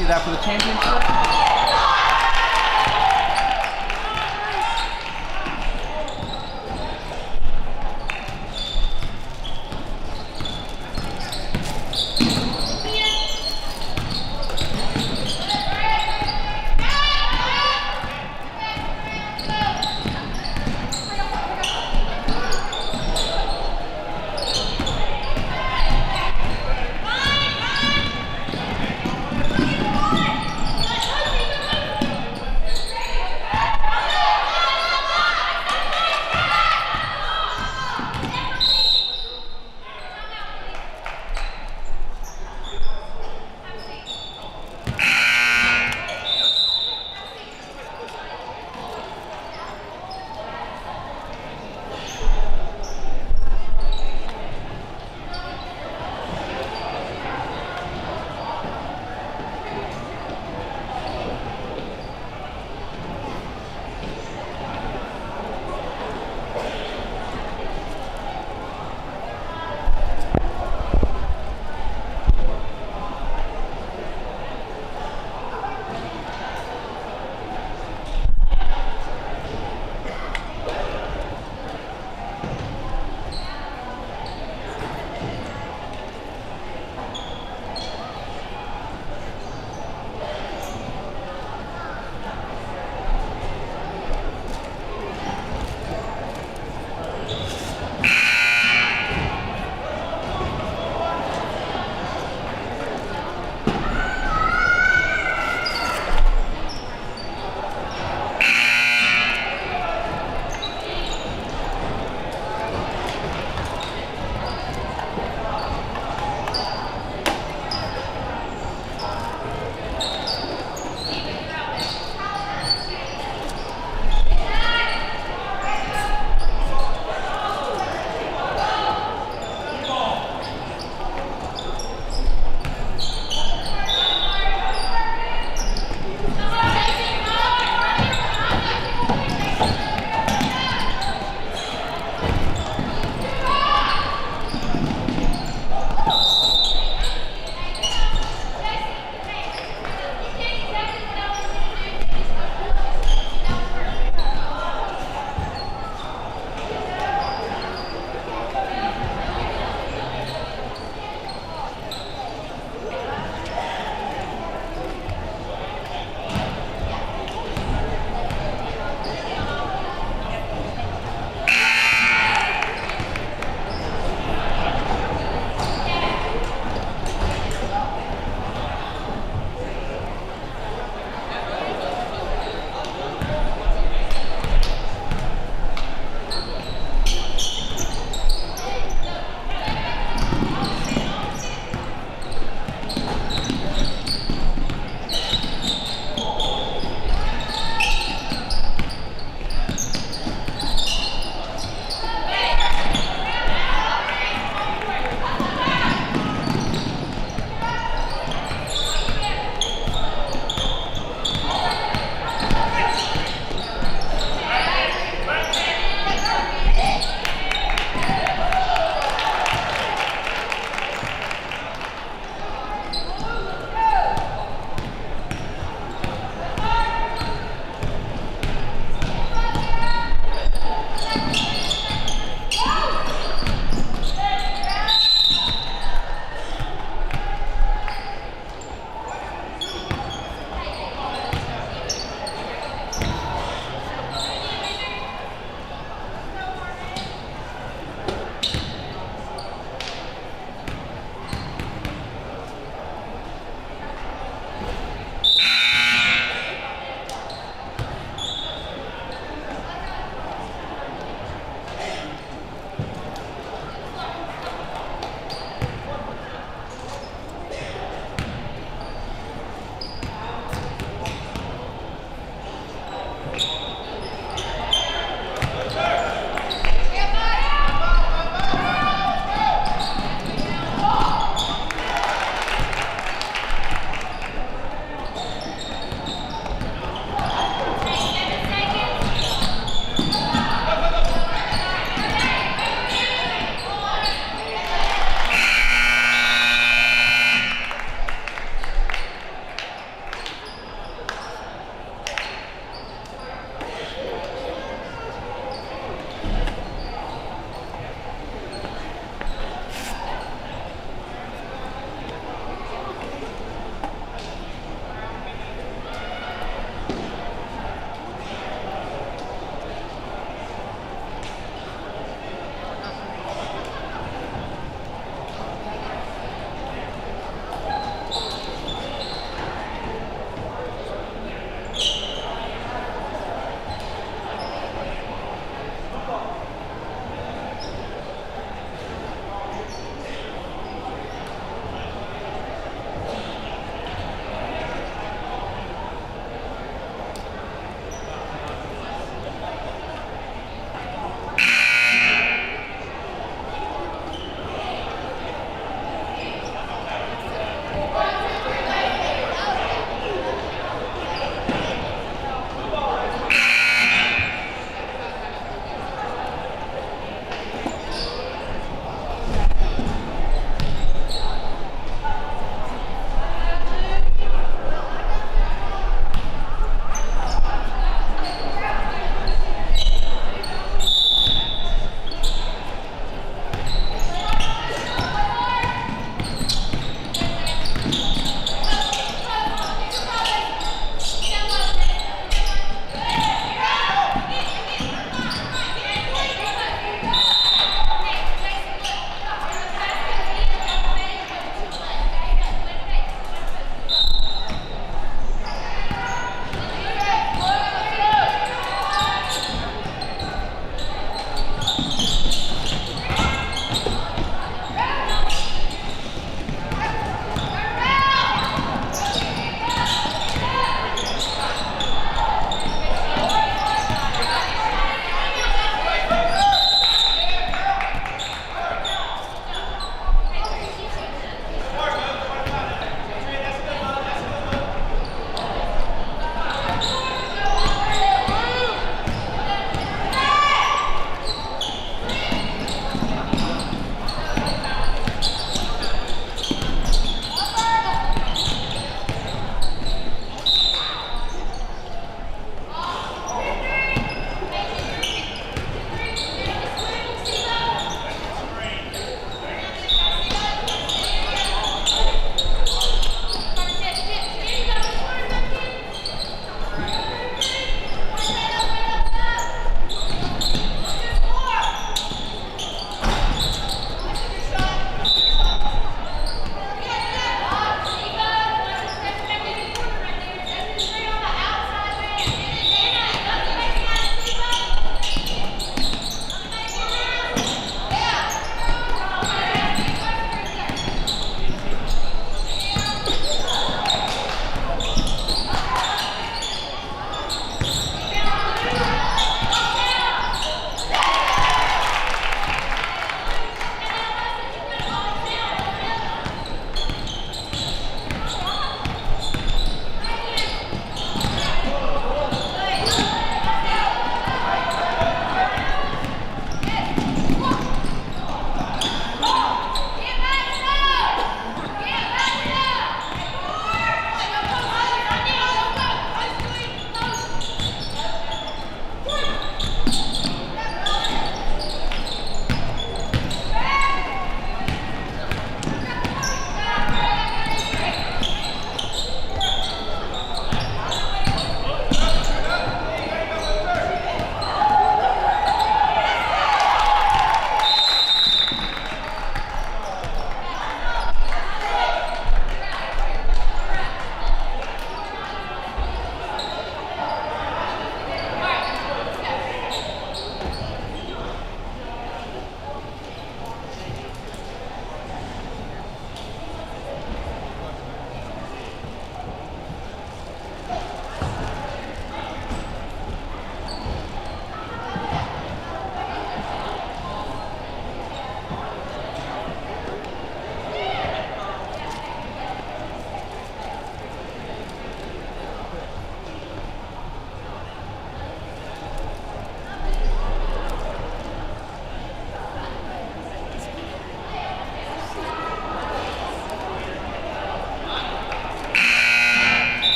see that for the championship?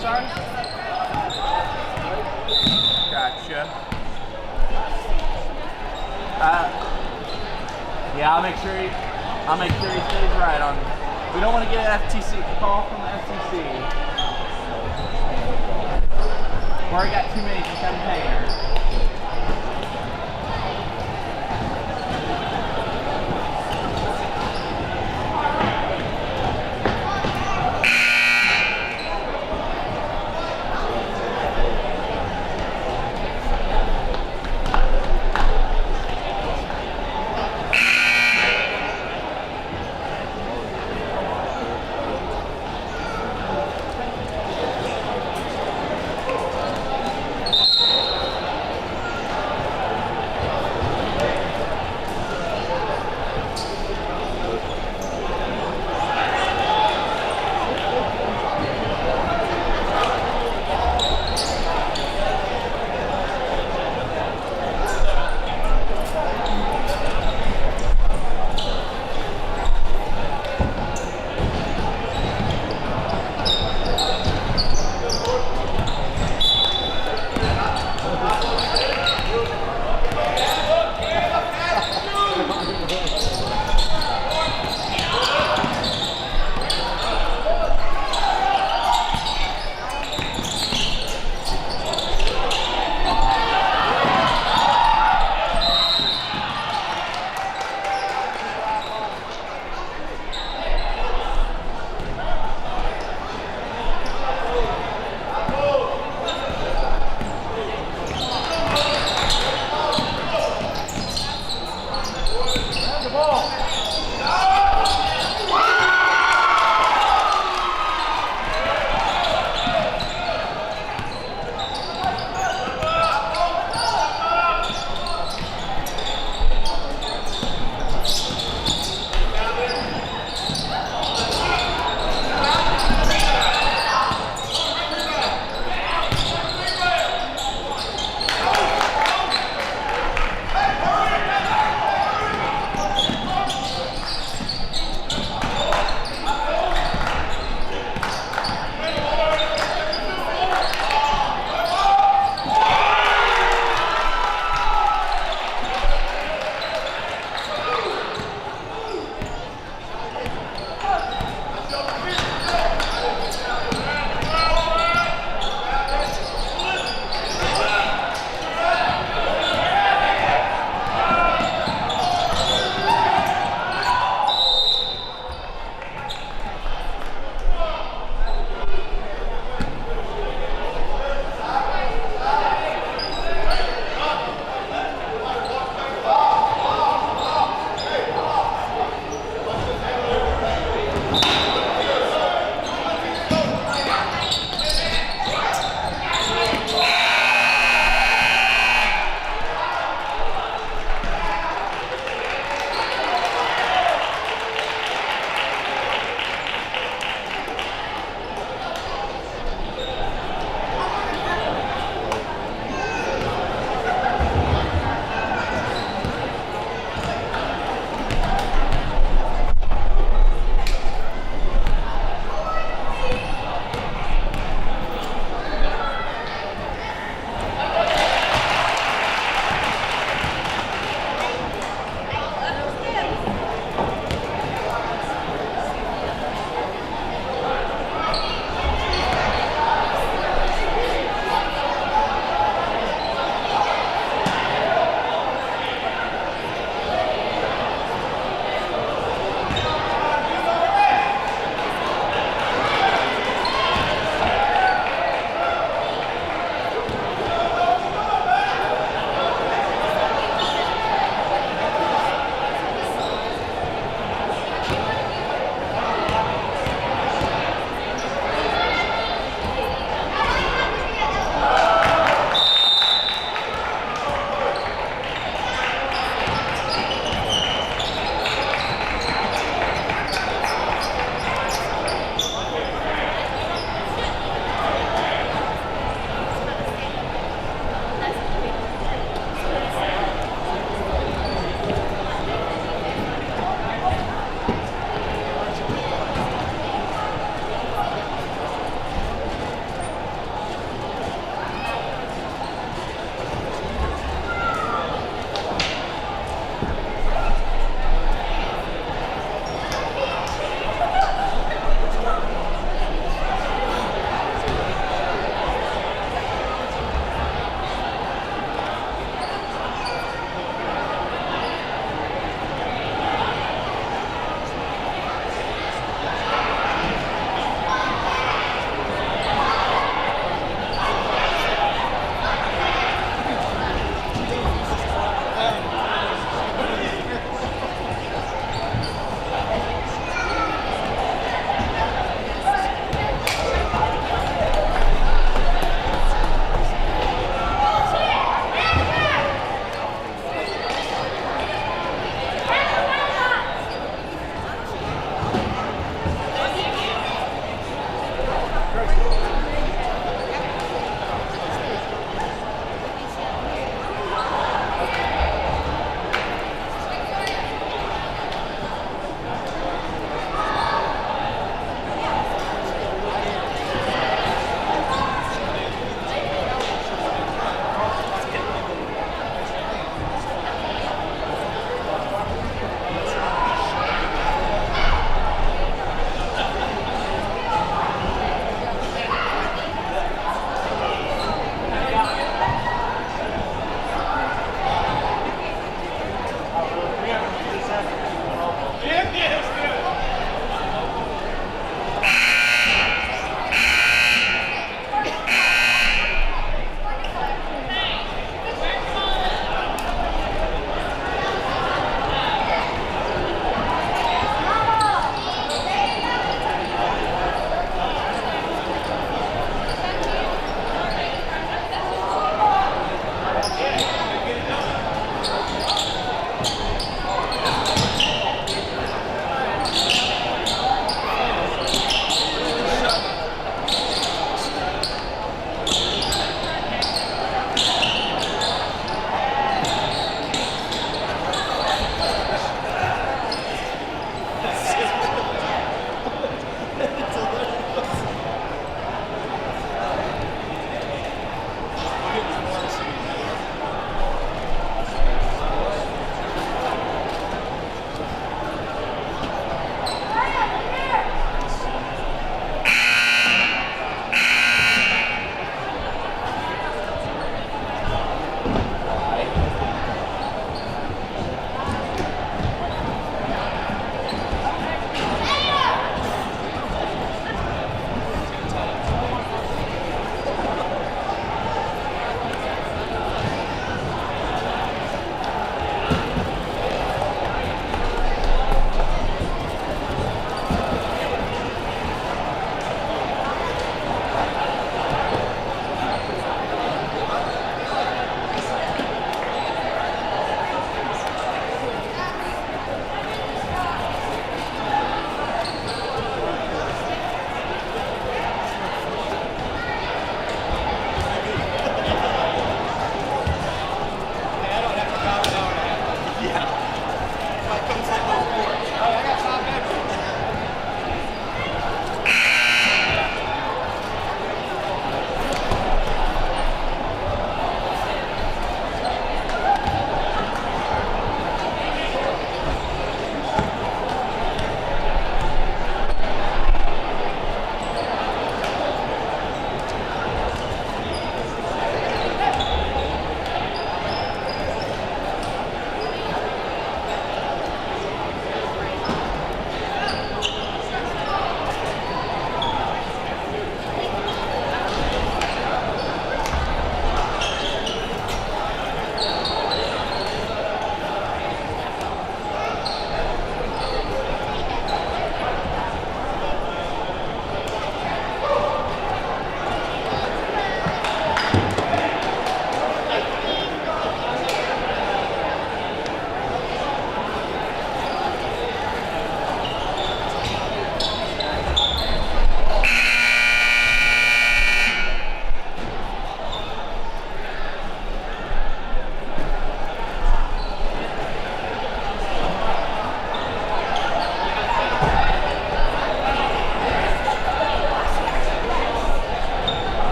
Sorry? Gotcha. Yeah, I'll make sure he stays right on. We don't want to get an FTC call from the FTC. We already got too many campaigners.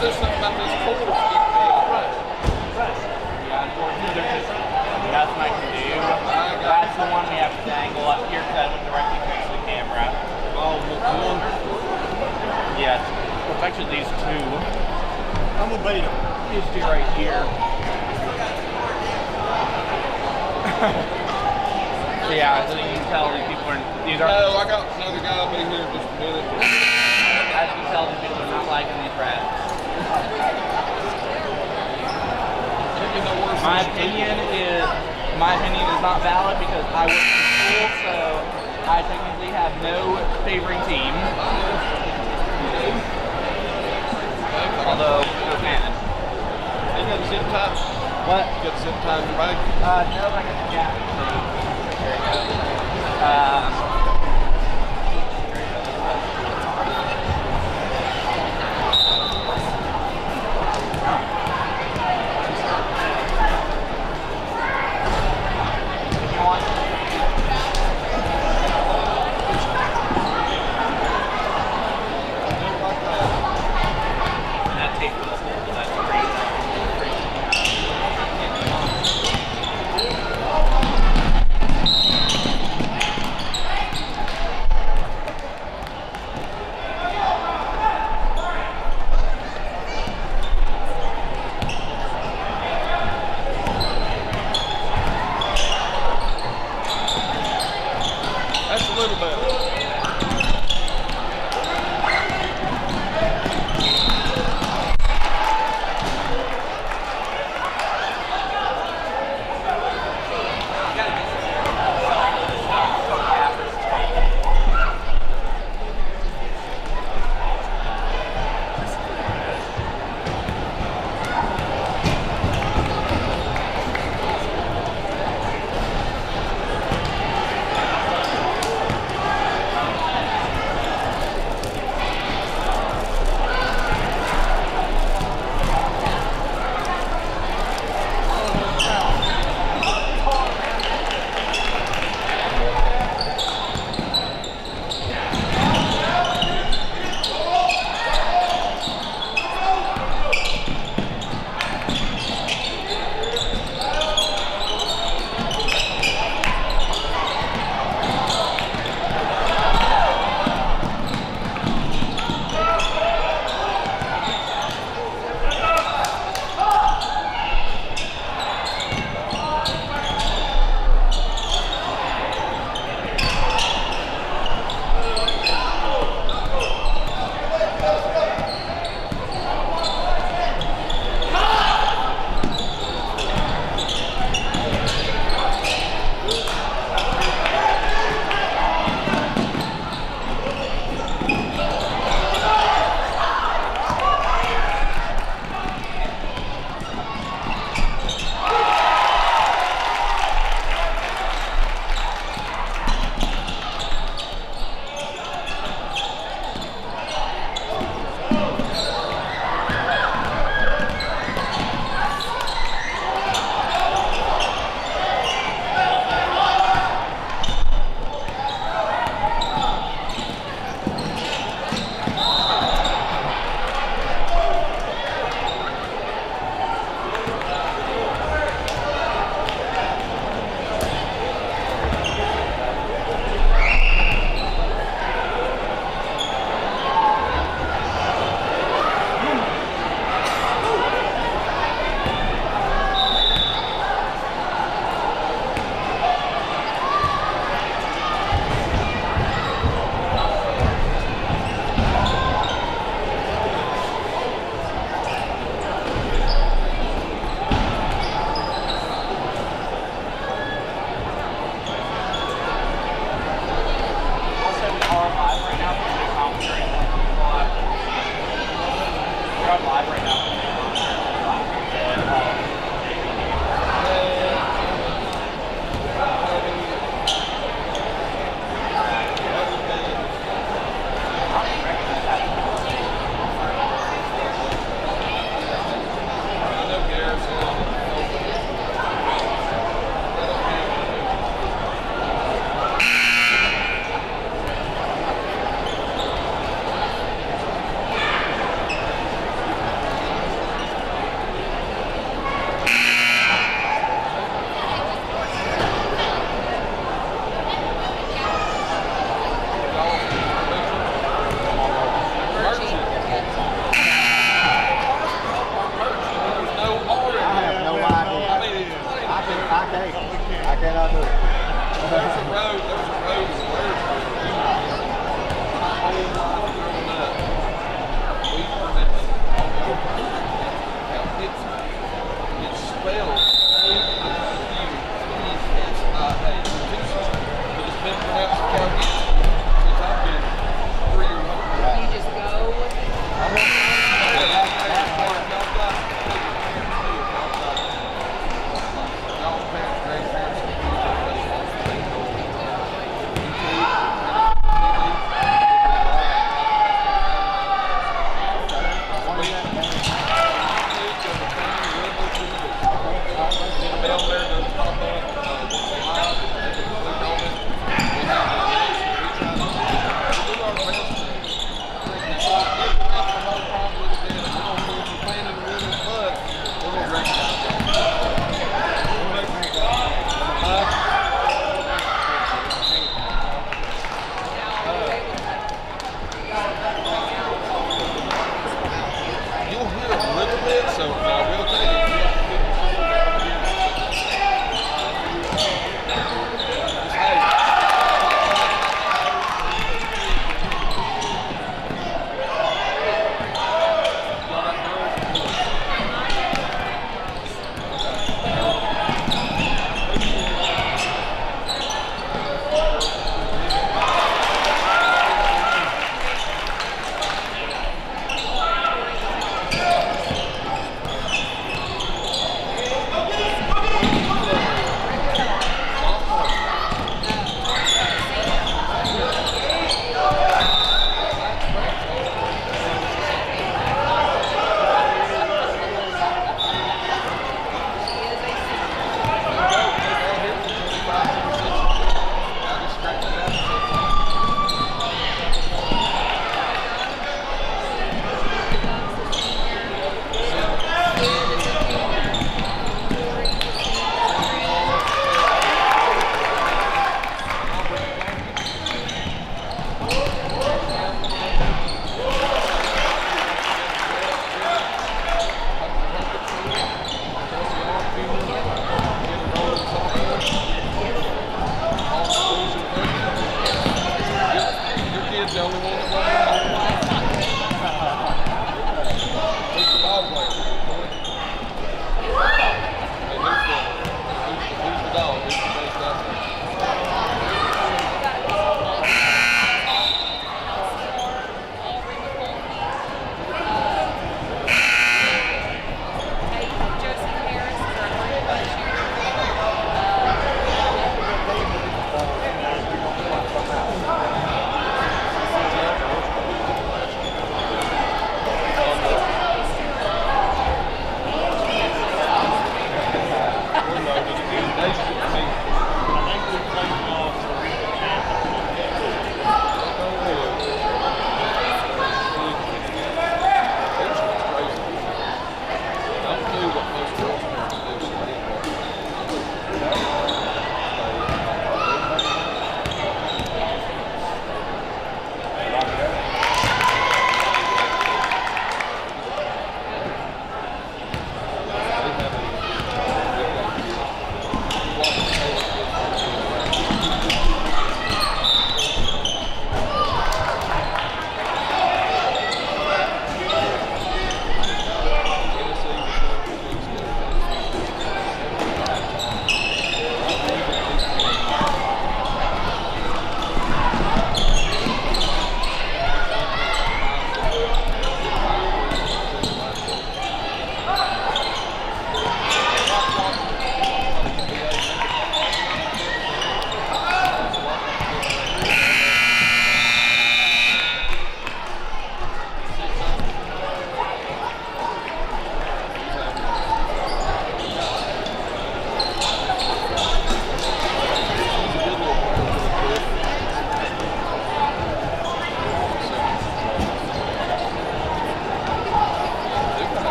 there's something about these cords keep being Right. Yeah, unfortunately, there's just nothing I can do. That's the one we have to dangle up here because I went directly face the camera. all one. Yes. Well, it's actually these two. I'm gonna bait them. These two right here. So yeah, so you can tell these people are. These are. No, I got another guy up in here just a minute. As you can tell, these people are not liking these rats. My opinion is not valid because I work in school, so I technically have no favoring team. Although, man. You got the zip tie? What? You got the zip tie in your bag? No, I got the jacket. There you go. If you want. And that tape will hold. That's crazy. That's a little bit.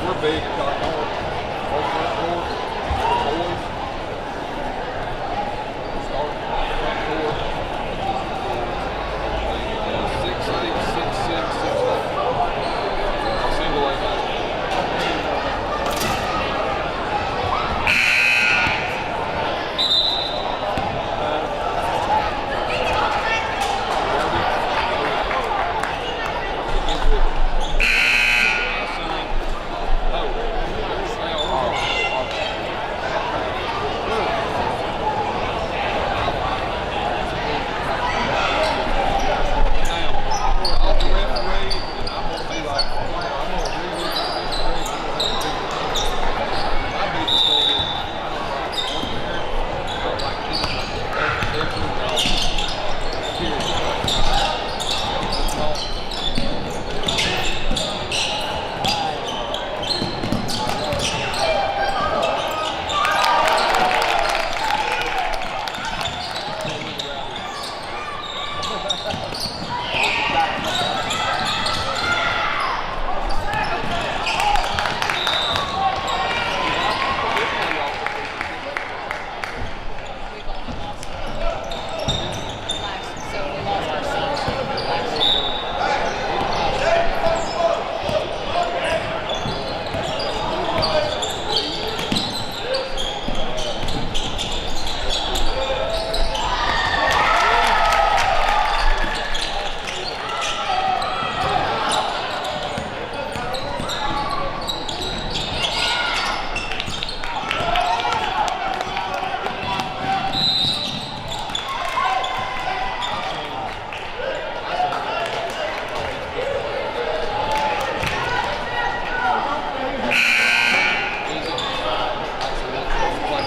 we're big at Cotton Hall. On the front court, boys. Start front court. 6'8", 6'6", 6'8". Single A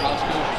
basketball.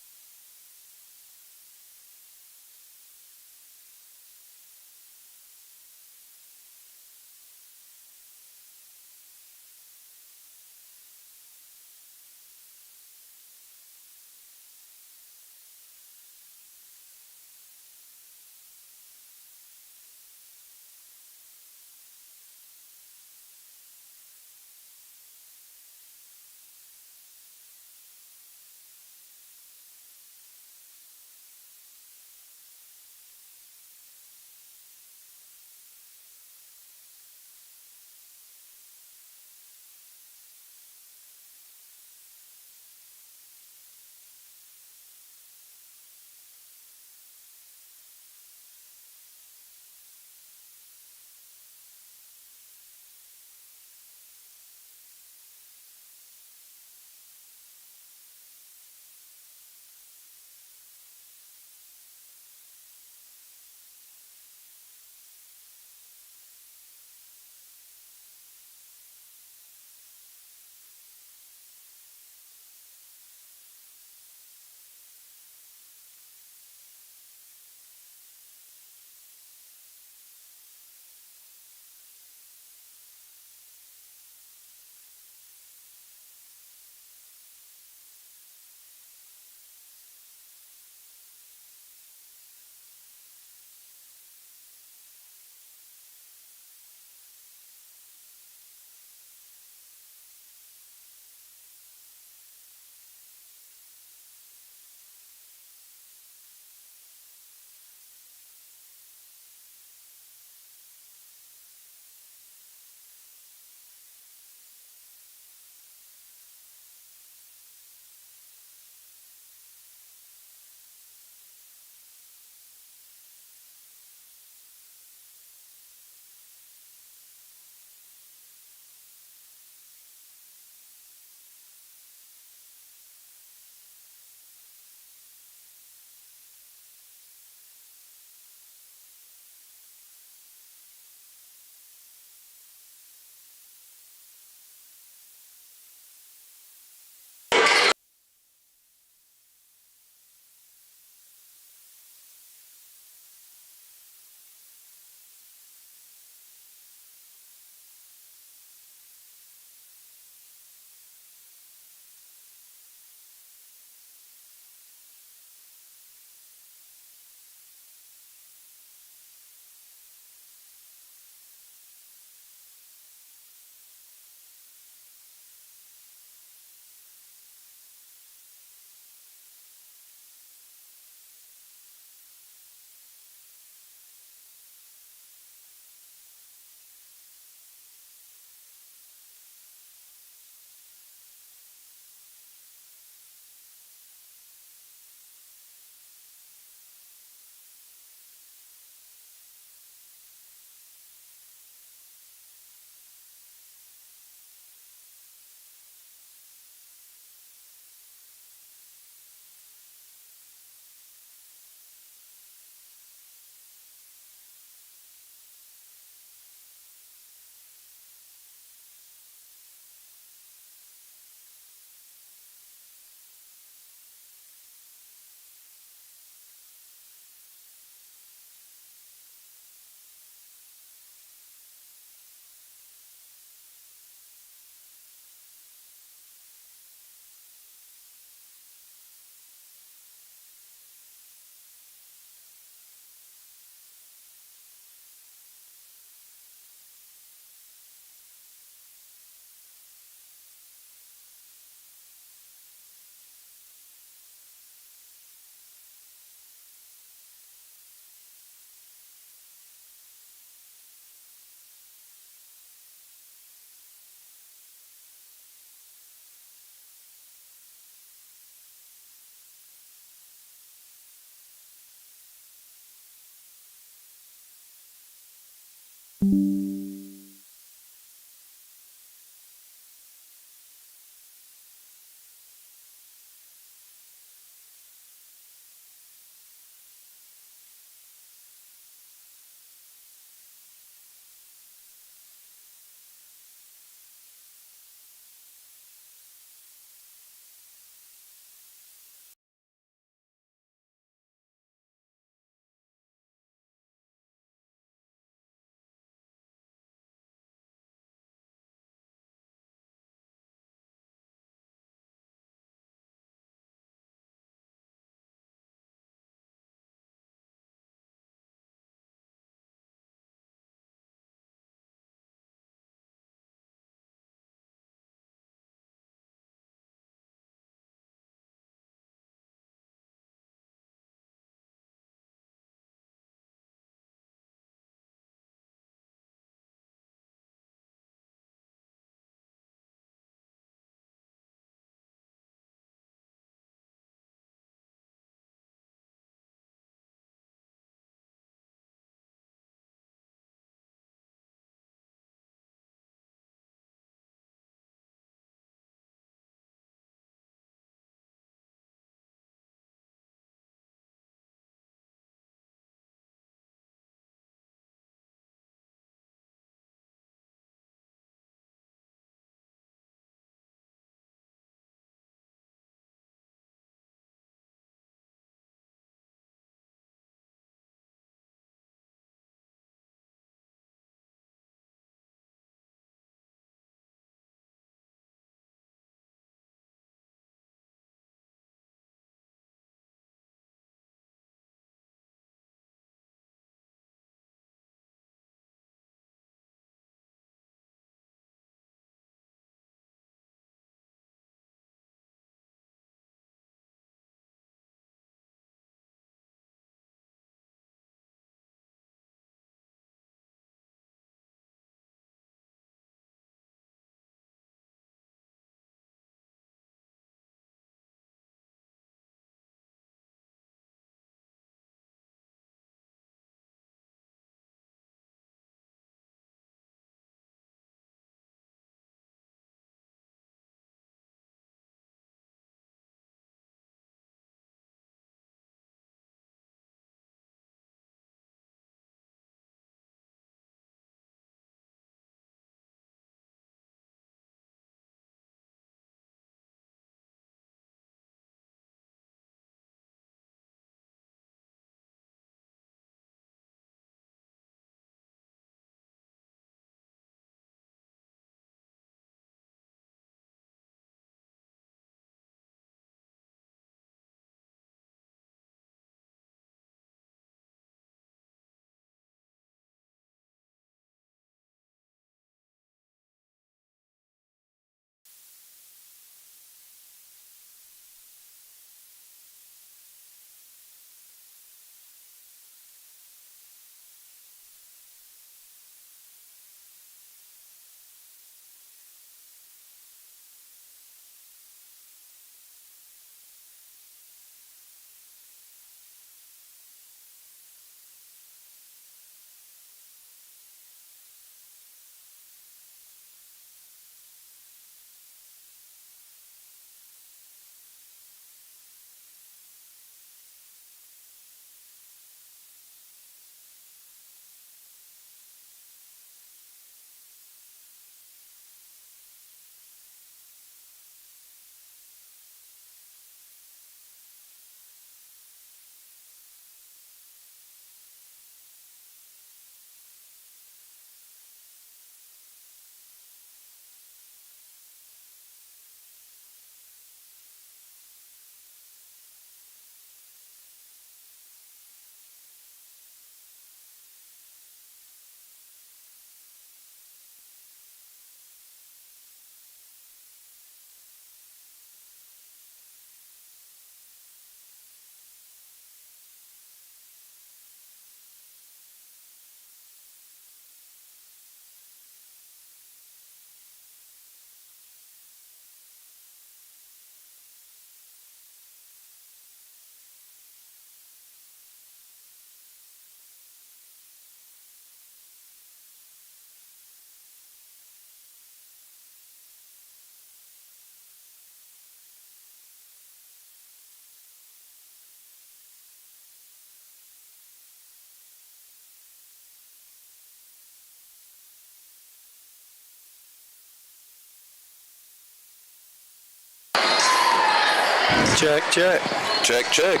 Check, check. Check, check.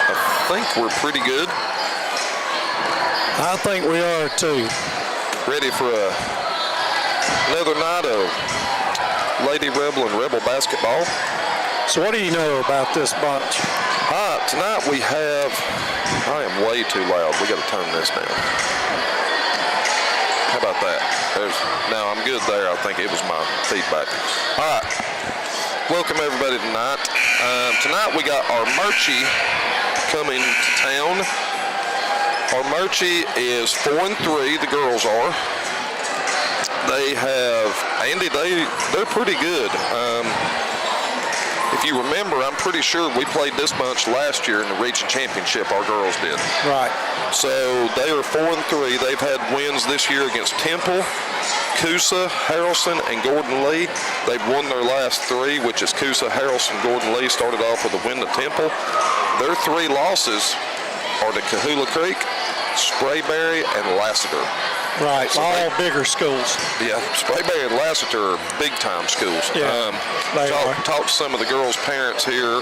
I think we're pretty good. I think we are too. Ready for another night of Lady Rebel and Rebel basketball. So what do you know about this bunch? Tonight we have, I am way too loud. We got to turn this down. How about that? No, I'm good there. I think it was my feedback. All right. Welcome everybody tonight. Tonight we got Armuchee coming to town. Armuchee is 4-3. The girls are. They have Andy. They're pretty good. If you remember, I'm pretty sure we played this bunch last year in the region championship. Our girls did. Right. So they are 4-3. They've had wins this year against Temple, Coosa, Harrelson, and Gordon Lee. They've won their last three, which is Coosa, Harrelson, Gordon Lee. Started off with a win to Temple. Their three losses are to Kahula Creek, Sprayberry, and Lassiter. Right, So all bigger schools. Yeah, Sprayberry and Lassiter are big-time schools. Yeah, they are. Talked to some of the girls' parents here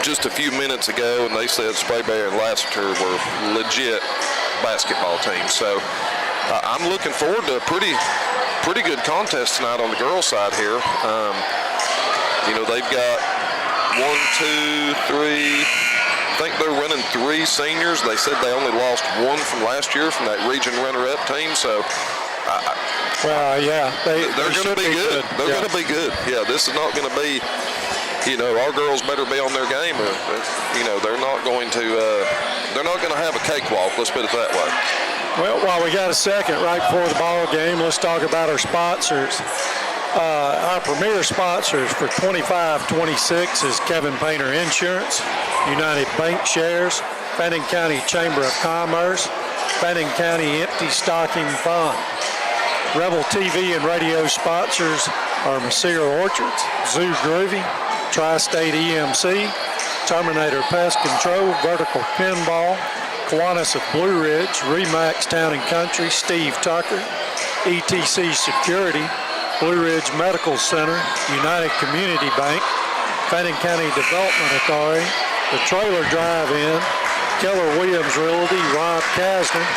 just a few minutes ago, and they said Sprayberry and Lassiter were legit basketball teams. So I'm looking forward to a pretty good contest tonight on the girls' side here. They've got 1, 2, 3. I think they're running 3 seniors. They said they only lost 1 from last year from that region runner-up team. So, yeah, they're going to be good. They're going to be good. Yeah, this is not going to be. Our girls better be on their game. They're not going to. They're not going to have a cakewalk. Let's put it that way. Well, while we got a second right before the ball game, let's talk about our sponsors. Our premier sponsors for 25-26 is Kevin Painter Insurance, United Bank Shares, Fannin County Chamber of Commerce, Fannin County Empty Stocking Fund. Rebel TV and radio sponsors are Messire Orchards, Zoo Groovy, Tri-State EMC, Terminator Pest Control, Vertical Pinball, Kiwanis of Blue Ridge, Remax Town and Country, Steve Tucker, ETC Security, Blue Ridge Medical Center, United Community Bank, Fannin County Development Authority, the Trailer Drive-In, Keller Williams Realty, Rob Kasner,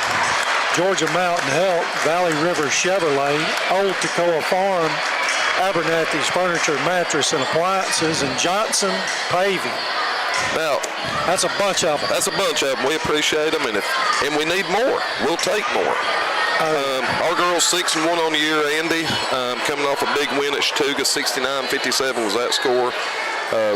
Georgia Mountain Health, Valley River Chevrolet, Old Toccoa Farm, Abernathy's Furniture, Mattress, and Appliances, and Johnson Paving. Now, that's a bunch of them. That's a bunch of them. We appreciate them, and we need more. We'll take more. Our girls 6-1 on the year, Andy, coming off a big win at Chattooga, 69-57 was that score.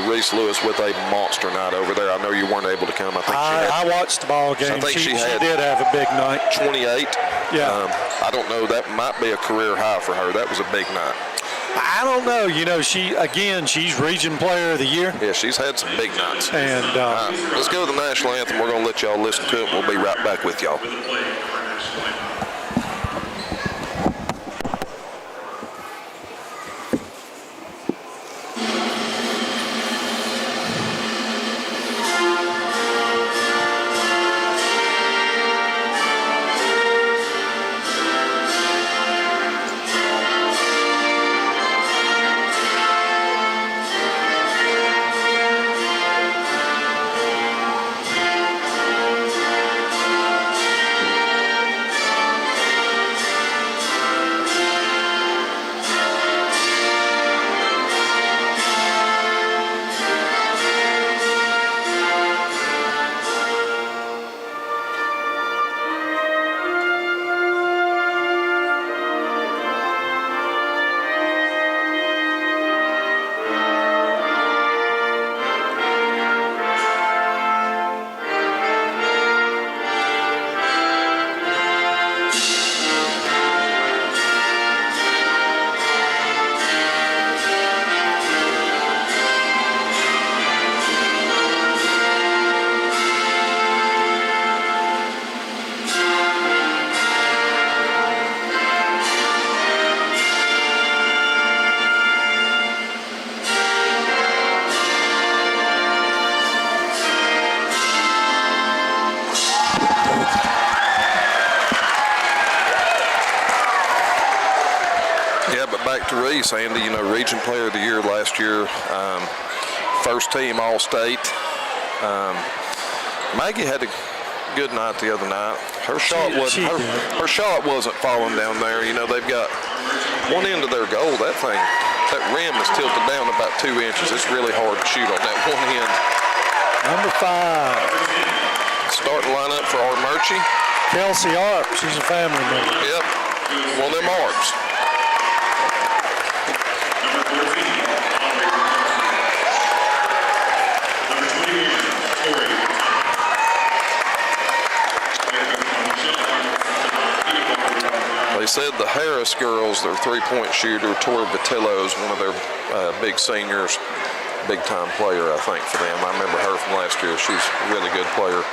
Reese Lewis with a monster night over there. I know you weren't able to come. I watched the ball game. I think she did have a big night. 28. Yeah. I don't know. That might be a career high for her. That was a big night. I don't know. She's Region Player of the Year. Yeah, she's had some big nights. And let's go to the national anthem. We're going to let y'all listen to it. We'll be right back with y'all. Yeah, but back to Reese, Andy, you know, Region Player of the Year last year, first team All-State. Maggie had a good night the other night. Her shot wasn't falling down there. You know, they've got one end of their goal. That rim is tilted down about 2 inches. It's really hard to shoot on that one end. Number 5. Starting lineup for Armuchee. Kelsey Arp. She's a family member. Yep, one of them Arps. They said the Harris girls, their three-point shooter, Tori Vitello, is one of their big seniors, big-time player, I think, for them. I remember her from last year. She's a really good player.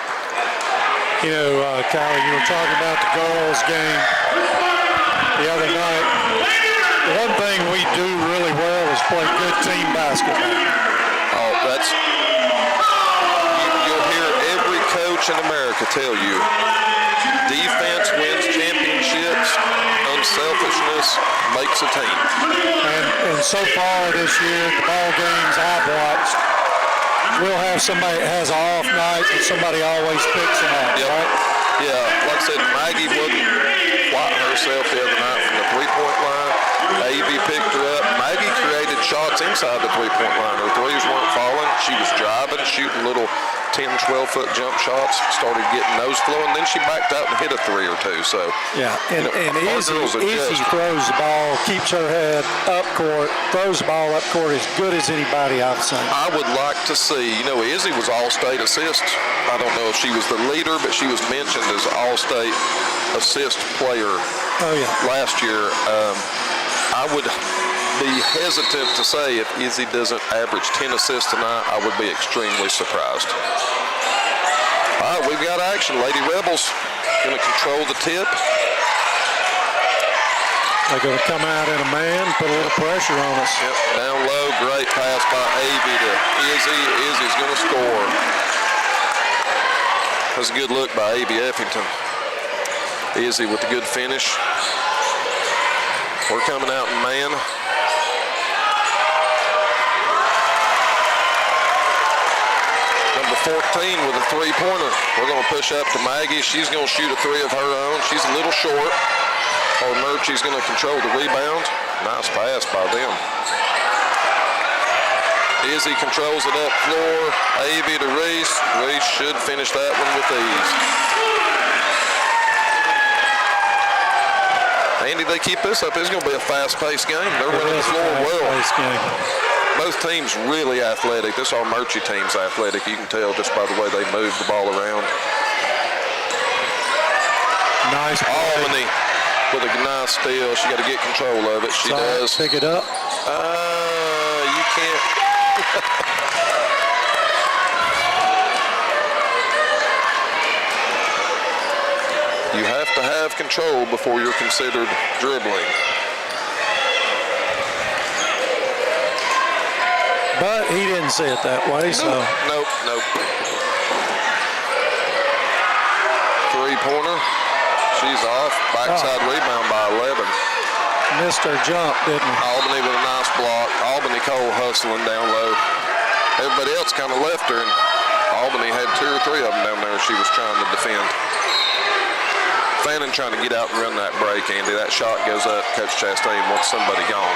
You know, Kylie, you were talking about the girls' game the other night. The one thing we do really well is play good team basketball. Oh, you'll hear every coach in America tell you, defense wins championships, unselfishness makes a team. And so far this year, the ball games I've watched, we'll have somebody that has an off night and somebody always picks them up, yep. right? Yeah, like I said, Maggie wasn't quite herself the other night from the three-point line. Avy picked her up. Maggie created shots inside the three-point line. Her threes weren't falling. She was driving, shooting little 10, 12-foot jump shots, started getting those flowing. Then she backed out and hit a 3 or 2. So yeah, and Izzy throws the ball, keeps her head up court, throws the ball up court as good as anybody I've seen. I would like to see, you know, Izzy was All-State assist. I don't know if she was the leader, but she was mentioned as All-State assist player last year. I would be hesitant to say if Izzy doesn't average 10 assists tonight, I would be extremely surprised. All right, we've got action. Lady Rebels going to control the tip. They're going to come out in a man, put a little pressure on us. Yep, down low, great pass by Avy to Izzy. Izzy's going to score. That's a good look by Avy Effington. Izzy with the good finish. We're coming out in man. Number 14 with a three-pointer. We're going to push up to Maggie. She's going to shoot a 3 of her own. She's a little short. Armuchee's going to control the rebound. Nice pass by them. Izzy controls it up floor. Avy to Reese. Reese should finish that one with ease. Andy, they keep this up, it's going to be a fast-paced game. They're running the floor well. Both teams really athletic. This Armuchee team's athletic. You can tell just by the way they move the ball around. Nice play. Albany with a nice steal. She got to get control of it. She does. Pick it up. You can't. You have to have control before you're considered dribbling. But he didn't see it that way, so. Nope. Three-pointer. She's off. Backside rebound by 11. Missed her jump, didn't he? Albany with a nice block. Albany Cole hustling down low. Everybody else kind of left her, and Albany had 2 or 3 of them down there she was trying to defend. Fannin trying to get out and run that break, Andy. That shot goes up. Coach Chastain wants somebody gone.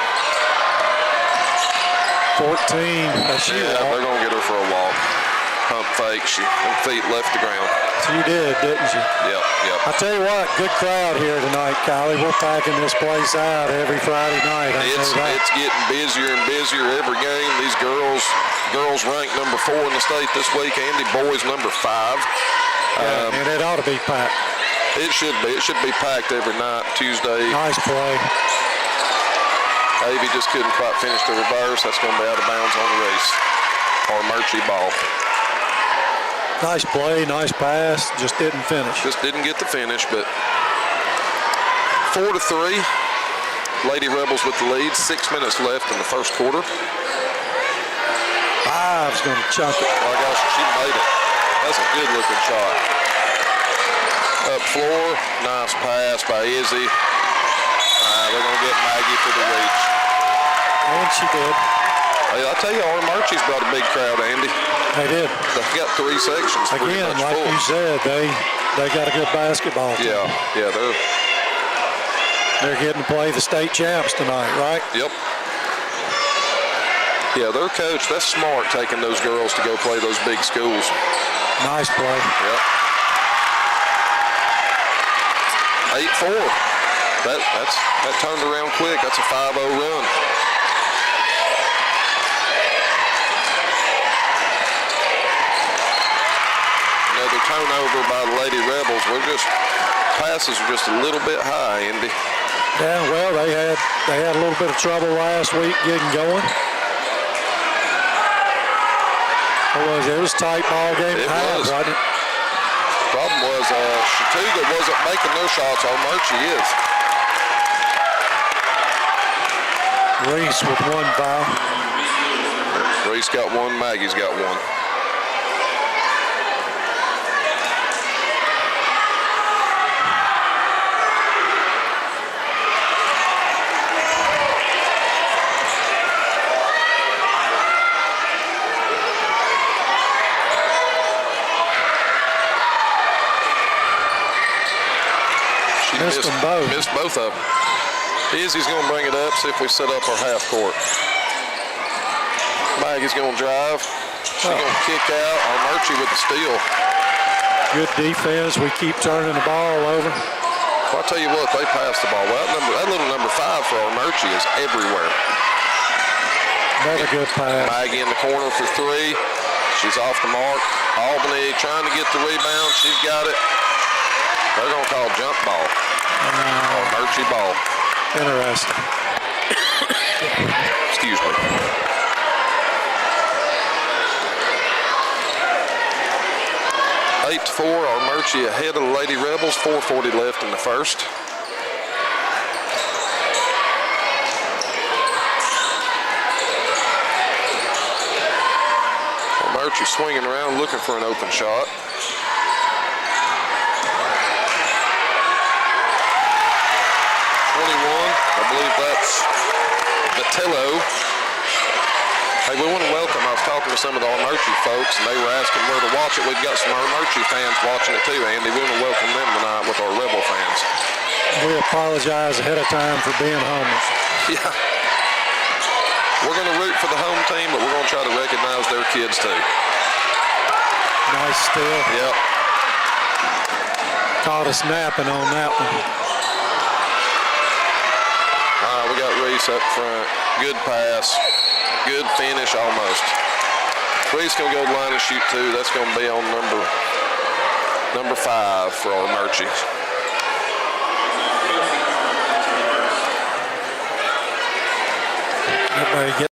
14. They're going to get her for a walk. Pump fake. Her feet left the ground. She did, didn't she? Yep. I tell you what, good crowd here tonight, Kylie. We're packing this place out every Friday night. It's getting busier and busier every game. These girls ranked number 4 in the state this week. Andy, boys number 5. And it ought to be packed. It should be. It should be packed every night, Tuesday. Nice play. Avy just couldn't quite finish the reverse. That's going to be out of bounds on the race. Armuchee ball. Nice play, nice pass. Just didn't finish. Just didn't get the finish, but 4-3. Lady Rebels with the lead. 6 minutes left in the first quarter. Five's going to chunk it. Oh my gosh, she made it. That's a good looking shot. Up floor, nice pass by Izzy. They're going to get Maggie for the reach. And she did. Hey, I tell you, Armuchee's brought a big crowd, Andy. They did. They've got 3 sections pretty Again, much like full. you said, they got a good basketball team. Yeah, They're getting to play the state champs tonight, right? Yep. Yeah, their coach, that's smart, taking those girls to go play those big schools. Nice play. Yep. 8-4. That turned around quick. That's a 5-0 run. Another turnover by the Lady Rebels. Passes are just a little bit high, Andy. Yeah, well, they had a little bit of trouble last week getting going. It was a tight ball game. It was. Wasn't it? Problem was Chattooga wasn't making their shots. Armuchee is. Reese with 1 foul. Reese got 1. Maggie's got 1. She missed both of them. Izzy's going to bring it up, see if we set up our half court. Maggie's going to drive. She's going to kick out. Armuchee with the steal. Good defense. We keep turning the ball over. Well, I'll tell you what, they passed the ball. Well, that little number 5 for Armuchee is everywhere. Another good pass. Maggie in the corner for 3. She's off the mark. Albany trying to get the rebound. She's got it. They're going to call jump ball. Armuchee ball. Interesting. Excuse me. Eight to 4, Armuchee ahead of the Lady Rebels. 4:40 left in the first. Armuchee swinging around looking for an open shot. I believe that's Vitello. Hey, we want to welcome, I was talking to some of the Armuchee folks, and they were asking where to watch it. We've got some Armuchee fans watching it too, Andy. We want to welcome them tonight with our Rebel fans. We apologize ahead of time for being homers. Yeah. We're going to root for the home team, but we're going to try to recognize their kids too. Nice steal. Yep. Caught us napping on that one. We got Reese up front. Good pass. Good finish almost. Reese going to go to the line and shoot 2. That's going to be on number 5 for Armuchee. Everybody get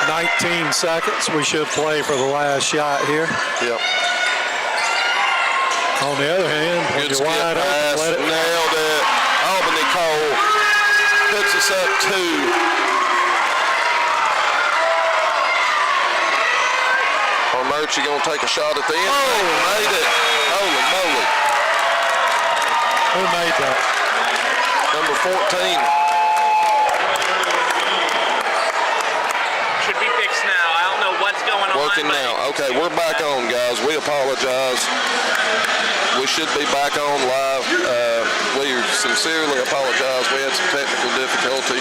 19 seconds. We should play for the last shot here. Yep. On the other hand, when Good you're skip wide pass. open, let it. Nailed it. Albany Cole puts us up 2. Armuchee gonna take a shot at the end. Oh, made it. Holy moly. Who made that? Number 14. Should be fixed now. I don't know what's going on. Working now. Okay, we're back on, guys. We apologize. We should be back on live. We sincerely apologize. We had some technical difficulty.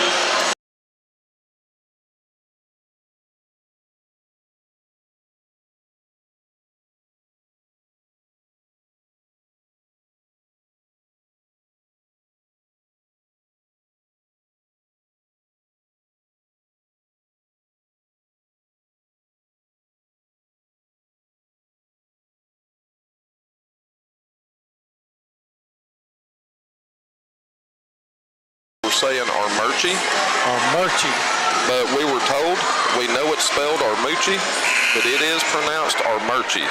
We're saying Armuchee. Armuchee. But we were told, we know it's spelled Armuchee, but it is pronounced Armuchee.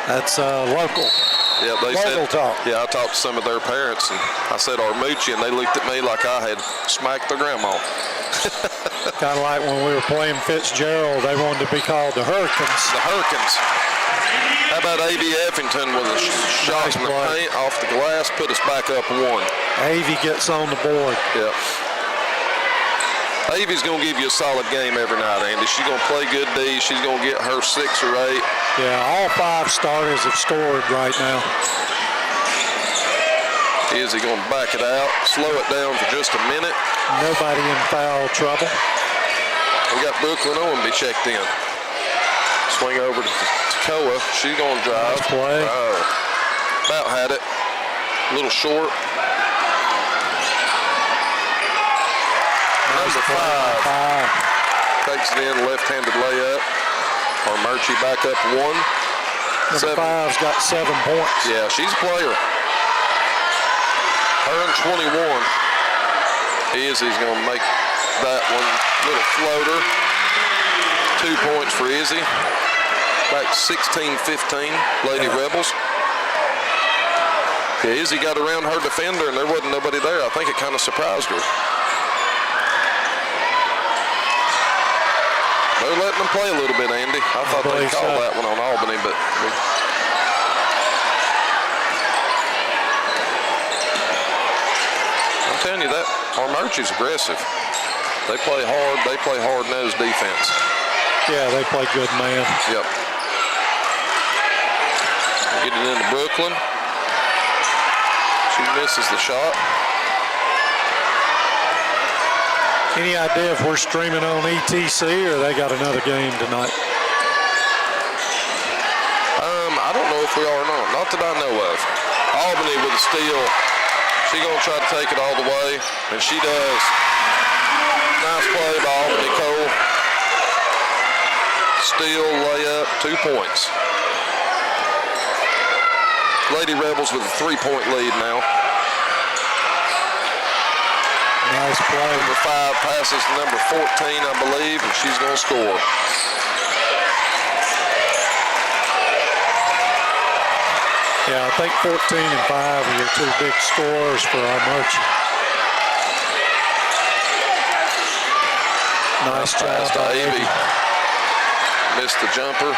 That's local. Yeah, they Local said. talk. Yeah, I talked to some of their parents, and I said Armuchee, and they looked at me like I had smacked their grandma. Kind of like when we were playing Fitzgerald, they wanted to be called the Hurricanes. The Hurricanes. How about A.B. Effington with a shot Nice from the play. paint off the glass, put us back up 1. Avy gets on the board. Yeah. Avy's going to give you a solid game every night, Andy. She's going to play good D. She's going to get her 6 or 8. Yeah, all 5 starters have scored right now. Is he going to back it out, slow it down for just a minute? Nobody in foul trouble. We got Brooklyn Owenby checked in. Swing over to Tacoa. She's going to drive. Nice play. Oh, about had it. A little short. Number 5 takes it in, left-handed layup. Armuchee back up 1. Number 5's got 7 points. Yeah, she's a player. Her and 21. Izzy's going to make that one. Little floater. 2 points for Izzy. Back 16-15, Lady Rebels. Yeah, Izzy got around her defender, and there wasn't nobody there. I think it kind of surprised her. They're letting them play a little bit, Andy. I thought they called that one on Albany, but I'm telling you that Armuchee's aggressive. They play hard. They play hard-nosed defense. Yeah, they play good man. Yep. Get it into Brooklyn. She misses the shot. Any idea if we're streaming on ETC or they got another game tonight? I don't know if we are or not. Not that I know of. Albany with a steal. She's going to try to take it all the way, and she does. Nice play by Albany Cole. Steal, layup, 2 points. Lady Rebels with a 3-point lead now. Nice play. Number 5 passes to number 14, I believe, and she's going to score. Yeah, I think 14 and 5 are your 2 big scores for Armuchee. Nice pass job to by Avy. Avy. Missed the jumper.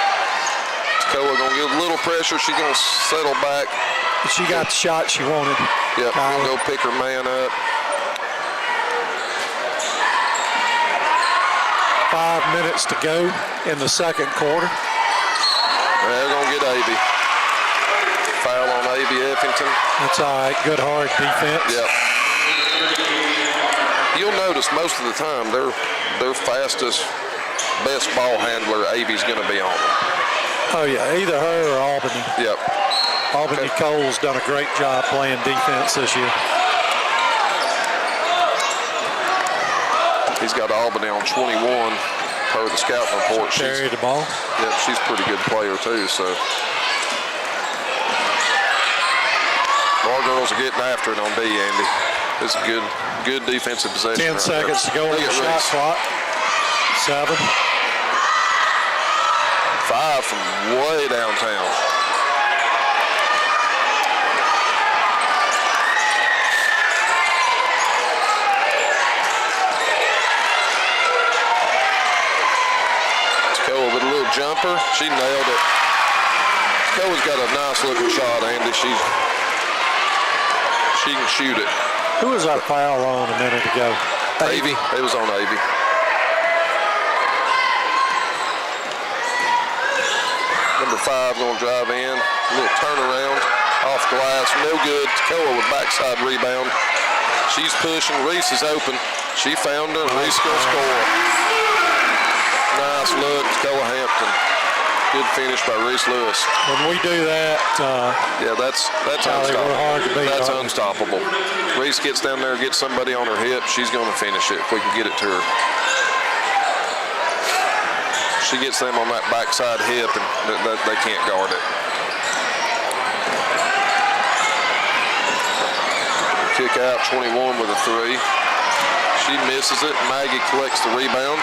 Tacoa going to give a little pressure. She's going to settle back. She got the shot she wanted. Yep, going to go pick her man up. 5 minutes to go in the second quarter. They're going to get Avy. Foul on Avy Effington. That's all right. Good hard defense. Yep. You'll notice most of the time their fastest, best ball handler, Avy's going to be on them. Oh, yeah. Either her or Albany. Yep. Albany Cole's done a great job playing defense this year. He's got Albany on 21 per the scouting report. Carried the ball. Yep, she's a pretty good player too, so. Our girls are getting after it on D, Andy. This is good defensive possession. 10 right seconds there. to go on the shot clock. 7. 5 from way downtown. Tekoa with a little jumper. She nailed it. Tekoa's got a nice looking shot, Andy. She can shoot it. Who was our foul on a minute ago? Avey. It was on Avey. Number 5 going to drive in. A little turnaround off glass. No good. Tekoa with backside rebound. She's pushing. Reese is open. She found her. Reese going to score. Nice look. Tekoa Hampton. Good finish by Reese Lewis. When we do that, Yeah, that's Golly, we're hard to unstoppable. beat, That's aren't we? unstoppable. Reese gets down there, gets somebody on her hip. She's going to finish it if we can get it to her. She gets them on that backside hip, and they can't guard it. Kick out, 21 with a 3. She misses it. Maggie collects the rebound.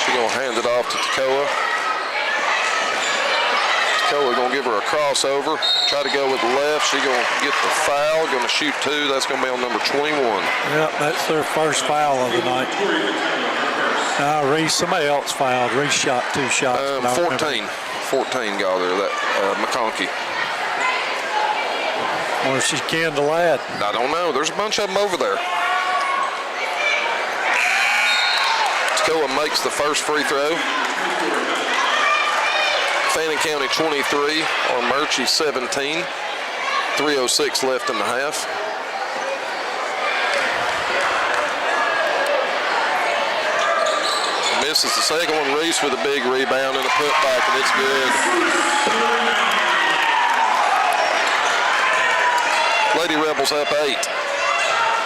She's going to hand it off to Tekoa. Tekoa going to give her a crossover. Try to go with the left. She's going to get the foul. Going to shoot 2. That's going to be on number 21. Yep, that's their first foul of the night. Now, Reese, somebody else fouled. Reese shot 2 shots. but I don't 14. remember. 14 got there, that McConkey. Or if she's canned the lad. I don't know. There's a bunch of them over there. Tekoa makes the first free throw. Fannin County 23, Armuchee 17. 3:06 left in the half. Misses the second one. Reese with a big rebound and a putback, and it's good. Lady Rebels up 8.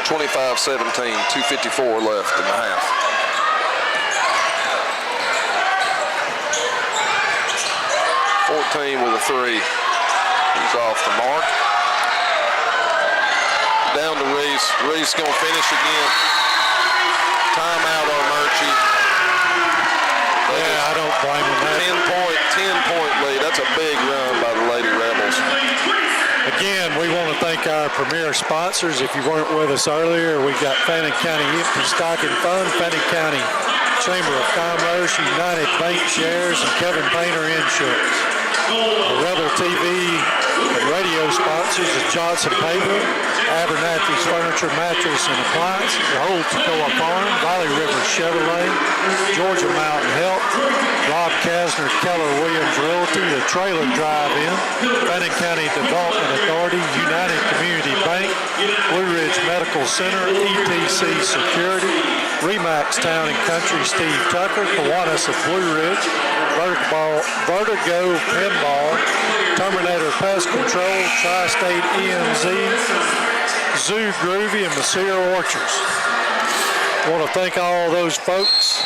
25-17. 2:54 left in the half. With a 3. He's off the mark. Down to Reese. Reese going to finish again. Timeout on Armuchee. Yeah, I don't blame them. 10-point lead. That's a big run by the Lady Rebels. Again, we want to thank our premier sponsors. If you weren't with us earlier, we got Fannin County Empty Stocking Fund, Fannin County Chamber of Commerce, United Bank Shares, and Kevin Painter Insurance. Rebel TV and radio sponsors is Johnson Paper, Abernathy's Furniture, Mattress, and Appliances, the Old Tekoa Farm, Valley River Chevrolet, Georgia Mountain Health, Rob Kasner, Keller Williams Realty, the Trailer Drive-In, Fannin County Development Authority, United Community Bank, Blue Ridge Medical Center, ETC Security, Remax Town and Country, Steve Tucker, Kiwanis of Blue Ridge, Vertigo Pinball, Terminator Pest Control, Tri-State EMZ, Zoo Groovy, and Messire Orchards. I want to thank all those folks.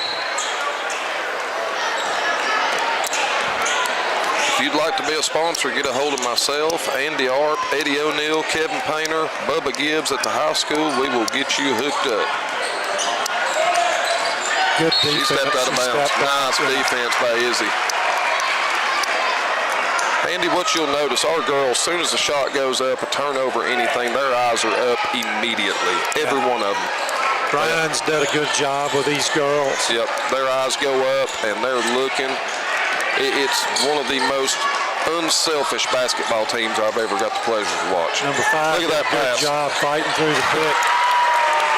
If you'd like to be a sponsor, get a hold of myself, Andy Arp, Eddie O'Neill, Kevin Painter, Bubba Gibbs at the high school. We will get you hooked up. Good She defense. stepped out of bounds. Nice defense by Izzy. Andy, what you'll notice, our girls, as soon as the shot goes up, a turnover, anything, their eyes are up immediately. Every one of them. Brian's did a good job with these girls. Yep, their eyes go up and they're looking. It's one of the most unselfish basketball teams I've ever got the pleasure to watch. Number 5 Look at that did a pass. good job fighting through the pick.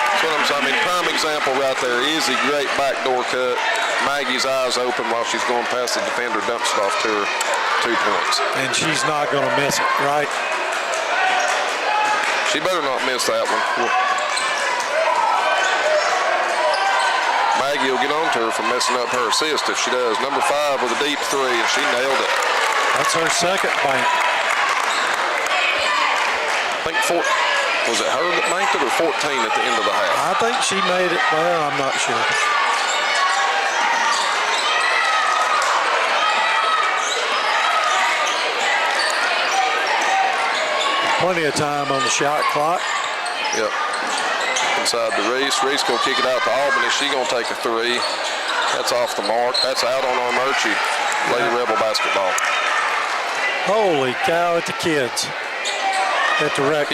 That's what I'm saying. I mean, prime example right there. Izzy, great backdoor cut. Maggie's eyes open while she's going past the defender, dumps it off to her. 2 points. And she's not going to miss it, right? She better not miss that one. Maggie will get on to her for messing up her assist if she does. Number 5 with a deep 3, and she nailed it. That's her second bank. I think was it her that banked it or 14 at the end of the half? I think she made it. Well, I'm not sure. Plenty of time on the shot clock. Yep. And inside to Reese. Reese gonna kick it out to Albany. She gonna take a three. That's off the mark. That's out on Armuchee. Lady Rebel basketball. Holy cow at the kids. At the rec.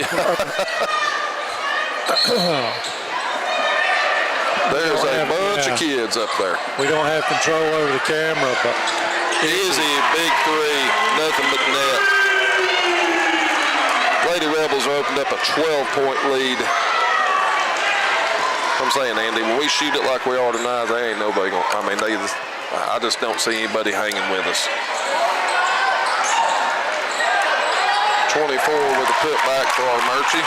There's a bunch of kids up there. We don't have control over the camera, but Easy, big three, nothing but net. Lady Rebels opened up a 12-point lead. I'm saying, Andy, when we shoot it like we are tonight, there ain't nobody going to, I mean, I just don't see anybody hanging with us. 24 with a putback for Armuchee.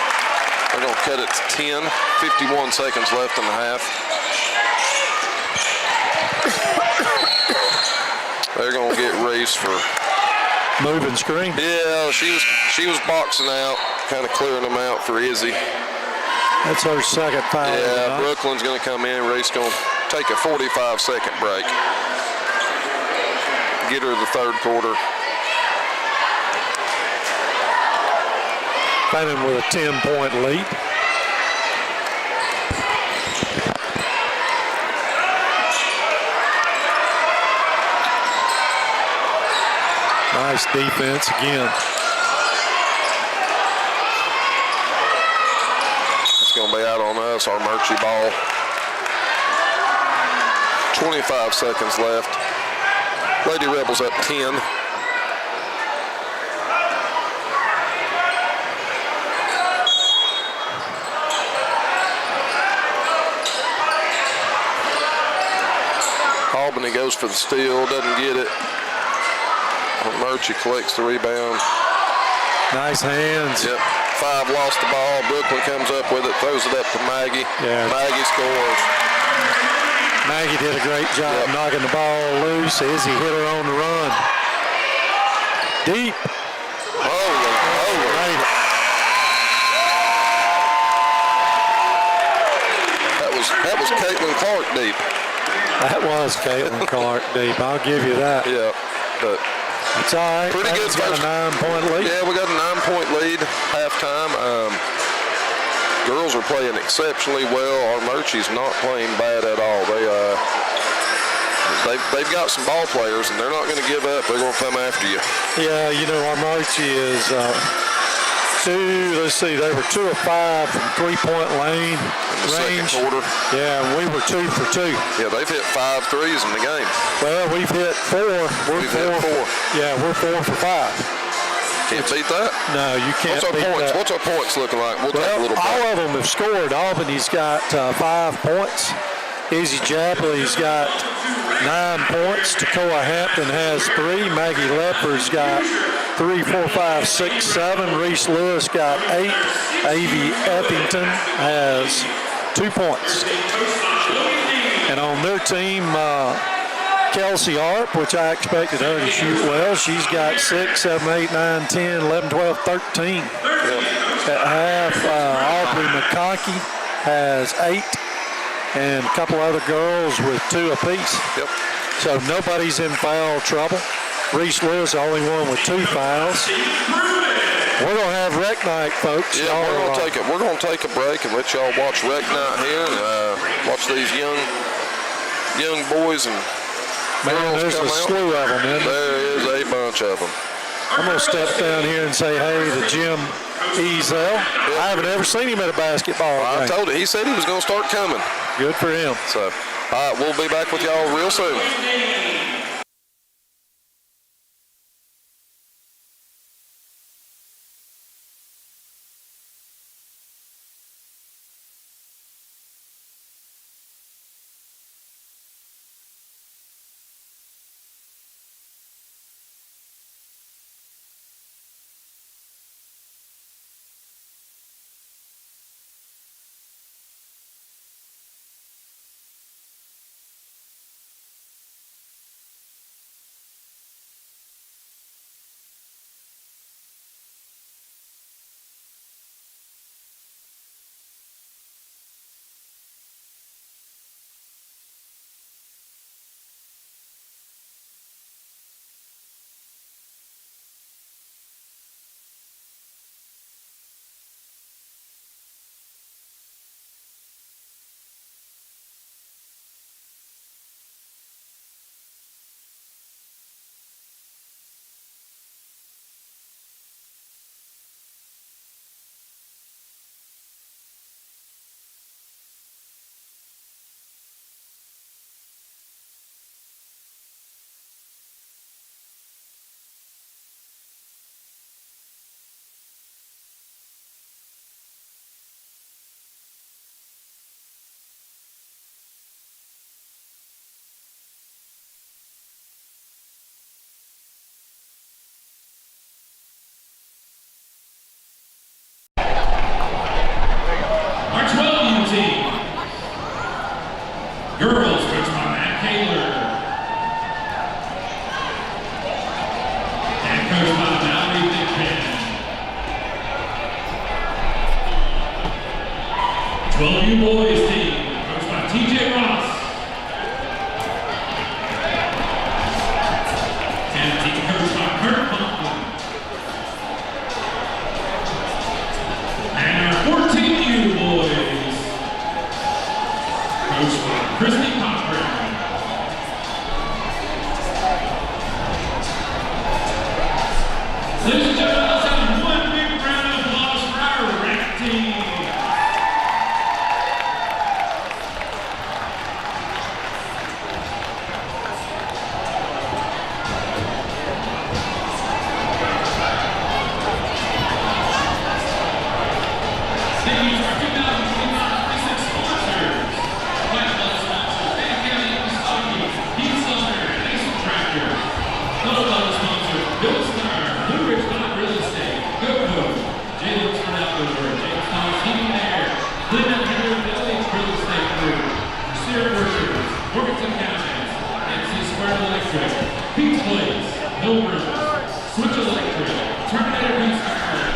They're going to cut it to 10. 51 seconds left in the half. They're going to get Reese for moving screen. Yeah, she was boxing out, kind of clearing them out for Izzy. That's her second foul. Yeah, Brooklyn's going to come in. Reese going to take a 45-second break. Get her the third quarter. Fannin with a 10-point lead. Nice defense again. It's going to be out on us, Armuchee ball. 25 seconds left. Lady Rebels up 10. Albany goes for the steal, doesn't get it. Armuchee collects the rebound. Nice hands. Yep. 5 lost the ball. Brooklyn comes up with it, throws it up to Maggie. Yeah. Maggie scores. Maggie did a great job knocking the ball loose. Izzy hit her on the run. Deep. Holy. Right. That was Caitlin Clark deep. That was Caitlin Clark deep. I'll give you that. Yeah, but it's all right. pretty good. Got a 9-point lead. Yeah, we got a 9-point lead halftime. Girls are playing exceptionally well. Armuchee's not playing bad at all. They've got some ball players, and they're not going to give up. They're going to come after you. Yeah, you know, Armuchee is they were 2 of 5 from three-point lane range. Second quarter. Yeah, and we were 2 for 2. Yeah, they've hit 5 threes in the game. Well, we've hit 4. We've hit 4. Yeah, we're 4 for 5. Can't beat that. No, you can't beat points? that. What's our points looking like? We'll take a little all break. of them have scored. Albany's got 5 points. Izzy Japley's got 9 points. Tacoa Hampton has 3. Maggie Lepper's got 3, 4, 5, 6, 7. Reese Lewis got 8. Avie Eppington has 2 points. And on their team, Kelsey Arp, which I expected her to shoot well, she's got 6, 7, 8, 9, 10, 11, 12, 13. Yep. At half, Aubrey McConkey has 8. And a couple other girls with 2 apiece. Yep. So nobody's in foul trouble. Reese Lewis, the only one with 2 fouls. We're going to have rec night, folks. Yeah, we're going to take a break and let y'all watch rec night here and watch these young boys and girls there's come a out. slew of them, isn't there? There is a bunch of them. I'm going to step down here and say hey to Jim Ezel. I haven't ever seen him at a basketball game. I told you, he said he was going to start coming. Good for him. So, all right, we'll be back with y'all real soon. Fire Electric, Peach Place, Milburn, Switch Electric, Terminator Beast Factory,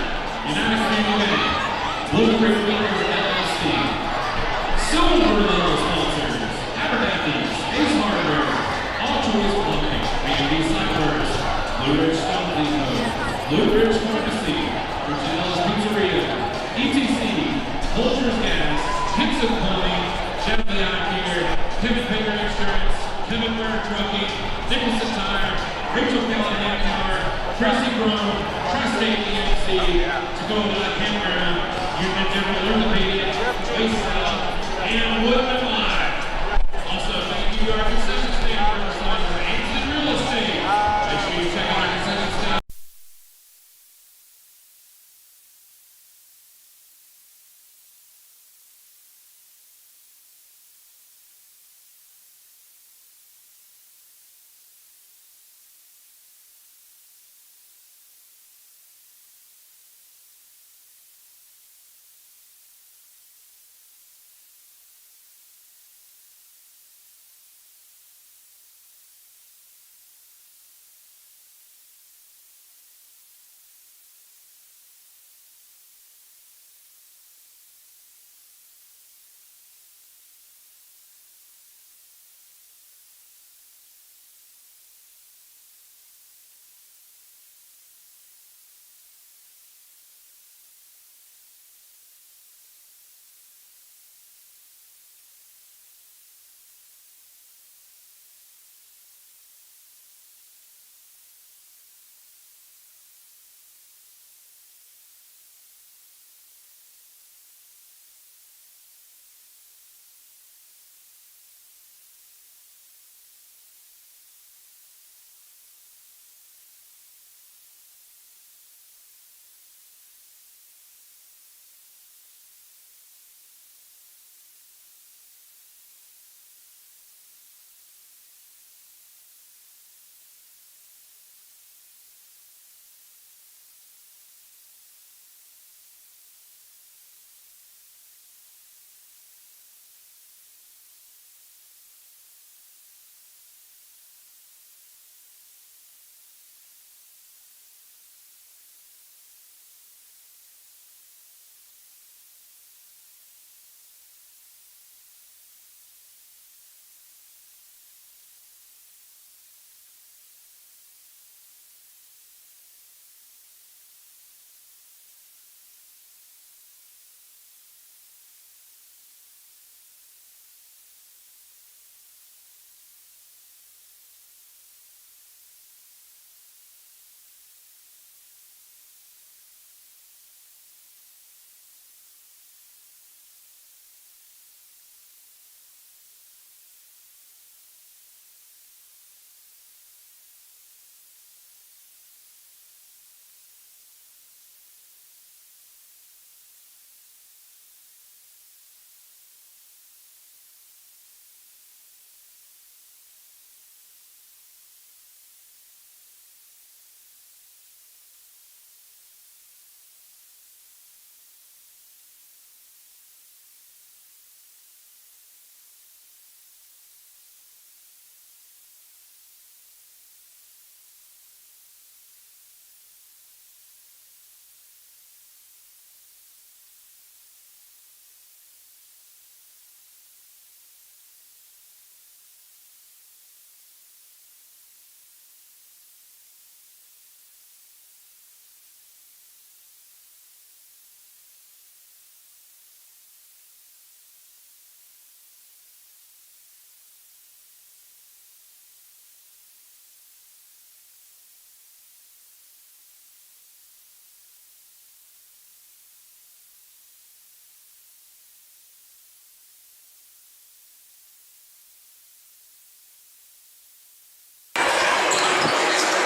United Family Bank, Blue Creek Builders LLC, Silver level sponsors, Abernathy's, Ace Hardware, All Choice Plumbing, B&B Cyphers, Blue Ridge Stone Depot, Blue Ridge Pharmacy, Virginia's Pizzeria, ETC, Vulture's Gas, Pizza Plumbing, Chevy Eye Care, Kevin Baker Insurance, Kevin Ware Trucking, Nicholson Tire, Rachel Callahan Power, Tracy Brown, Tri-State EMC, Tacoma Campground, Union General Orthopedic, Waste South, and Woodman Live. Also, thank you to our concession stand partners for Ainsley Real Estate. Make sure you check out our concession stand.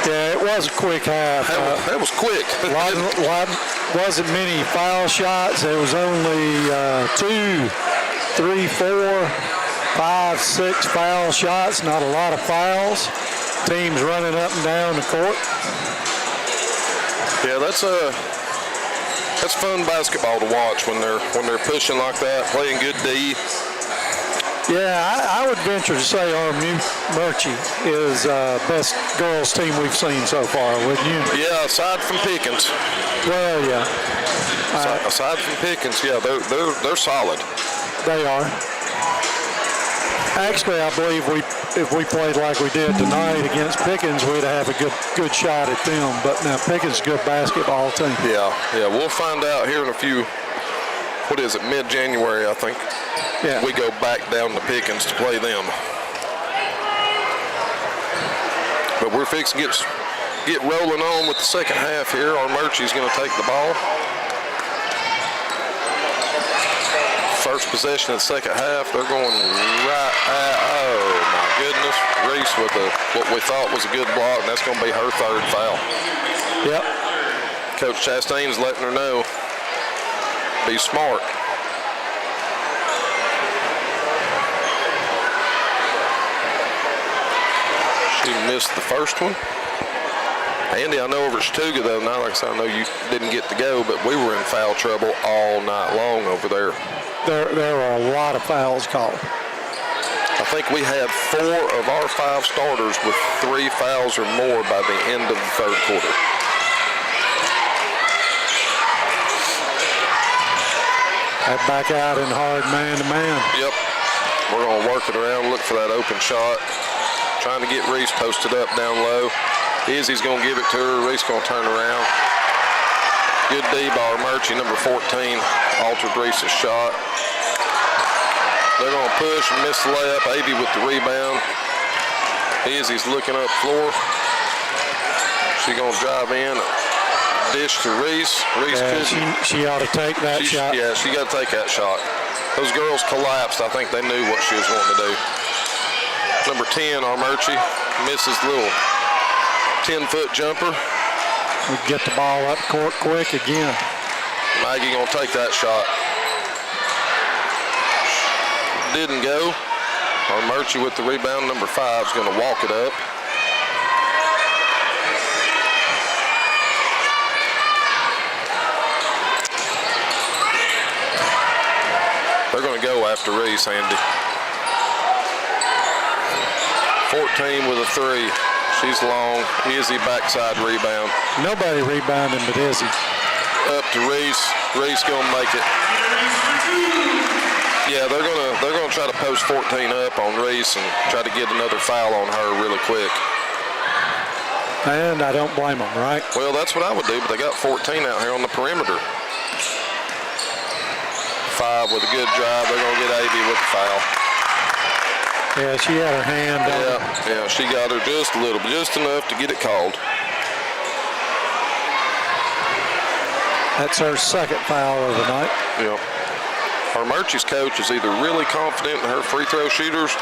Yeah, it was a quick half. That was quick. Wasn't many foul shots. There was only 2, 3, 4, 5, 6 foul shots. Not a lot of fouls. Teams running up and down the court. Yeah, that's fun basketball to watch when they're pushing like that, playing good D. Yeah, I would venture to say Armuchee is best girls team we've seen so far, wouldn't you? Yeah, aside from Pickens. Well, yeah. Aside from Pickens, yeah, they're solid. They are. Actually, I believe if we played like we did tonight against Pickens, we'd have a good shot at them. But now Pickens is a good basketball team. Yeah, we'll find out here in a few. What is it? Mid-January, I think. Yeah. We go back down to Pickens to play them. But we're fixing to get rolling on with the second half here. Armuchee's going to take the ball. First possession of the second half, they're going right at, oh my goodness, Reese with what we thought was a good block, and that's going to be her third foul. Yep. Coach Chastain's letting her know, be smart. She missed the first one. Andy, I know over at Chattooga the other night, like I said, I know you didn't get to go, but we were in foul trouble all night long over there. There were a lot of fouls called. I think we had 4 of our 5 starters with 3 fouls or more by the end of the third quarter. That back out in hard man-to-man. Yep. We're going to work it around, look for that open shot. Trying to get Reese posted up down low. Izzy's going to give it to her. Reese going to turn around. Good D by Armuchee, number 14. Altered Reese's shot. They're going to push and miss the layup. Avy with the rebound. Izzy's looking up floor. She's going to drive in. Dish to Reese. Reese she ought to take that shot. Yeah, she got to take that shot. Those girls collapsed. I think they knew what she was wanting to do. Number 10, Armuchee, misses the little 10-foot jumper. We get the ball up court quick again. Maggie gonna take that shot. Didn't go. Armuchee with the rebound. Number 5 is gonna walk it up. They're gonna go after Reese, Andy. 14 with a 3. She's long. Izzy backside rebound. Nobody rebounding but Izzy. Up to Reese. Reese gonna make it. Yeah, they're gonna try to post 14 up on Reese and try to get another foul on her really quick. And I don't blame them, right? Well, that's what I would do, but they got 14 out here on the perimeter. 5 with a good drive. They're gonna get Avy with the foul. Yeah, she had her hand on it. Yeah, she got her just a little bit, just enough to get it called. That's her second foul of the night. Yeah. Armuchee's coach is either really confident in her free throw shooters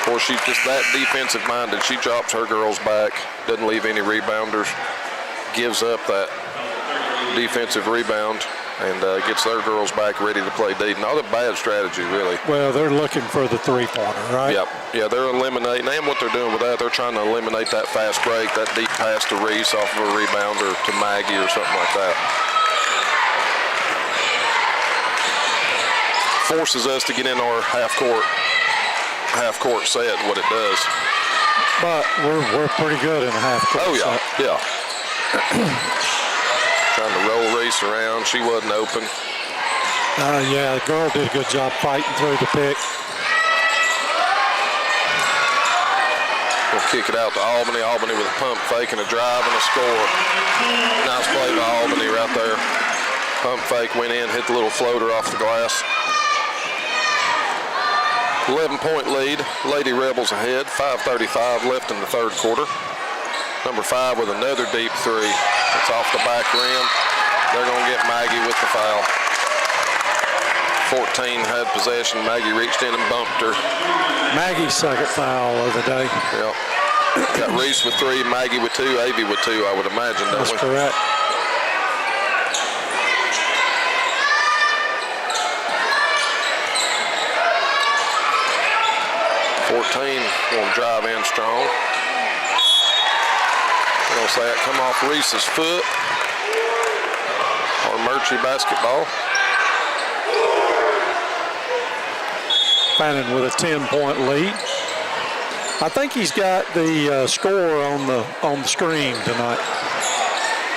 or she's just that defensive minded. She drops her girls back, doesn't leave any rebounders, gives up that defensive rebound, and gets their girls back ready to play deep. Not a bad strategy, really. Well, they're looking for the three-pointer, right? Yeah, they're eliminating, and what they're doing with that, they're trying to eliminate that fast break, that deep pass to Reese off of a rebound or to Maggie or something like that. Forces us to get in our half-court set, what it does. But we're pretty good in the half-court set. Yeah. Trying to roll Reese around. She wasn't open. Yeah, the girl did a good job fighting through the pick. We'll kick it out to Albany. Albany with a pump fake and a drive and a score. Nice play by Albany right there. Pump fake went in, hit the little floater off the glass. 11-point lead. Lady Rebels ahead. 5:35 left in the third quarter. Number 5 with another deep 3. It's off the back rim. They're going to get Maggie with the foul. 14 had possession. Maggie reached in and bumped her. Maggie's second foul of the day. Yeah. Got Reese with 3, Maggie with 2, Avy with 2, I would imagine. That's correct. Going to drive in strong. We're going to say it come off Reese's foot. Armuchee basketball. Fannin with a 10-point lead. I think he's got the score on the screen tonight.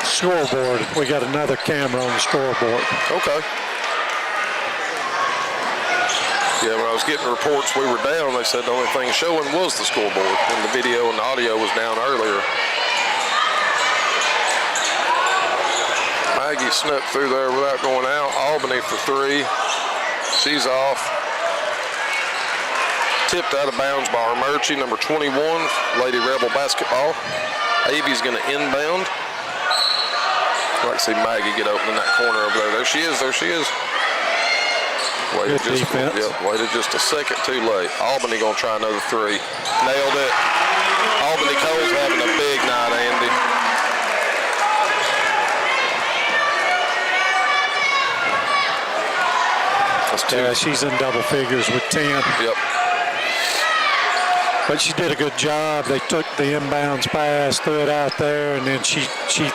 Scoreboard. We got another camera on the scoreboard. Okay. Yeah, when I was getting reports we were down, they said the only thing showing was the scoreboard, and the video and the audio was down earlier. Maggie snuck through there without going out. Albany for 3. She's off. Tipped out of bounds by Armuchee, number 21, Lady Rebel basketball. Avy's going to inbound. I'd like to see Maggie get open in that corner over there. There she is. Waited Good defense. Waited just a second too late. Albany going to try another 3. Nailed it. Albany Cole's having a big night, Andy. That's 2. Yeah, she's in double figures with 10. Yep. But she did a good job. They took the inbounds pass, threw it out there, and then she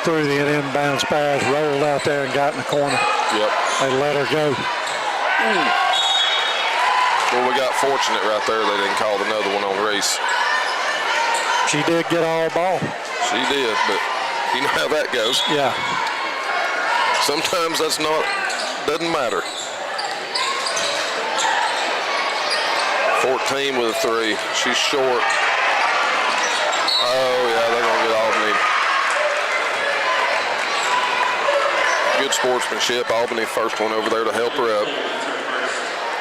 threw the inbounds pass, rolled out there, and got in the corner. Yep. They let her go. Well, we got fortunate right there. They didn't call another one on Reese. She did get all ball. She did, but you know how that goes. Yeah. Sometimes doesn't matter. 14 with a 3. She's short. Oh, yeah, they're going to get Albany. Good sportsmanship. Albany first one over there to help her up.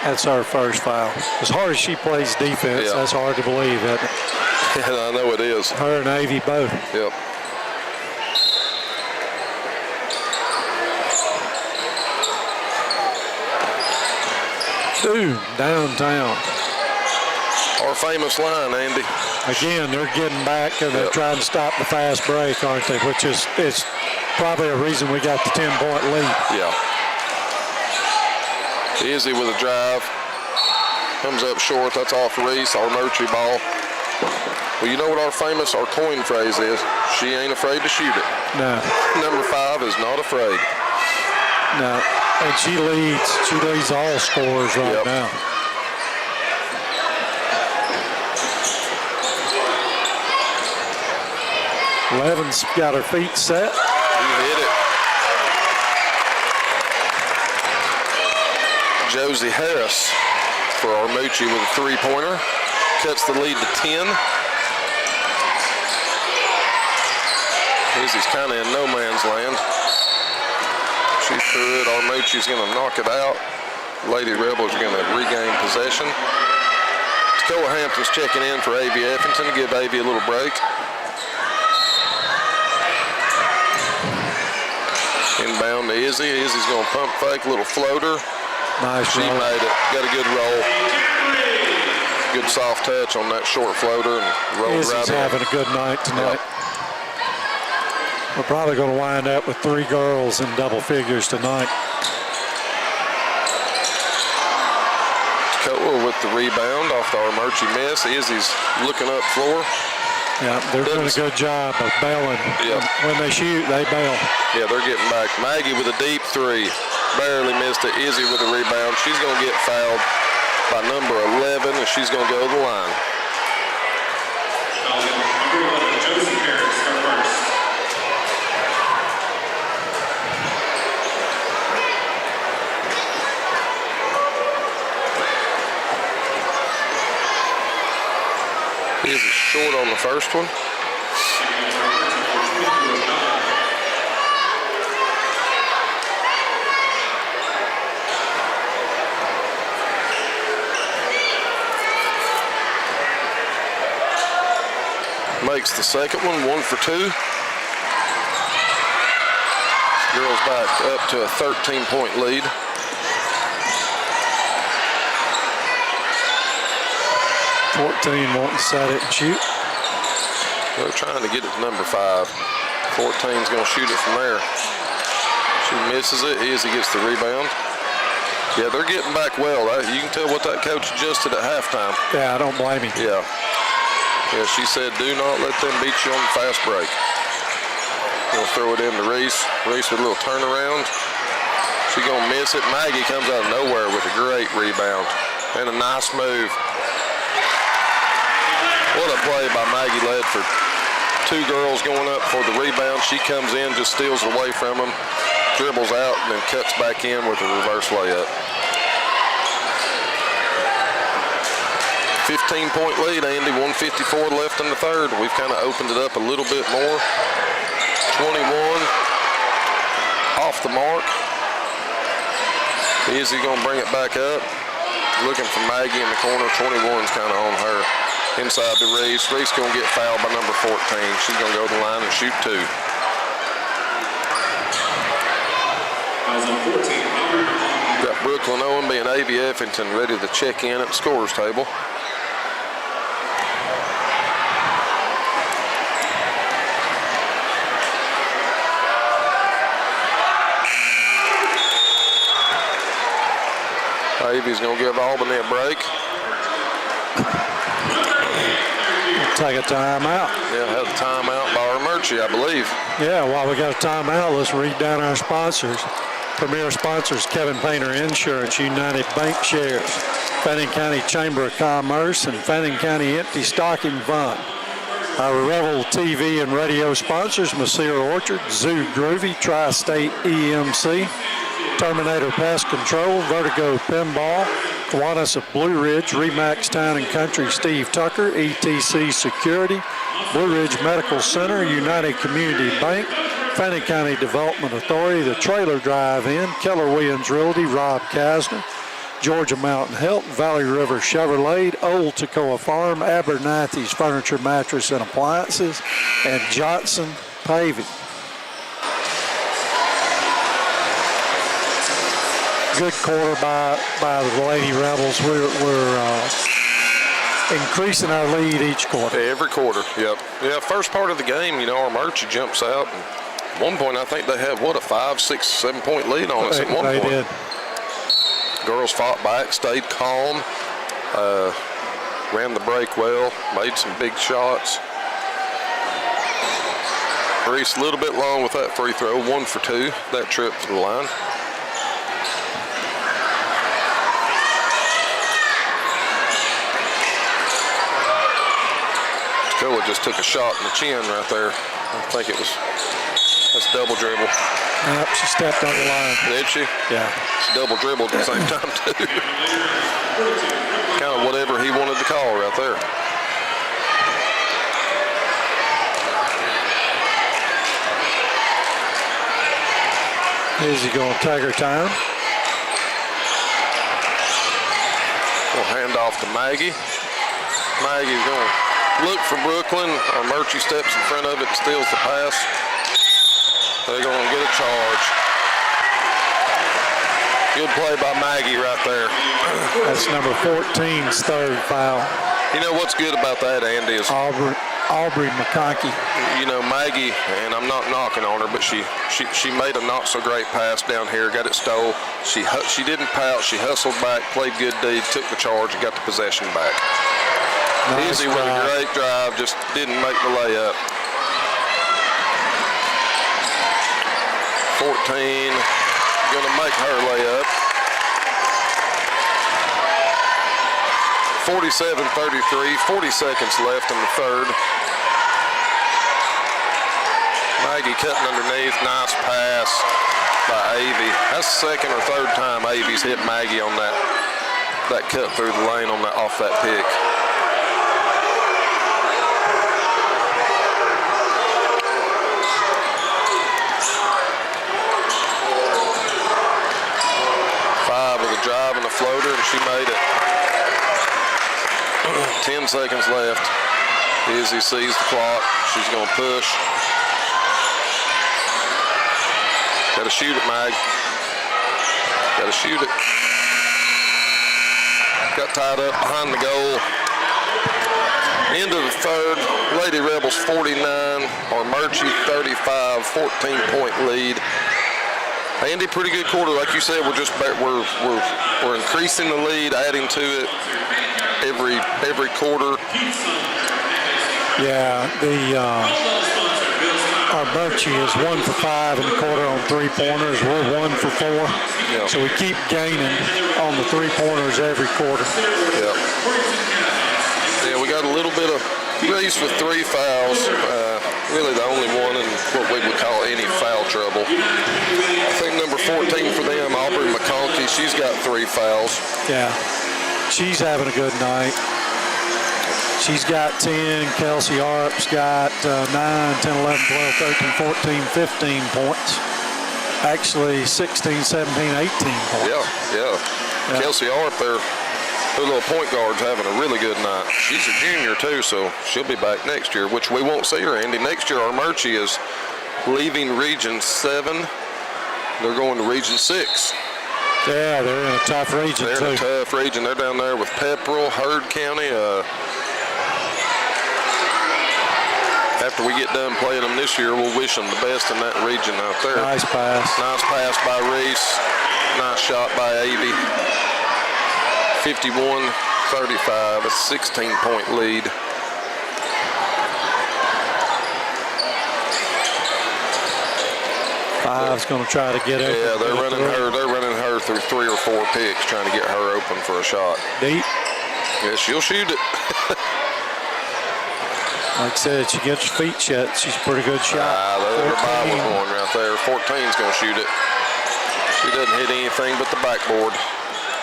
That's our first foul. As hard as she plays defense, Yeah. that's hard to believe, isn't it? Yeah, I know it is. Her and Avy both. Yep. Dude, downtown. Our famous line, Andy. Again, they're getting back and they're Yep. trying to stop the fast break, aren't they? Which is probably a reason we got the 10-point lead. Yeah. Izzy with a drive. Comes up short. That's off Reese. Armuchee ball. Well, you know what our coin phrase is? She ain't afraid to shoot it. No, Number 5 is not afraid. no. And she leads all scorers right Yep. now. Levin's got her feet set. He hit it. Josie Harris for Armuchee with a 3-pointer. Cuts the lead to 10. Izzy's kind of in no man's land. She threw it. Armuchee's going to knock it out. Lady Rebels are going to regain possession. Tacoa Hampton's checking in for Avy Effington to give Avy a little break. Inbound to Izzy. Izzy's going to pump fake, a little floater. Nice She roll. made it. Got a good roll. Good soft touch on that short floater and rolled Izzy's right in. having a good night tonight. Yep. We're probably going to wind up with 3 girls in double figures tonight. Tacoa with the rebound off the Armuchee miss. Izzy's looking up floor. Yeah, they're doing a good job of bailing. Yep. When they shoot, they bail. Yeah, they're getting back. Maggie with a deep 3. Barely missed it. Izzy with a rebound. She's going to get fouled by number 11, and she's going to go to the line. Number 11, Josie Harris, her first. Izzy short on the first one. Makes the second one, 1 for 2. Girls back up to a 13-point lead. Wanting to set it and shoot. They're trying to get it to number 5. 14's going to shoot it from there. She misses it. Izzy gets the rebound. Yeah, they're getting back well. You can tell what that coach adjusted at halftime. Yeah, I don't blame him. Yeah. Yeah, she said, do not let them beat you on the fast break. Gonna throw it into Reese. Reese with a little turnaround. She's gonna miss it. Maggie comes out of nowhere with a great rebound. And a nice move. What a play by Maggie Ledford. Two girls going up for the rebound. She comes in, just steals it away from them, dribbles out, and then cuts back in with a reverse layup. 15-point lead, Andy. 1:54 left in the third. We've kind of opened it up a little bit more. 21 off the mark. Izzy going to bring it back up. Looking for Maggie in the corner. 21's kind of on her. Inside to Reese. Reese going to get fouled by number 14. She's going to go to the line and shoot 2. Fouls on 14. Got Brooklyn Owenby and A.B. Effington ready to check in at the scorer's table. Avy's going to give Albany a break. Take a timeout. Yeah, had a timeout by Armuchee, I believe. Yeah, while we got a timeout, let's read down our sponsors. Premier sponsors: Kevin Painter Insurance, United Bank Shares, Fannin County Chamber of Commerce, and Fannin County Empty Stocking Fund. Our Revel TV and radio sponsors: Messire Orchard, Zoo Groovy, Tri-State EMC, Terminator Pest Control, Vertigo Pinball, Kiwanis of Blue Ridge, Remax Town and Country Steve Tucker, ETC Security, Blue Ridge Medical Center, United Community Bank, Fannin County Development Authority, the Trailer Drive-In, Keller Williams Realty, Rob Kasner, Georgia Mountain Health, Valley River Chevrolet, Old Toccoa Farm, Abernathy's Furniture, Mattress, and Appliances, and Johnson Paving. Good quarter by the Lady Rebels. We're increasing our lead each quarter. Every quarter, yep. Yeah, first part of the game, you know, Armuchee jumps out. And at one point, I think they had, what, a 5, 6, 7-point lead on us at one point. They did. Girls fought back, stayed calm, ran the break well, made some big shots. Reese a little bit long with that free throw, 1 for 2, that trip to the line. Toccoa just took a shot in the chin right there. I think that's double dribble. Yep, she stepped on the line. Did she? Yeah. She double dribbled at the same time too. Kind of whatever he wanted to call right there. Izzy going to take her time. We'll hand off to Maggie. Maggie's going to look for Brooklyn. Armuchee steps in front of it and steals the pass. They're going to get a charge. Good play by Maggie right there. That's number 14's third foul. You know what's good about that, Andy, is Aubrey McConkey. you know, Maggie, and I'm not knocking on her, but she made a not so great pass down here, got it stole. She didn't pout, she hustled back, played good D, took the charge, and got the possession back. Nice Izzy with a great drive, just didn't make the layup. 14, gonna make her layup. 47-33, 40 seconds left in the third. Maggie cutting underneath, nice pass by Avy. That's the second or third time Avy's hit Maggie on that cut through the lane on that off that pick. Five with a drive and a floater, and she made it. 10 seconds left. Izzy sees the clock. She's going to push. Got to shoot it, Mag. Got to shoot it. Got tied up behind the goal. End of the third. Lady Rebels 49, Armuchee 35, 14-point lead. Andy, pretty good quarter, like you said. We're increasing the lead, adding to it every quarter. Yeah, the Armuchee is 1 for 5 in the quarter on three-pointers. We're 1 for 4. Yep. So we keep gaining on the three-pointers every quarter. Yep. Yeah, we got a little bit of Reese with 3 fouls. Really the only one in what we would call any foul trouble. I think number 14 for them, Aubrey McConkey, she's got 3 fouls. Yeah, she's having a good night. She's got 10. Kelsey Arp's got 9, 10, 11, 12, 13, 14, 15 points. Actually, 16, 17, 18 points. Yeah. Kelsey Arp, her little point guard's having a really good night. She's a junior, too, so she'll be back next year, which we won't see her, Andy. Next year, Armuchee is leaving Region 7. They're going to Region 6. Yeah, they're in a tough region, They're too. in a tough region. They're down there with Pepperell, Heard County. After we get done playing them this year, we'll wish them the best in that region out there. Nice pass. Nice pass by Reese. Nice shot by Avey. 51-35, a 16-point lead. Five's going to try to get open. Yeah, they're running her through 3 or 4 picks, trying to get her open for a shot. Deep. Yeah, she'll shoot it. Like I said, she gets her feet shut. She's a pretty good shot. There's her Bible horn right there. 14's going to shoot it. She doesn't hit anything but the backboard.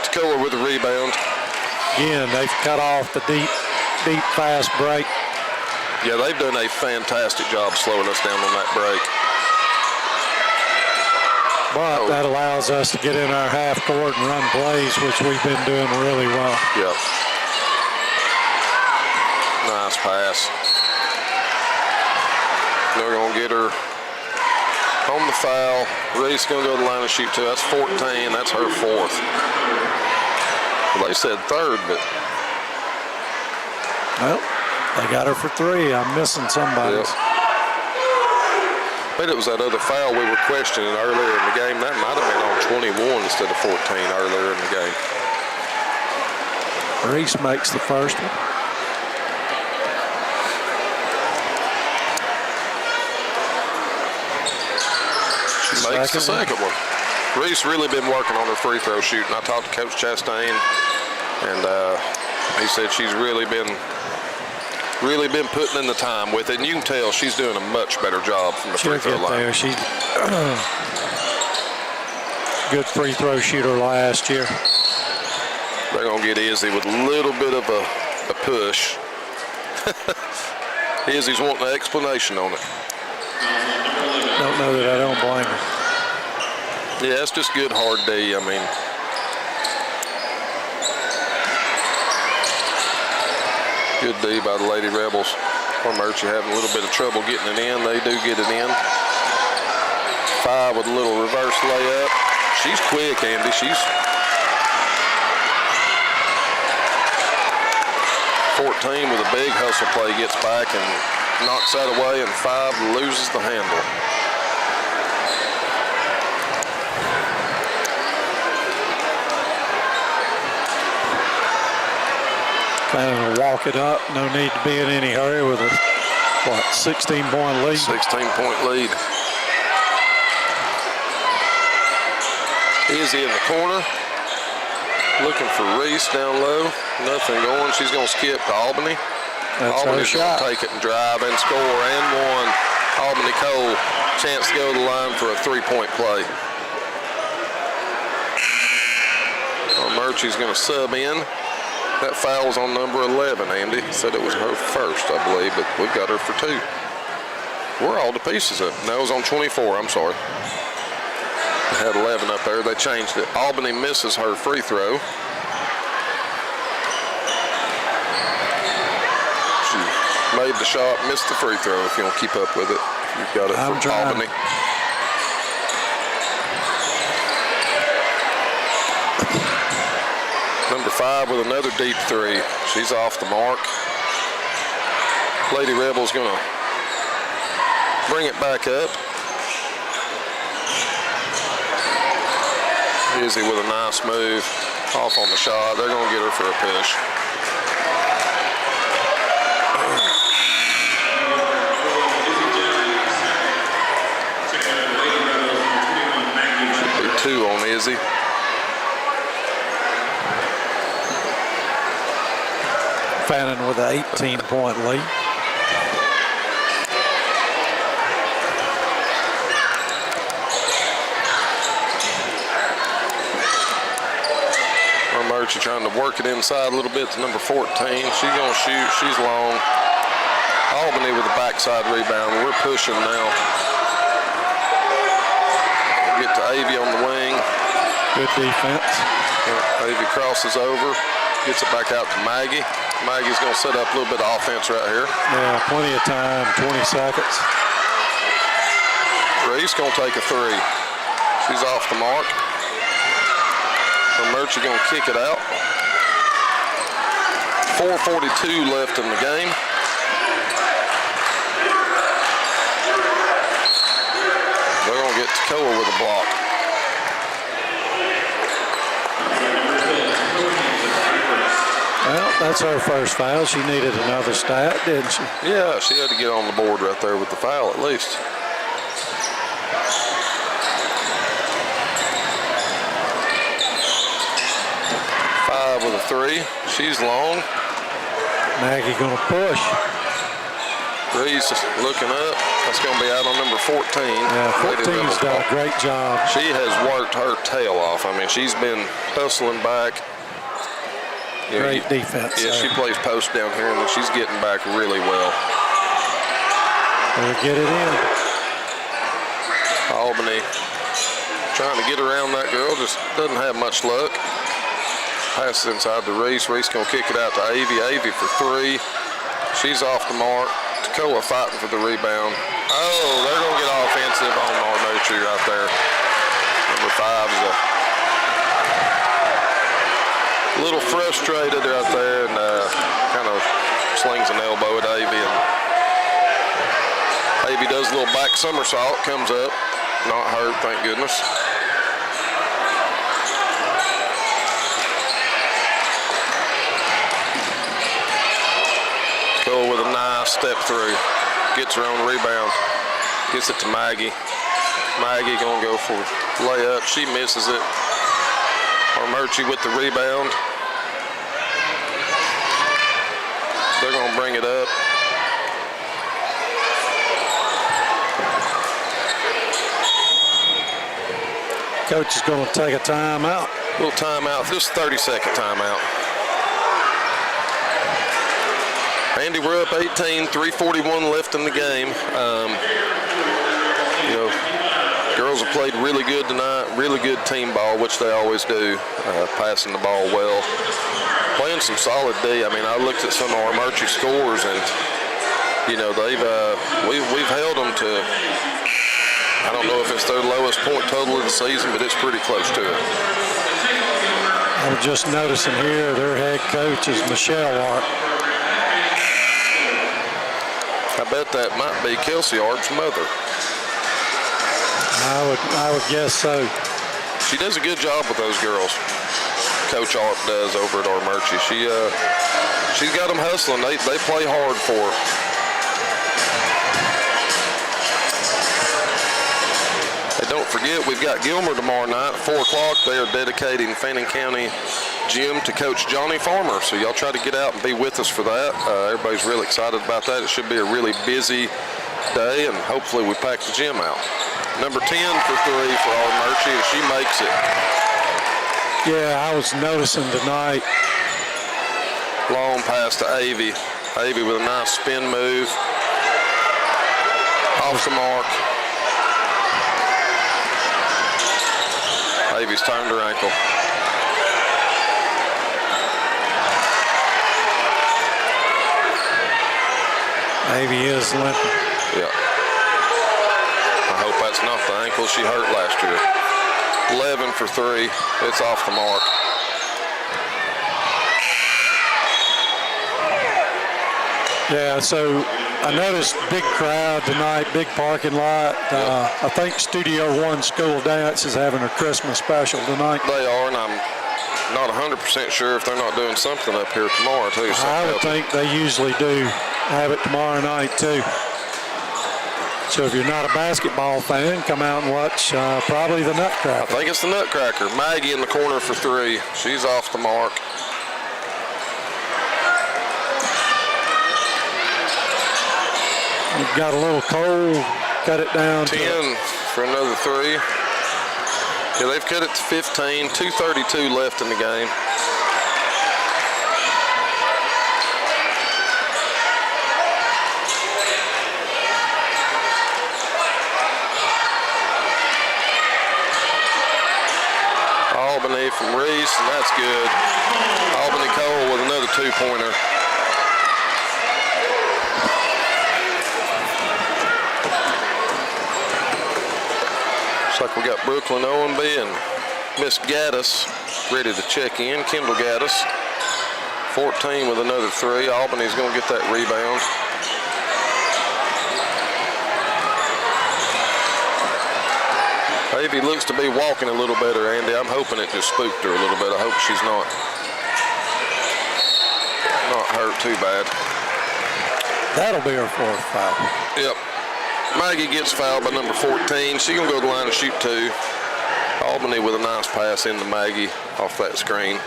Tacoma with the rebound. Again, they've cut off the deep, fast break. Yeah, they've done a fantastic job slowing us down on that break. But that allows us to get in our half court and run plays, which we've been doing really well. Yep. Nice pass. They're going to get her on the foul. Reese going to go to the line and shoot 2. That's 14. That's her 4th. Well, they said 3rd, but. Well, they got her for 3. I'm missing somebody. Yep. I bet it was that other foul we were questioning earlier in the game. That might have been on 21 instead of 14 earlier in the game. Reese makes the first one. Makes the second one. Reese really been working on her free throw shooting. I talked to Coach Chastain, and he said she's really been putting in the time with it. And you can tell she's doing a much better job from the free throw line. There. She's good free throw shooter last year. They're gonna get Izzy with a little bit of a push. Izzy's wanting an explanation on it. Don't know that I don't blame her. Yeah, it's just good, hard D. I mean, good D by the Lady Rebels. Armuchee having a little bit of trouble getting it in. They do get it in. 5 with a little reverse layup. She's quick, Andy. She's 14 with a big hustle play, gets back and knocks that away, and 5 loses the handle. Fannin will walk it up. No need to be in any hurry with a, 16-point lead. 16-point lead. Izzy in the corner. Looking for Reese down low. Nothing going. She's going to skip to Albany. That's Albany's her going shot. to take it and drive and score and one. Albany Cole, chance to go to the line for a 3-point play. Armuchee's going to sub in. That foul's on number 11, Andy. Said it was her first, I believe, but we've got her for 2. We're all to pieces up. No, it was on 24, I'm sorry. They had 11 up there. They changed it. Albany misses her free throw. She made the shot, missed the free throw. If you want to keep up with it, you've got it I'm for trying. Albany. Number 5 with another deep 3. She's off the mark. Lady Rebel's going to bring it back up. Izzy with a nice move off on the shot. They're going to get her for a push. busy. Fannin with an 18-point lead. Armuchee trying to work it inside a little bit to number 14. She's going to shoot. She's long. Albany with the backside rebound. We're pushing now. Get to Avey on the wing. Good defense. Avey crosses over. Gets it back out to Maggie. Maggie's going to set up a little bit of offense right here. Yeah, plenty of time, 20 seconds. Reese going to take a three. She's off the mark. Armuchee going to kick it out. 4:42 left in the game. They're going to get Tekoa with a block. Well, that's her first foul. She needed another stat, didn't she? Yeah, she had to get on the board right there with the foul at least. Five with a three. She's long. Maggie going to push. Reese looking up. That's going to be out on number 14. Yeah, 14's done a great job. She has worked her tail off. I mean, she's been hustling back. Great defense. Yeah, she plays post down here, and she's getting back really well. They'll get it in. Albany trying to get around that girl, just doesn't have much luck. Passes inside to Reese. Reese going to kick it out to Avey. Avey for three. She's off the mark. Tekoa fighting for the rebound. Oh, they're going to get offensive on Armuchee right there. Number 5 is a little frustrated right there and kind of slings an elbow at Avey. And Avey does a little back somersault, comes up. Not hurt, thank goodness. Tekoa with a nice step through. Gets her own rebound. Gets it to Maggie. Maggie gonna go for layup. She misses it. Armuchee with the rebound. They're gonna bring it up. Coach is going to take a timeout. Little timeout, just 30-second timeout. Andy, we're up 18, 3:41 left in the game. You know, girls have played really good tonight, really good team ball, which they always do, passing the ball well. Playing some solid D. I mean, I looked at some of our Armuchee scores, and you know, we've held them to, I don't know if it's their lowest point total of the season, but it's pretty close to it. I was just noticing here, their head coach is Michelle Art. I bet that might be Kelsey Art's mother. I would guess so. She does a good job with those girls. Coach Art does over at Armuchee. She's got them hustling. They play hard for her. Hey, don't forget, we've got Gilmer tomorrow night, 4 o'clock. They are dedicating Fannin County Gym to Coach Johnny Farmer. So y'all try to get out and be with us for that. Everybody's really excited about that. It should be a really busy day, and hopefully we pack the gym out. Number 10 for 3 for Armuchee, and she makes it. Yeah, I was noticing tonight. Long pass to Avey. Avey with a nice spin move. Off the mark. Avey's turned her ankle. Avey is limping. Yeah. I hope that's not the ankle she hurt last year. 11 for 3. It's off the mark. Yeah, so I noticed big crowd tonight, big parking lot. I think Studio One School Dance is having a Christmas special tonight. They are, and I'm not 100% sure if they're not doing something up here tomorrow, too. I would think they usually do have it tomorrow night, too. So if you're not a basketball fan, come out and watch probably the I Nutcracker. think it's the Nutcracker. Maggie in the corner for 3. She's off the mark. You've got a little cold, cut it down 10 for another 3. Yeah, they've cut it to 15. 2:32 left in the game. Albany from Reese, and that's good. Albany Cole with another 2-pointer. Looks like we got Brooklyn Owenby and Miss Gaddis ready to check in. Kendall Gaddis, 14 with another 3. Albany's going to get that rebound. Baby looks to be walking a little better, Andy. I'm hoping it just spooked her a little bit. I hope she's not hurt too bad. That'll be her 4th foul. Yep. Maggie gets fouled by number 14. She's going to go to the line and shoot 2. Albany with a nice pass into Maggie off that screen.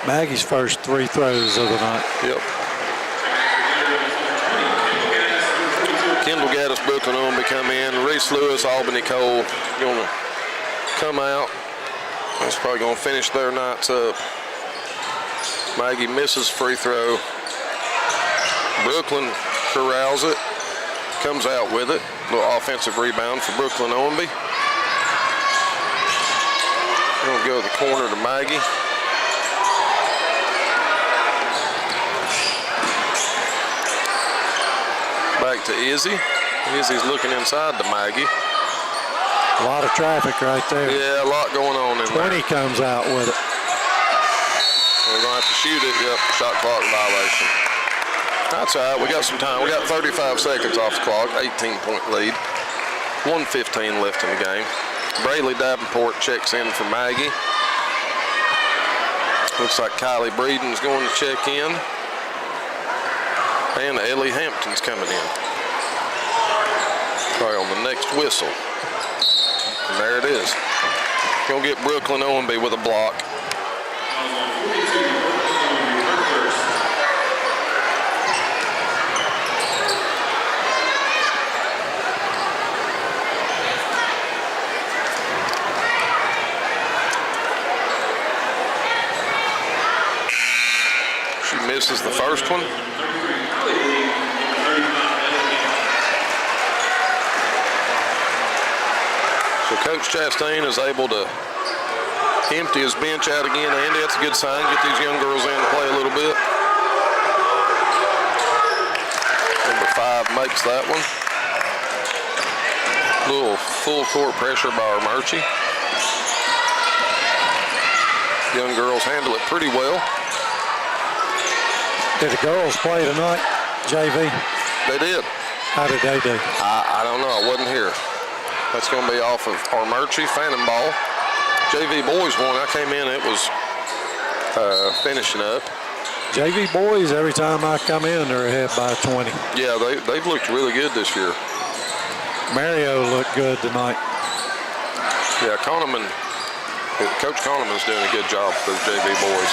Maggie's first 3 throws of the night. Yep. Kendall Gaddis, Brooklyn Owenby come in. Reese Lewis, Albany Cole going to come out. That's probably going to finish their nights up. Maggie misses free throw. Brooklyn corrals it. Comes out with it. Little offensive rebound for Brooklyn Owenby. Going to go to the corner to Maggie. Back to Izzy. Izzy's looking inside to Maggie. A lot of traffic right there. Yeah, a lot going on in there. 20 comes out with it. We're going to have to shoot it. Yep, shot clock violation. That's all right. We got some time. We got 35 seconds off the clock. 18-point lead. 1:15 left in the game. Brayley Davenport checks in for Maggie. Looks like Kylie Breeden's going to check in. And Ellie Hampton's coming in. Probably on the next whistle. And there it is. Gonna get Brooklyn Owenby with a block. She misses the first one. So Coach Chastain is able to empty his bench out again. Andy, that's a good sign. Get these young girls in to play a little bit. Number 5 makes that one. Little full court pressure by Armuchee. Young girls handle it pretty well. Did the girls play tonight, JV? They did. How did they do? I don't know. I wasn't here. That's going to be off of Armuchee, Fannin ball. JV boys won. I came in, it was finishing up. JV boys, every time I come in, they're ahead by 20. Yeah, they've looked really good this year. Mario looked good tonight. Yeah, Coach Kahneman's doing a good job for the JV boys.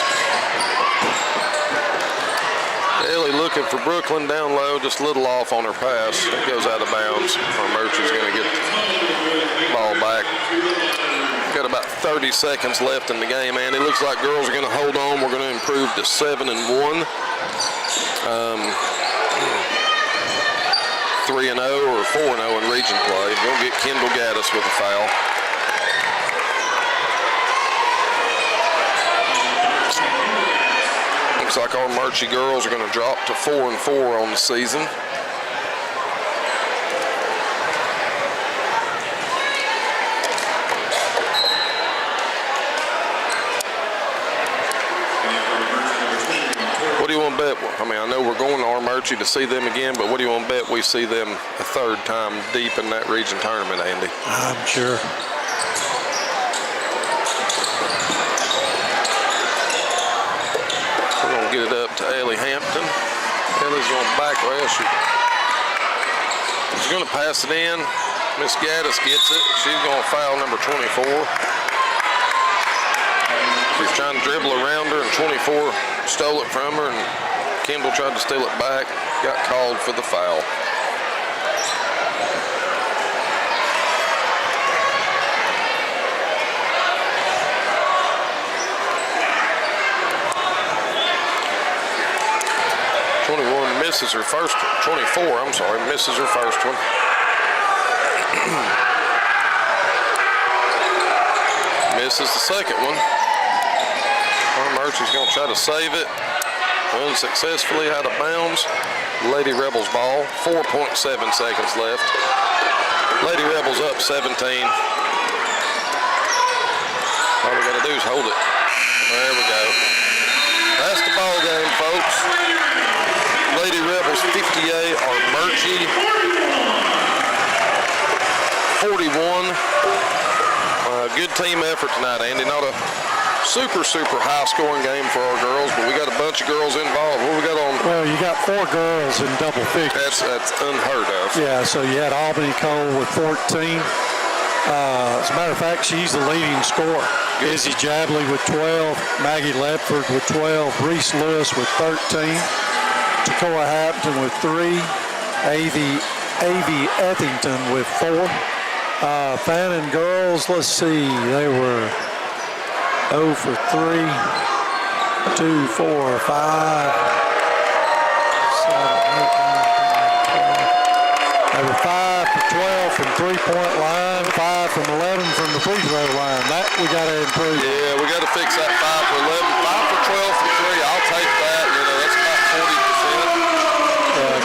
Ellie looking for Brooklyn down low, just a little off on her pass. It goes out of bounds. Armuchee's going to get the ball back. Got about 30 seconds left in the game, and it looks like girls are going to hold on. We're going to improve to 7-1. 3-0 or 4-0 in region play. Going to get Kendall Gaddis with a foul. Looks like our Armuchee girls are going to drop to 4-4 on the season. What do you want to bet? I mean, I know we're going to Armuchee to see them again, but what do you want to bet we see them a third time deep in that region tournament, Andy? I'm sure. We're going to get it up to Ellie Hampton. Ellie's going back. Well, she's going to pass it in. Miss Gaddis gets it. She's going to foul number 24. She's trying to dribble around her, and 24 stole it from her, and Kendall tried to steal it back. Got called for the foul. Misses her first, 24, I'm sorry, misses her first one. Misses the second one. Armuchee's going to try to save it. Unsuccessfully out of bounds. Lady Rebels ball, 4.7 seconds left. Lady Rebels up 17. All we got to do is hold it. There we go. That's the ball game, folks. Lady Rebels 58, Armuchee 41. Good team effort tonight, Andy. Not a super high scoring game for our girls, but we got a bunch of girls involved. What we got on? Well, you got 4 girls in double figures. That's unheard of. Yeah, so you had Albany Cole with 14. As a matter of fact, she's the leading scorer. Izzy Jabley with 12, Maggie Ledford with 12, Reese Lewis with 13. Takoa Hampton with 3, Avy Ethington with 4. Fannin girls, let's see, they were 0 for 3, 2, 4, 5, 7, 8, 9, 10, 11. They were 5 for 12 from three-point line, 5 from 11 from the free throw line. That we got to improve. Yeah, we got to fix that 5 for 11. 5 for 12 from 3. I'll take that. You know, that's about 40%.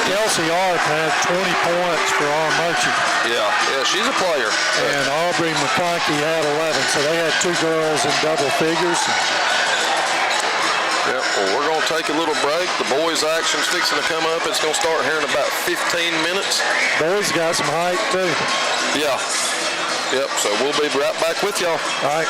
Kelsey Art had 20 points for Armuchee. Yeah, she's a player. And Aubrey McConkey had 11, so they had 2 girls in double figures. Yep, well, we're going to take a little break. The boys' action's fixing to come up. It's going to start here in about 15 minutes. Boys got some height, too. Yeah. Yep, so we'll be right back with y'all. All right.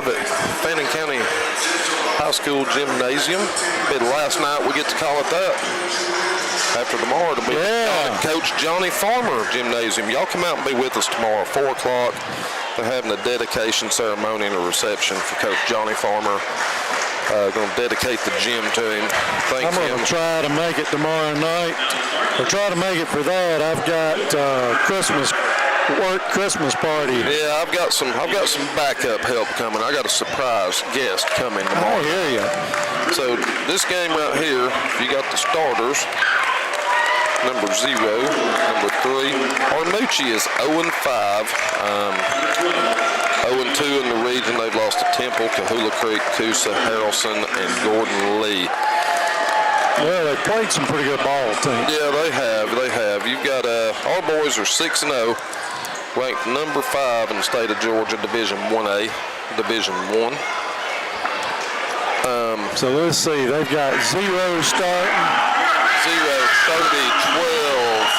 live at Fannin County High School Gymnasium. Be the last night we get to call it that. After tomorrow, it'll be at Coach Johnny Farmer Gymnasium. Y'all come out and be with us tomorrow, 4 o'clock. They're having a dedication ceremony and a reception for Coach Johnny Farmer. Going to dedicate the gym to him. I'm going to try to make it tomorrow night. Or try to make it for that. I've got Christmas party. Yeah, I've got some backup help coming. I got a surprise guest coming tomorrow. I hear you. So this game right here, you got the starters. Number 0, number 3. Armuchee is 0-5. 0-2 in the region. They've lost to Temple, Kahula Creek, Coosa, Harrelson, and Gordon Lee. Well, they played some pretty good ball, team. Yeah, they have. You've got our boys are 6-0, ranked number 5 in the state of Georgia, Division 1A, Division 1. So let's see. They've got 0 starting. 0, 30, 12.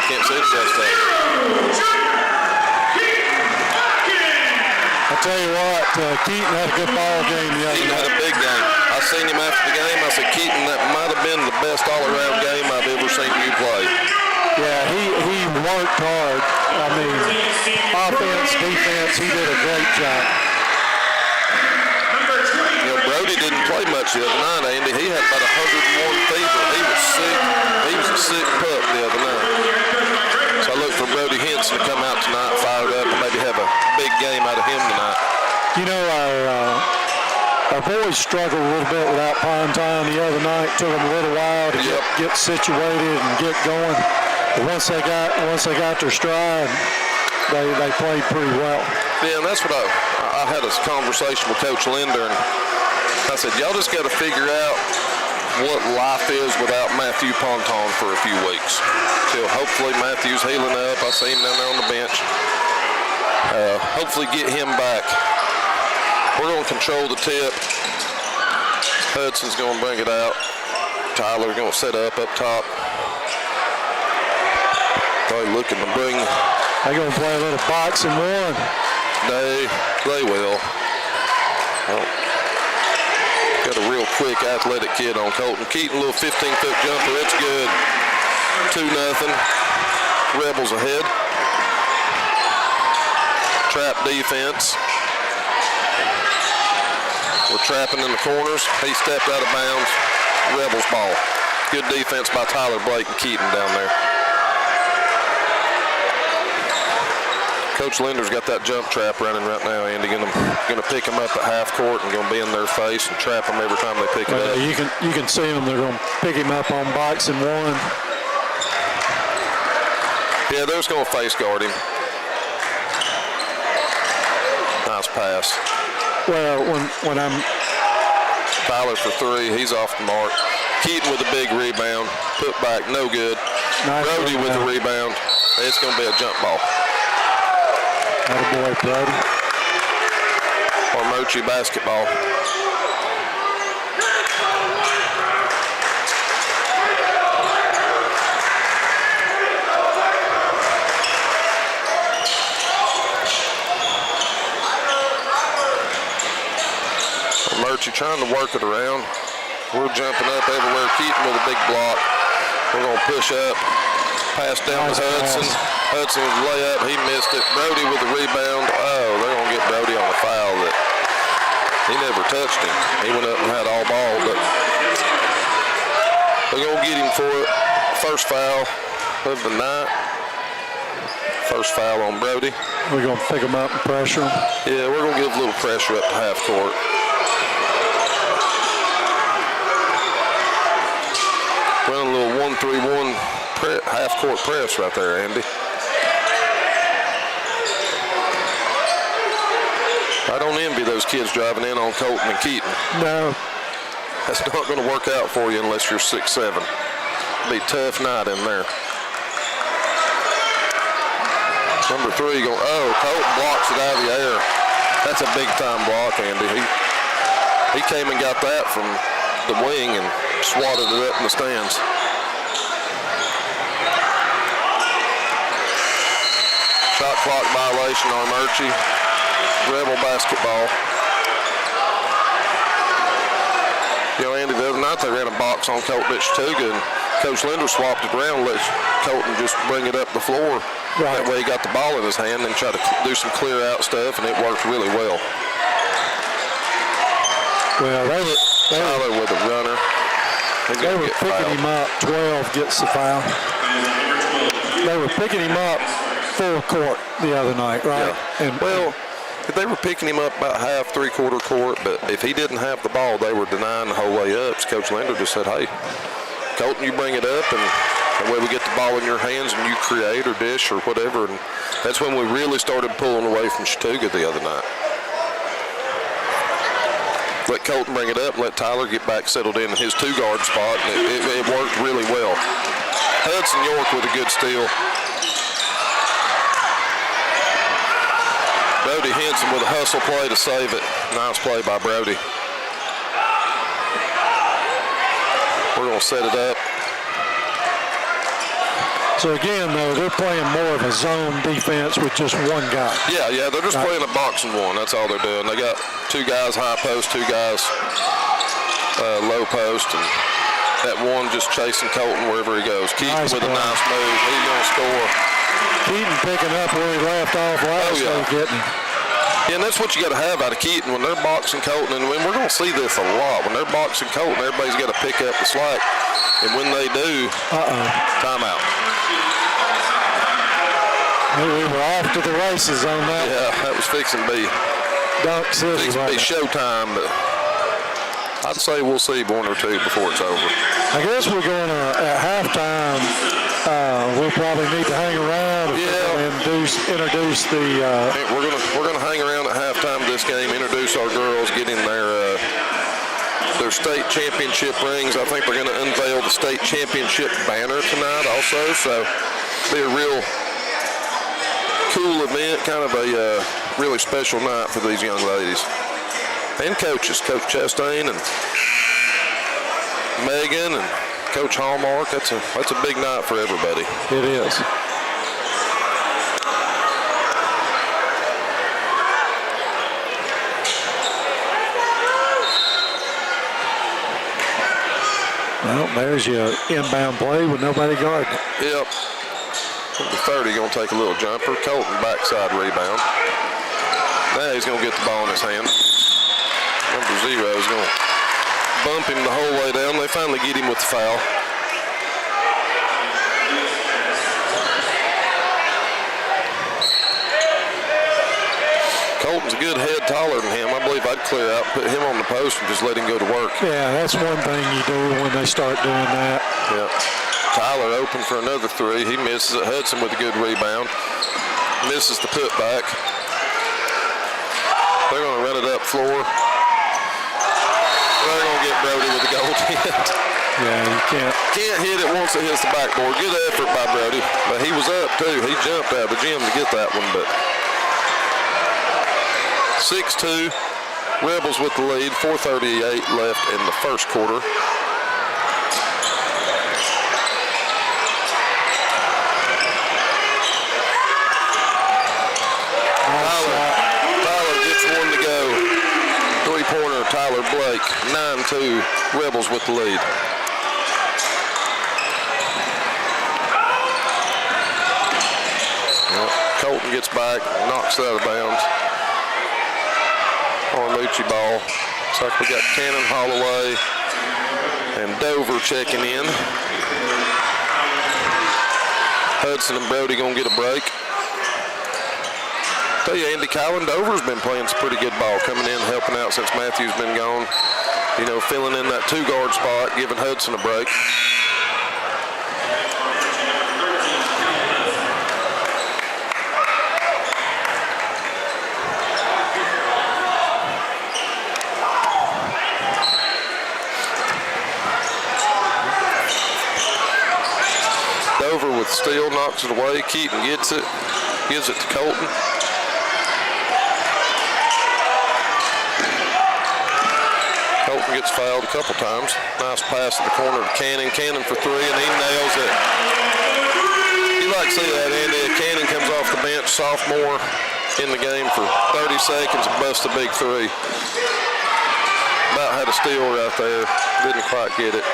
Can't see the rest of it. I tell you what, Keaton had a good ball game the other Keaton night. had a big game. I seen him after the game. I said, Keaton, that might have been the best all-around game I've ever seen you play. Yeah, he worked hard. I mean, offense, defense, he did a great job. You know, Brody didn't play much the other night, Andy. He had about 101 fever. He was sick. He was a sick pup the other night. So I look for Brody Henson to come out tonight, fired up, and maybe have a big game out of him tonight. You know, our boys struggled a little bit without prime time the other night. Took them a little while to get situated and get going. But once they got their stride, they played pretty well. Yeah, and that's what I had a conversation with Coach Linder, and I said, y'all just got to figure out what life is without Matthew Ponton for a few weeks. Till hopefully Matthew's healing up. I see him down there on the bench. Hopefully get him back. We're going to control the tip. Hudson's going to bring it out. Tyler's going to set up top. Probably looking to bring. They're going to play a little boxing one. They will. Well, got a real quick, athletic kid on Colton Keaton, little 15-foot jumper. It's good. 2-0. Rebels ahead. Trap defense. We're trapping in the corners. He stepped out of bounds. Rebels ball. Good defense by Tyler Blake and Keaton down there. Coach Linder's got that jump trap running right now, Andy. Gonna pick them up at half court and gonna be in their face and trap them every time they pick it up. You can see them. They're gonna pick him up on boxing one. Yeah, they're just gonna face guard him. Nice pass. Well, when I'm Tyler for 3, he's off the mark. Keaton with a big rebound, put back, no good. Nice Brody with the rebound. It's gonna be a jump ball. Attaboy, Brody. Armuchee basketball. Armuchee trying to work it around. We're jumping up everywhere. Keaton with a big block. We're going to push up. Pass down to Hudson. Hudson with a layup. He missed it. Brody with the rebound. Oh, they're going to get Brody on a foul that he never touched him. He went up and had all ball, but they're going to get him for it. First foul of the night. First foul on Brody. We're going to pick him up and pressure him. Yeah, we're going to give a little pressure up to half court. Running a little 1-3-1 half-court press right there, Andy. I don't envy those kids driving in on Colton and Keaton. No. That's not going to work out for you unless you're 6'7". Be a tough night in there. Number 3 going, Colton blocks it out of the air. That's a big-time block, Andy. He came and got that from the wing and swatted it up in the stands. Shot clock violation on Armuchee. Rebel basketball. You know, Andy, the other night they ran a box on Colton at Chattooga, and Coach Linder swapped it around and let Colton just bring it up the floor. Right. That way he got the ball in his hand and tried to do some clear out stuff, and it worked really well. Well, Tyler with a runner. they were picking him up. 12 gets the foul. They were picking him up full court the other night, right? Yeah. And Well, they were picking him up about half, three-quarter court, but if he didn't have the ball, they were denying the whole way up. So Coach Linder just said, hey, Colton, you bring it up, and that way we get the ball in your hands and you create or dish or whatever. And that's when we really started pulling away from Chattooga the other night. Let Colton bring it up and let Tyler get back settled in his two-guard spot, and it worked really well. Hudson York with a good steal. Brody Henson with a hustle play to save it. Nice play by Brody. We're going to set it up. so again, though, they're playing more of a zone defense with just one guy. Yeah, they're just Right. playing a box and one. That's all they're doing. They got two guys high post, two guys low post, and that one just chasing Colton wherever he goes. Keaton Nice with a play. nice move. He's going to score. Keaton picking up where he left off last Oh, yeah. week, getting him. Yeah, and that's what you got to have out of Keaton when they're boxing Colton, and we're going to see this a lot. When they're boxing Colton, everybody's got to pick up the slack, and when they do, timeout. We were off to the races on that Yeah, that was fixing to be, dunk city. fixing to be wasn't it? showtime, but I'd say we'll see one or two before it's over. I guess we're going to, at halftime, we'll probably need to hang around and introduce the, Hey, we're gonna hang around at halftime of this game, introduce our girls, get in their state championship rings. I think we're gonna unveil the state championship banner tonight also, so it'll be a real cool event, kind of a really special night for these young ladies. And coaches, Coach Chastain and Megan and Coach Hallmark. That's a big night for everybody. it is. Well, there's your inbound play with nobody guarding. Yep. The 30 going to take a little jumper. Colton backside rebound. Now he's going to get the ball in his hand. Number 0 is going to bump him the whole way down. They finally get him with the foul. Colton's a good head taller than him. I believe I'd clear out, put him on the post, and just let him go to work. Yeah, that's one thing you do when they start doing that. Yeah. Tyler open for another 3. He misses it. Hudson with a good rebound. Misses the putback. They're going to run it up floor. They're going to get Brody with the goal hit. Yeah, you can't. Can't hit it once it hits the backboard. Good effort by Brody. But he was up, too. He jumped out of the gym to get that one. But 6-2. Rebels with the lead. 4:38 left in the first quarter. Tyler gets one to go. Three-pointer, Tyler Blake. 9-2, Rebels with the lead. Well, Colton gets back, knocks it out of bounds. Armuchee ball. Looks like we got Cannon, Holloway, and Dover checking in. Hudson and Brody gonna get a break. Tell you, Andy Kylan, Dover's been playing some pretty good ball, coming in, helping out since Matthew's been gone. You know, filling in that 2-guard spot, giving Hudson a break. Dover with steal, knocks it away. Keaton gets it, gives it to Colton. Colton gets fouled a couple times. Nice pass in the corner to Cannon. Cannon for 3, and he nails it. You like to see that, Andy. Cannon comes off the bench, sophomore, in the game for 30 seconds and bust a big three. About had a steal right there. Didn't quite get it.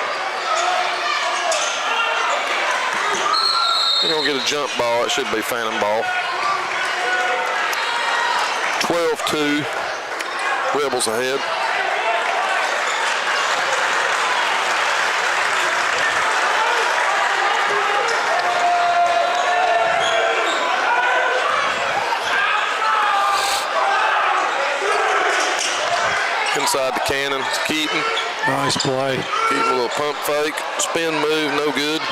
You're going to get a jump ball. It should be Fannin ball. 12-2. Rebels ahead. Inside the cannon to Keaton. Nice play. Keaton a little pump fake. Spin move, no good.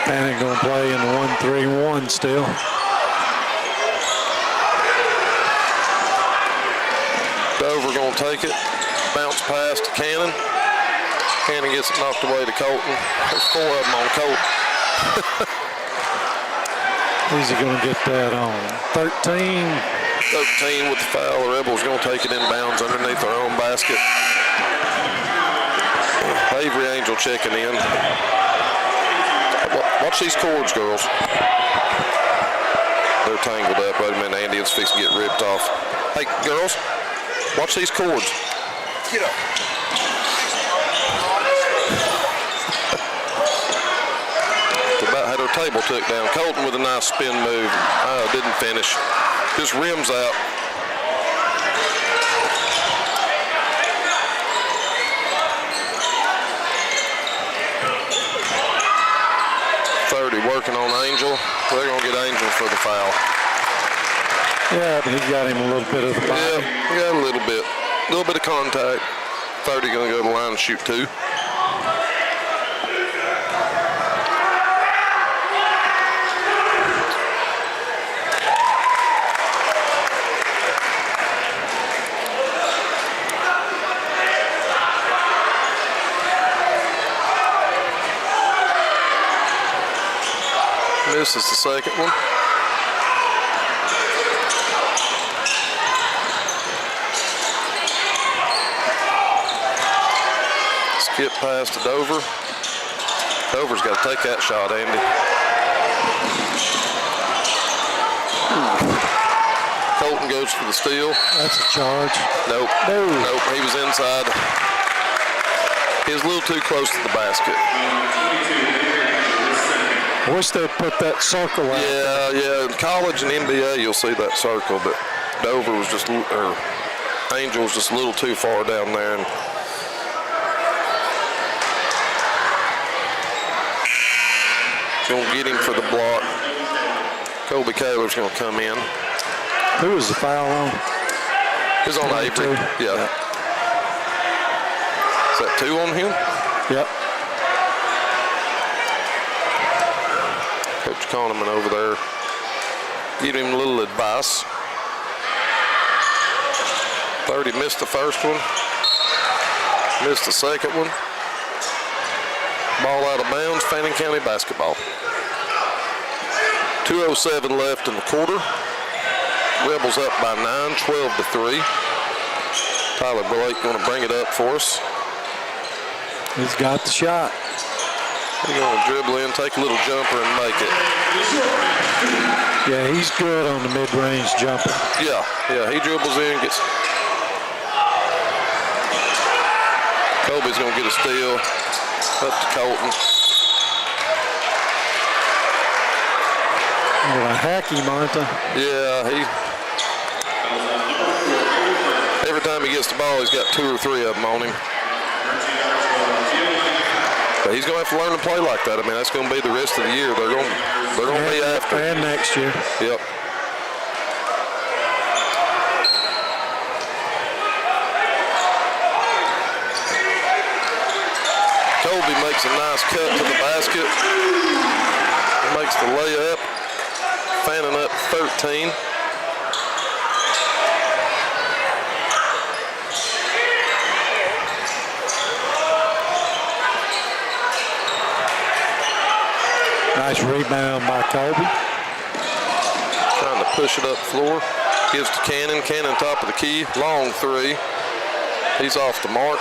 Fannin going to play in the 1-3-1 still. Dover going to take it. Bounce pass to Cannon. Cannon gets it knocked away to Colton. There's 4 of them on Colton. He's going to get that on 13. 13 with the foul. The Rebels going to take it inbounds underneath their own basket. Avery Angel checking in. Watch these cords, girls. They're tangled up. Wait a minute, Andy, it's fixing to get ripped off. Hey, girls, watch these cords. Get up. About had her table took down. Colton with a nice spin move. Didn't finish. Just rims out. Working on Angel. They're going to get Angel for the foul. Yeah, but he got him a little bit of the body. Yeah, he got a little bit. A little bit of contact. 30 going to go to the line and shoot 2. This is the second one. Skip pass to Dover. Dover's got to take that shot, Andy. Colton goes for the steal. That's a charge. Nope. No. Nope. He was inside. He was a little too close to the basket. I wish they'd put that circle out. Yeah. In college and NBA, you'll see that circle, but Dover was just, or Angel was just a little too far down there. And going to get him for the block. Colby Kaler's going to come in. Who was the foul on? It's on Avery. Yeah. Is that 2 on him? Yep. Coach Kahneman over there. Give him a little advice. 30 missed the first one. Missed the second one. Ball out of bounds, Fannin County basketball. 2:07 left in the quarter. Rebels up by 9, 12-3. Tyler Blake going to bring it up for us. He's got the shot. He's going to dribble in, take a little jumper, and make it. Yeah, he's good on the mid-range jumper. Yeah, he dribbles in, gets. Colby's going to get a steal. Up to Colton. What a hacky, Martha. Yeah, every time he gets the ball, he's got 2 or 3 of them on him. But he's going to have to learn to play like that. I mean, that's going to be the rest of the year. They're going to be after. And next year. Yep. Colby makes a nice cut to the basket. Makes the layup. Fannin up 13. Nice rebound by Colby. Trying to push it up floor. Gives to Cannon. Cannon top of the key. Long three. He's off the mark.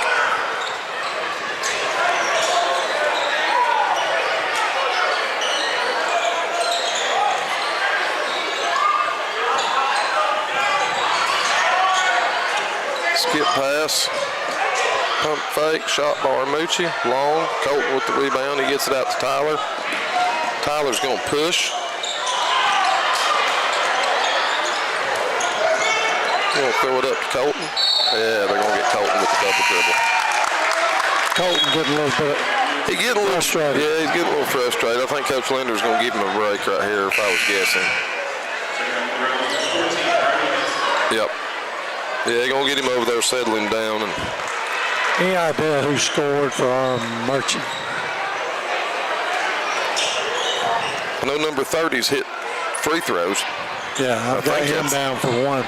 Skip pass. Pump fake. Shot by Armuchee. Long. Colton with the rebound. He gets it out to Tyler. Tyler's going to push. Going to throw it up to Colton. Yeah, they're going to get Colton with the double dribble. Colton getting a little bit He's getting a little frustrated. Yeah, he's getting a little frustrated. I think Coach Linder's going to give him a break right here if I was guessing. Yep. Yeah, they're going to get him over there settling down. And Any idea who scored for Armuchee? I know number 30's hit free throws. Yeah, I've got him down for one.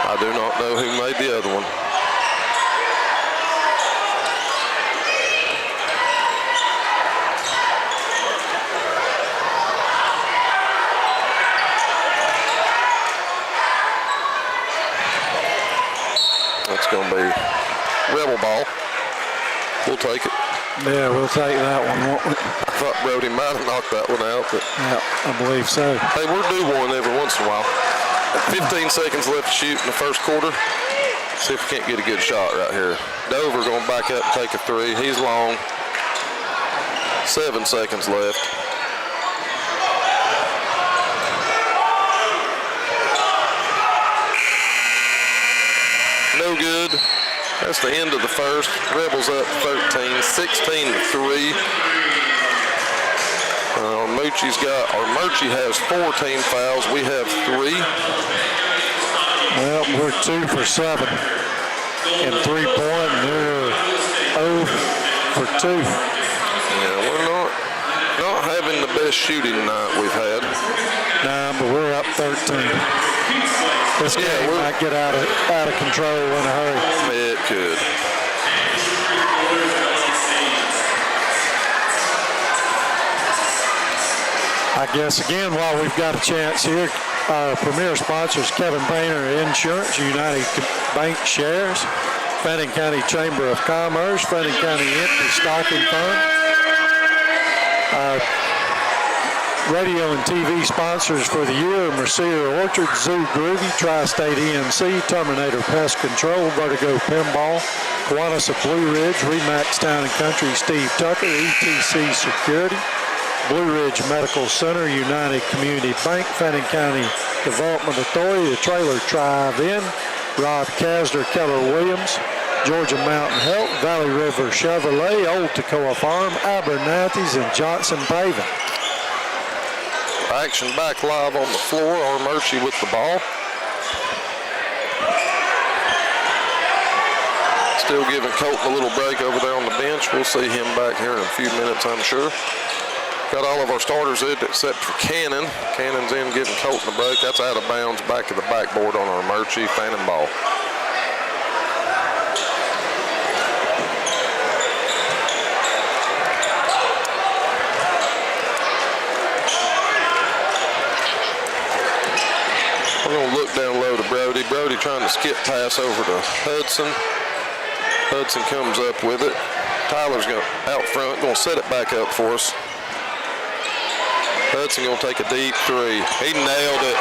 I do not know who made the other one. That's going to be Rebel ball. We'll take it. Yeah, we'll take that one, won't we? I thought Brody might have knocked that one out, but Yeah, I believe so. hey, we're due one every once in a while. 15 seconds left to shoot in the first quarter. See if we can't get a good shot right here. Dover going to back up and take a three. He's long. 7 seconds left. No good. That's the end of the first. Rebels up 13, 16 to 3. Armuchee has 4 team fouls. We have 3. Well, we're 2 for 7 in 3-point, and they're 0 for 2. Yeah, we're not having the best shooting night we've had. Nah, but we're up 13. This game might get out of control in a hurry. It could. I guess, again, while we've got a chance here, our premier sponsors, Kevin Painter Insurance, United Bank Shares, Fannin County Chamber of Commerce, Fannin County Empty Stocking Fund. Our radio and TV sponsors for the year, Mercier Orchard, Zoo Groovy, Tri-State EMC, Terminator Pest Control, Vertigo Pinball, Kiwanis of Blue Ridge, Remax Town & Country, Steve Tucker, ETC Security, Blue Ridge Medical Center, United Community Bank, Fannin County Development Authority, the Trailer Drive-In, Rob Kasner, Keller Williams, Georgia Mountain Health, Valley River Chevrolet, Old Toccoa Farm, Abernathy's, and Johnson Paving. Action back live on the floor. Armuchee with the ball. Still giving Colton a little break over there on the bench. We'll see him back here in a few minutes, I'm sure. Got all of our starters in except for Cannon. Cannon's in giving Colton a break. That's out of bounds back of the backboard on Armuchee. Fannin ball. We're going to look down low to Brody. Brody trying to skip pass over to Hudson. Hudson comes up with it. Tyler's going out front, going to set it back up for us. Hudson going to take a deep three. He nailed it.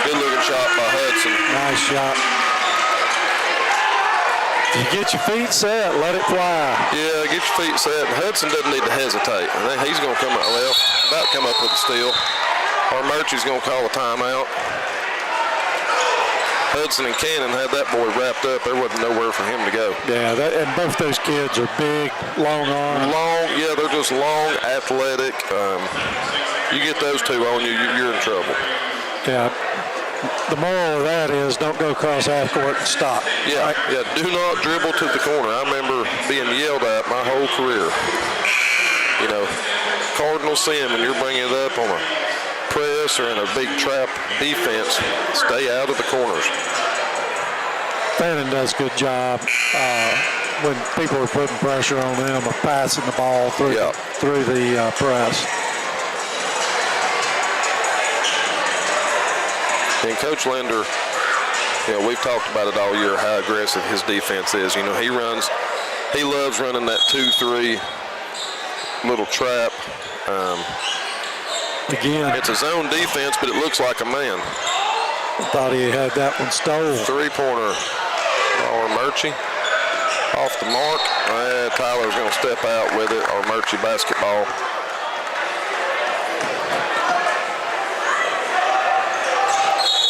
Good looking shot by Hudson. Nice shot. If you get your feet set, let it fly. Yeah, get your feet set. Hudson doesn't need to hesitate. I think he's going to come out left. About to come up with a steal. Armuchee's going to call a timeout. Hudson and Cannon had that boy wrapped up. There wasn't nowhere for him to go. Yeah, and both those kids are big, long arms. Yeah, they're just long, athletic. You get those two on you, you're in trouble. Yeah. The moral of that is don't go across half court and stop. Yeah, yeah. Do not dribble to the corner. I remember being yelled at my whole career. You know, cardinal sin when you're bringing it up on a press or in a big trap defense. Stay out of the corners. Fannin does a good job when people are putting pressure on them of passing the ball through the press. And Coach Linder, we've talked about it all year, how aggressive his defense is. He loves running that 2-3 little trap. Again, It's a zone defense, but it looks like a man. I thought he had that one stolen. Three-pointer, Armuchee. Off the mark. Tyler's going to step out with it. Armuchee basketball.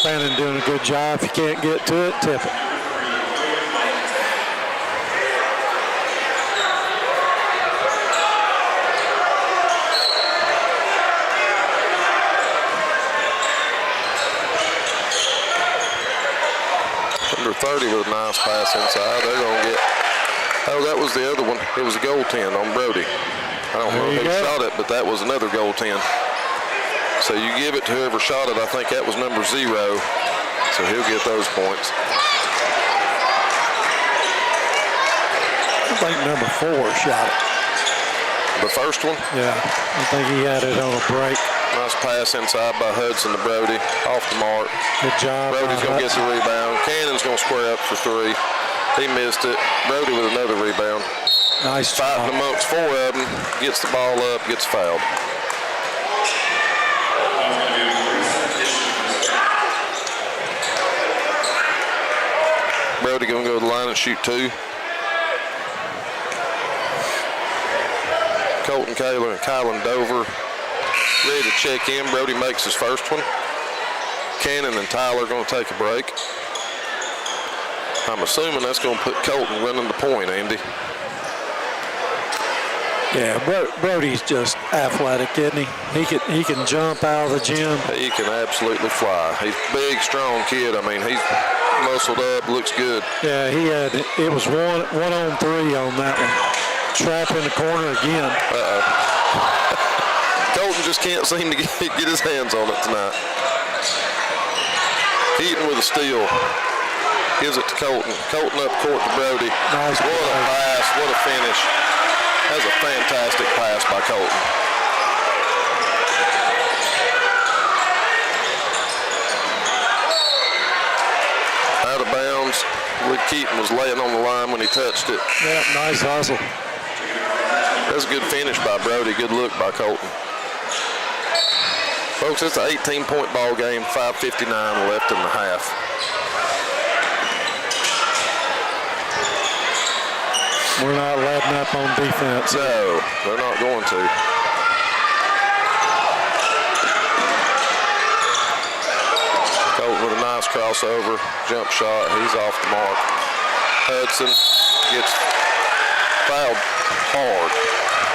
Fannin doing a good job. If you can't get to it, tip it. Number 30 with a nice pass inside. They're going to get... Oh, that was the other one. It was a goaltend on Brody. I don't know who shot it, but that was another goaltend. So you give it to whoever shot it. I think that was number 0. So he'll get those points. I think number 4 shot it. The first one? Yeah, I think he had it on a break. Nice pass inside by Hudson to Brody. Off the mark. Good job. Brody's going to get the rebound. Cannon's going to square up for 3. He missed it. Brody with another rebound. Nice Fighting job. amongst 4 of them. Gets the ball up, gets fouled. Brody going to go to the line and shoot 2. Colton Kaler and Kylan Dover ready to check in. Brody makes his first one. Cannon and Tyler going to take a break. I'm assuming that's going to put Colton running the point, Andy. Yeah, Brody's just athletic, isn't he? He can jump out of the gym. He can absolutely fly. He's a big, strong kid. I mean, he's muscled up, looks good. Yeah, it was 1-on-3 on that one. Trap in the corner again. Colton just can't seem to get his hands on it tonight. Keaton with a steal. Gives it to Colton. Colton up court to Brody. Nice What a play. pass. What a finish. That's a fantastic pass by Colton. Out of bounds. Keaton was laying on the line when he touched it. Yeah, nice hustle. That's a good finish by Brody. Good look by Colton. Folks, it's an 18-point ball game. 5:59 left in the half. We're not letting up on defense. No, they're not going to. Colton with a nice crossover, jump shot. He's off the mark. Hudson gets fouled hard.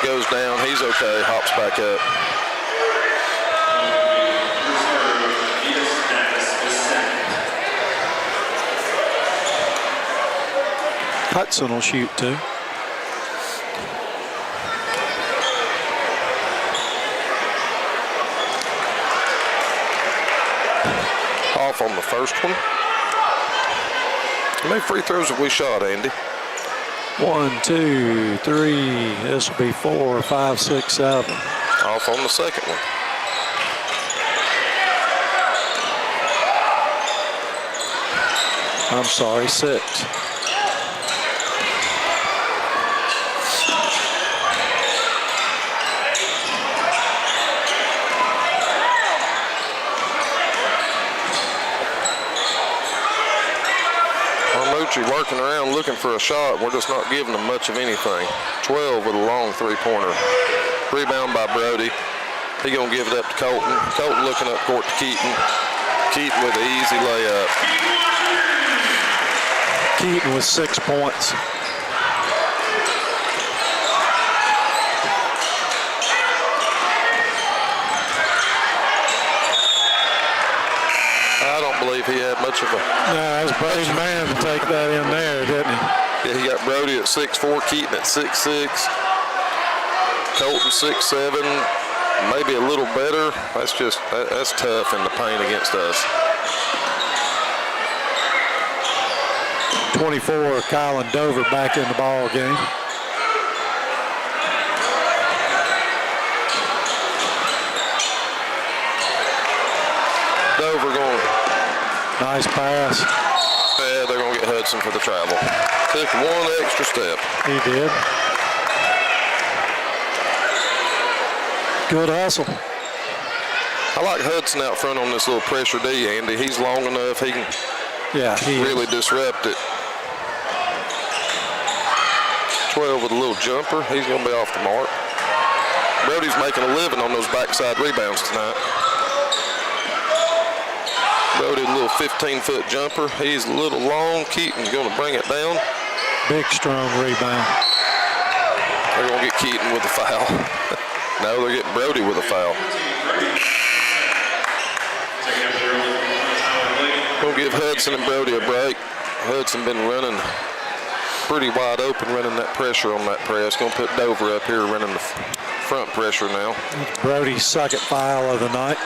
Goes down. He's okay. Hops back up. Hudson will shoot too. Off on the first one. How many free throws have we shot, Andy? 1, 2, 3. This will be 4, 5, 6, 7. Off on the second one. I'm sorry, 6. Armuchee working around looking for a shot. We're just not giving them much of anything. 12 with a long three-pointer. Rebound by Brody. He gonna give it up to Colton. Colton looking up court to Keaton. Keaton with an easy layup. Keaton with 6 points. I don't believe he had much of a... No, that's Brady's man to take that in there, didn't he? Yeah, he got Brody at 6'4", Keaton at 6'6", Colton 6'7", maybe a little better. That's tough in the paint against us. 24, Kylan Dover back in the ball game. Dover going to Nice pass. Yeah, they're going to get Hudson for the travel. Took one extra step. He did. Good hustle. I like Hudson out front on this little pressure D, Andy. He's long enough. He can really disrupt it. 12 with a little jumper. He's going to be off the mark. Brody's making a living on those backside rebounds tonight. Brody, a little 15-foot jumper. He's a little long. Keaton's going to bring it down. Big, strong rebound. They're going to get Keaton with a foul. No, they're getting Brody with a foul. We'll give Hudson and Brody a break. Hudson been running pretty wide open, running that pressure on that press. Going to put Dover up here running the front pressure now. That's Brody's second foul of the night.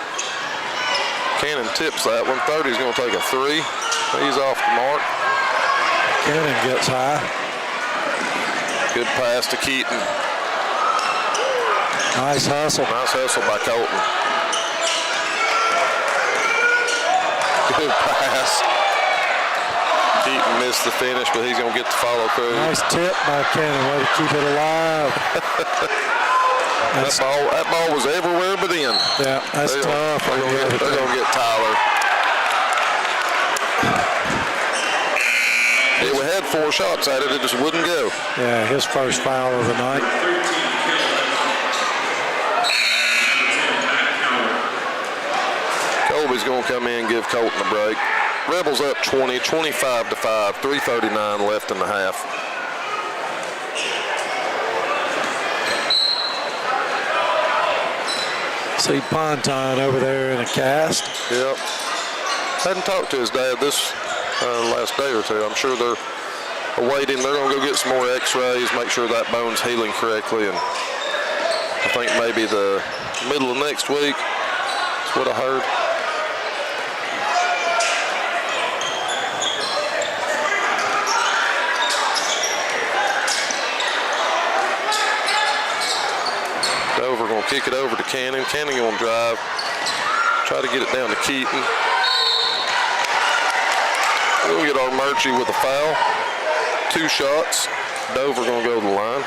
Cannon tips that one. 30's going to take a three. He's off the mark. Cannon gets high. Good pass to Keaton. Nice hustle. Nice hustle by Colton. Good pass. Keaton missed the finish, but he's going to get the follow through. Nice tip by Cannon. Way to keep it alive. That ball was everywhere but in. Yeah, that's tough. They're going to get Tyler. Yeah, we had 4 shots at it. It just wouldn't go. Yeah, his first foul of the night. Colby's going to come in and give Colton a break. Rebels up 20, 25-5, 3:39 left in the half. See Pontine over there in a cast. Yep. Hadn't talked to his dad this last day or two. I'm sure they're awaiting. They're going to go get some more x-rays, make sure that bone's healing correctly. And I think maybe the middle of next week is what I heard. Dover going to kick it over to Cannon. Cannon going to drive. Try to get it down to Keaton. We'll get Armuchee with a foul. 2 shots. Dover going to go to the line.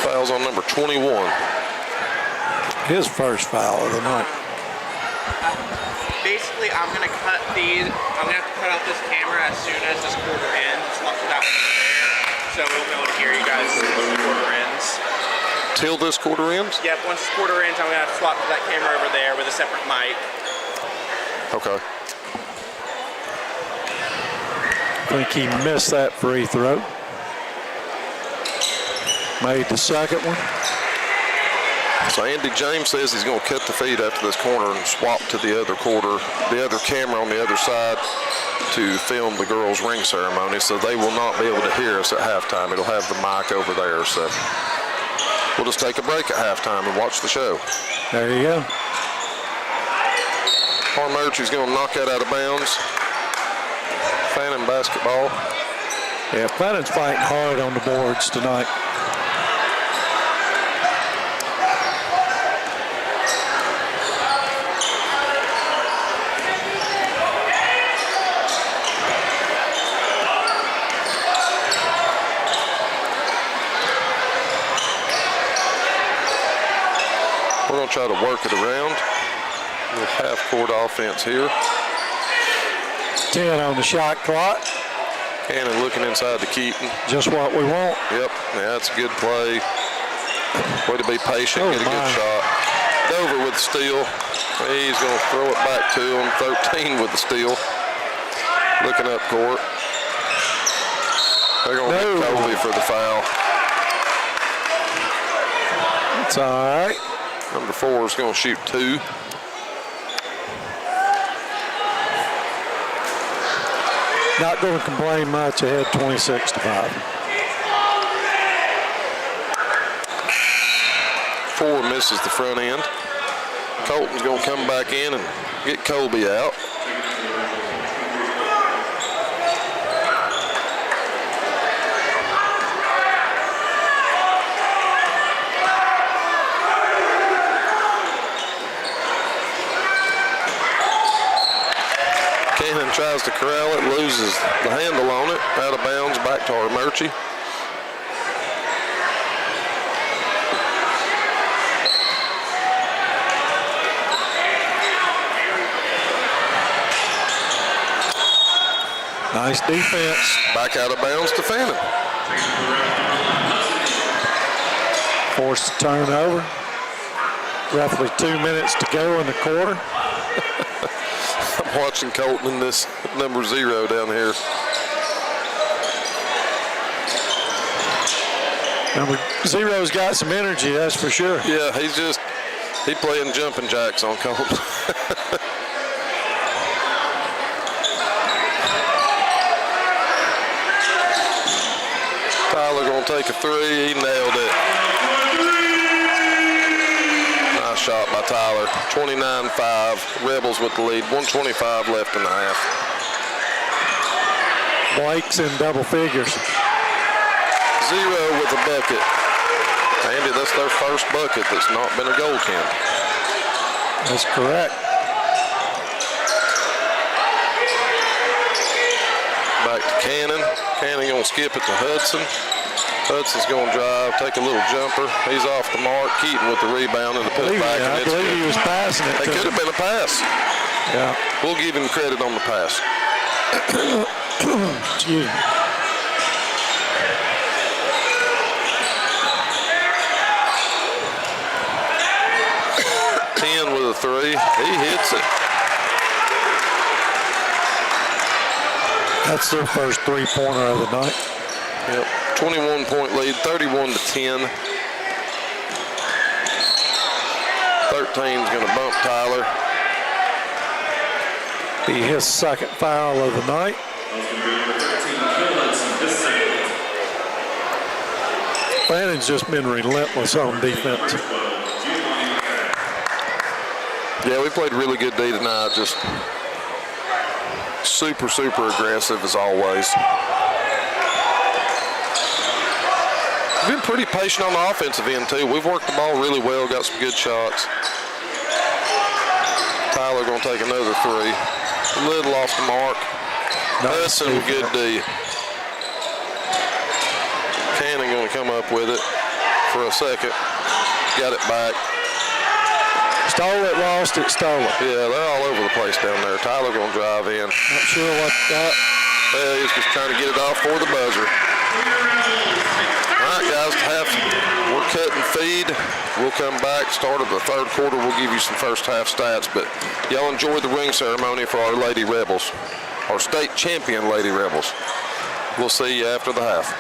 Foul's on number 21. His first foul of the night. Basically, I'm going to cut these. I'm going to have to cut out this camera as soon as this quarter ends. Swap to that one over there. So we'll be able to hear you guys as the quarter ends. Till this quarter ends? Yep, once this quarter ends, I'm going to have to swap to that camera over there with a separate mic. Okay. I think he missed that free throw. Made the second one. So Andy James says he's going to cut the feed after this corner and swap to the other quarter, the other camera on the other side to film the girls' ring ceremony, so they will not be able to hear us at halftime. It'll have the mic over there, so we'll just take a break at halftime and watch the show. There you go. Armuchee's going to knock that out of bounds. Fannin basketball. Yeah, Fannin's fighting hard on the boards tonight. We're going to try to work it around. With half-court offense here. 10 on the shot clock. Cannon looking inside to Keaton. Just what we want. Yep, yeah, that's a good play. Way to be patient, Oh, get a good shot. Dover with the steal. He's going to throw it back to him. 13 with the steal. Looking up court. They're going to get Colby for the foul. It's all right. Number 4 is going to shoot 2. Not going to complain much. Ahead 26-5. 4 misses the front end. Colton's going to come back in and get Colby out. tries to corral it, loses the handle on it, out of bounds, back to Armuchee. Nice defense. Back out of bounds to Fannin. Forced a turnover. Roughly 2 minutes to go in the quarter. I'm watching Colton in this number 0 down here. Number 0's got some energy, that's for sure. Yeah, he's playing jumping jacks on Colton. Tyler gonna take a 3, he nailed it. Nice shot by Tyler. 29-5, Rebels with the lead, 1:25 left in the half. Blake's in double figures. 0 with a bucket. Andy, that's their first bucket that's not been a goaltend. That's correct. Back to Cannon. Cannon gonna skip it to Hudson. Hudson's gonna drive, take a little jumper. He's off the mark. Keaton with the rebound and the put it back. I believe he was passing it. It could have been a pass. Yeah. We'll give him credit on the pass. Excuse me. With a 3, he hits it. That's their first 3-pointer of the night. Yep, 21-point lead, 31-10. 13's going to bump Tyler. Be his second foul of the night. Fannin's just been relentless on defense. Yeah, we played really good D tonight. Just super, super aggressive as always. We've been pretty patient on the offensive end too. We've worked the ball really well, got some good shots. Tyler gonna take another 3. A little off the mark. Hudson with good D. Cannon gonna come up with it for a second. Got it back. Stole it, lost it, stole it. Yeah, they're all over the place down there. Tyler gonna drive in. Not sure what that. Well, he's just trying to get it off for the buzzer. All right, guys, we're cutting feed. We'll come back. Start of the third quarter. We'll give you some first half stats. But y'all enjoy the ring ceremony for our Lady Rebels, our state champion Lady Rebels. We'll see you after the half.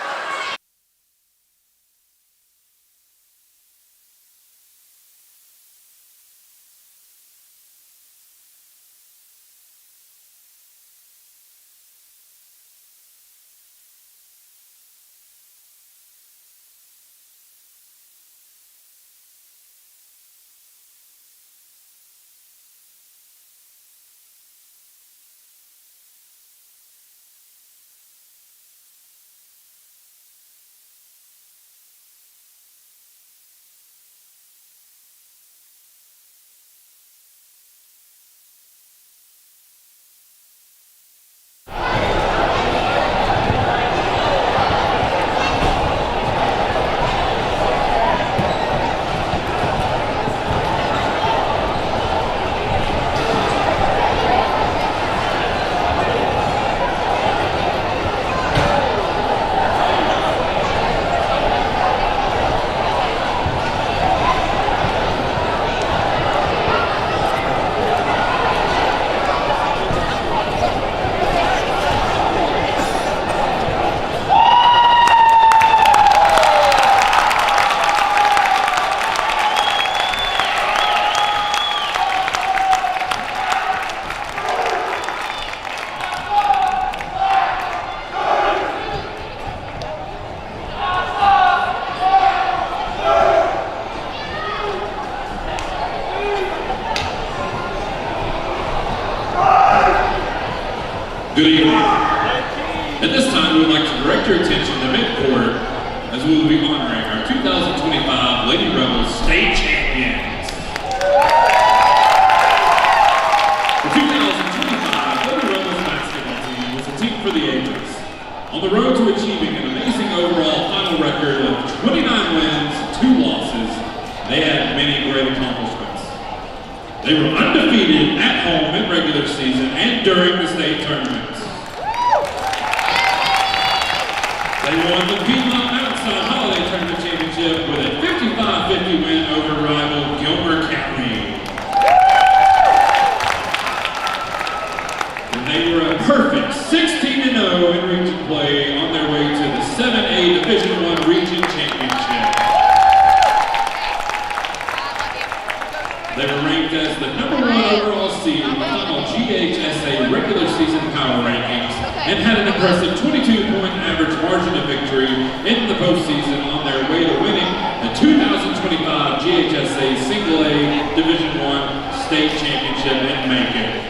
Good evening. At this time, we would like to direct your attention to mid-court as we will be honoring our 2025 Lady Rebels State Champions. The 2025 Lady Rebels great accomplishments. They were undefeated at home in regular season and during the state tournaments. They won the Piedmont Mountainside Holiday Tournament Championship with a 55-50 win over rival Gilmer County. And they were a perfect 16-0 in region play on their way to the 7A Division I Region Championship. They were ranked as the #1 overall seed in the final GHSA regular season power rankings and had an impressive 22-point average margin of victory in the postseason on their way to winning the 2025 GHSA Single A Division I State Championship in Macon.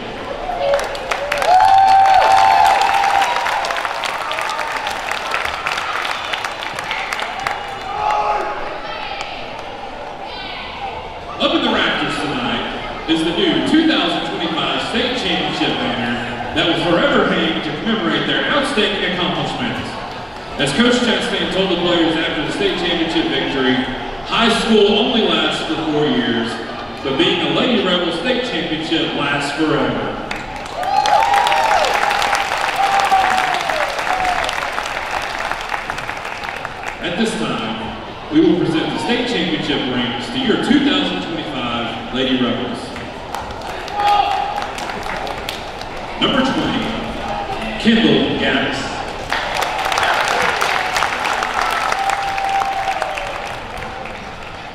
Up in the rafters tonight is the new 2025 State Championship banner that will forever hang to commemorate their outstanding accomplishments. As Coach Chastain told the players after the state championship victory, high school only lasts for 4 years, but being a Lady Rebel state championship lasts forever. At this time, we will present the state championship rings to your 2025 Lady Rebels. Number 20, Kendall Gaddis.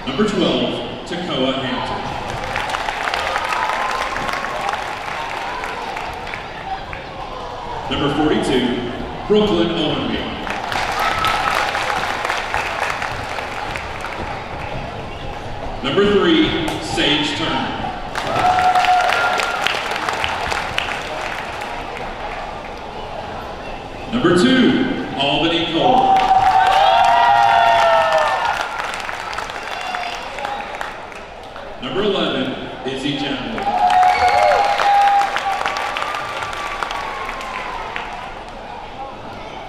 Number 12, Takoa Hampton. Number 42, Brooklyn Owenby. Number 3, Sage Turner. Number 2, Albany Cole. Number 11, Izzy Gentleman.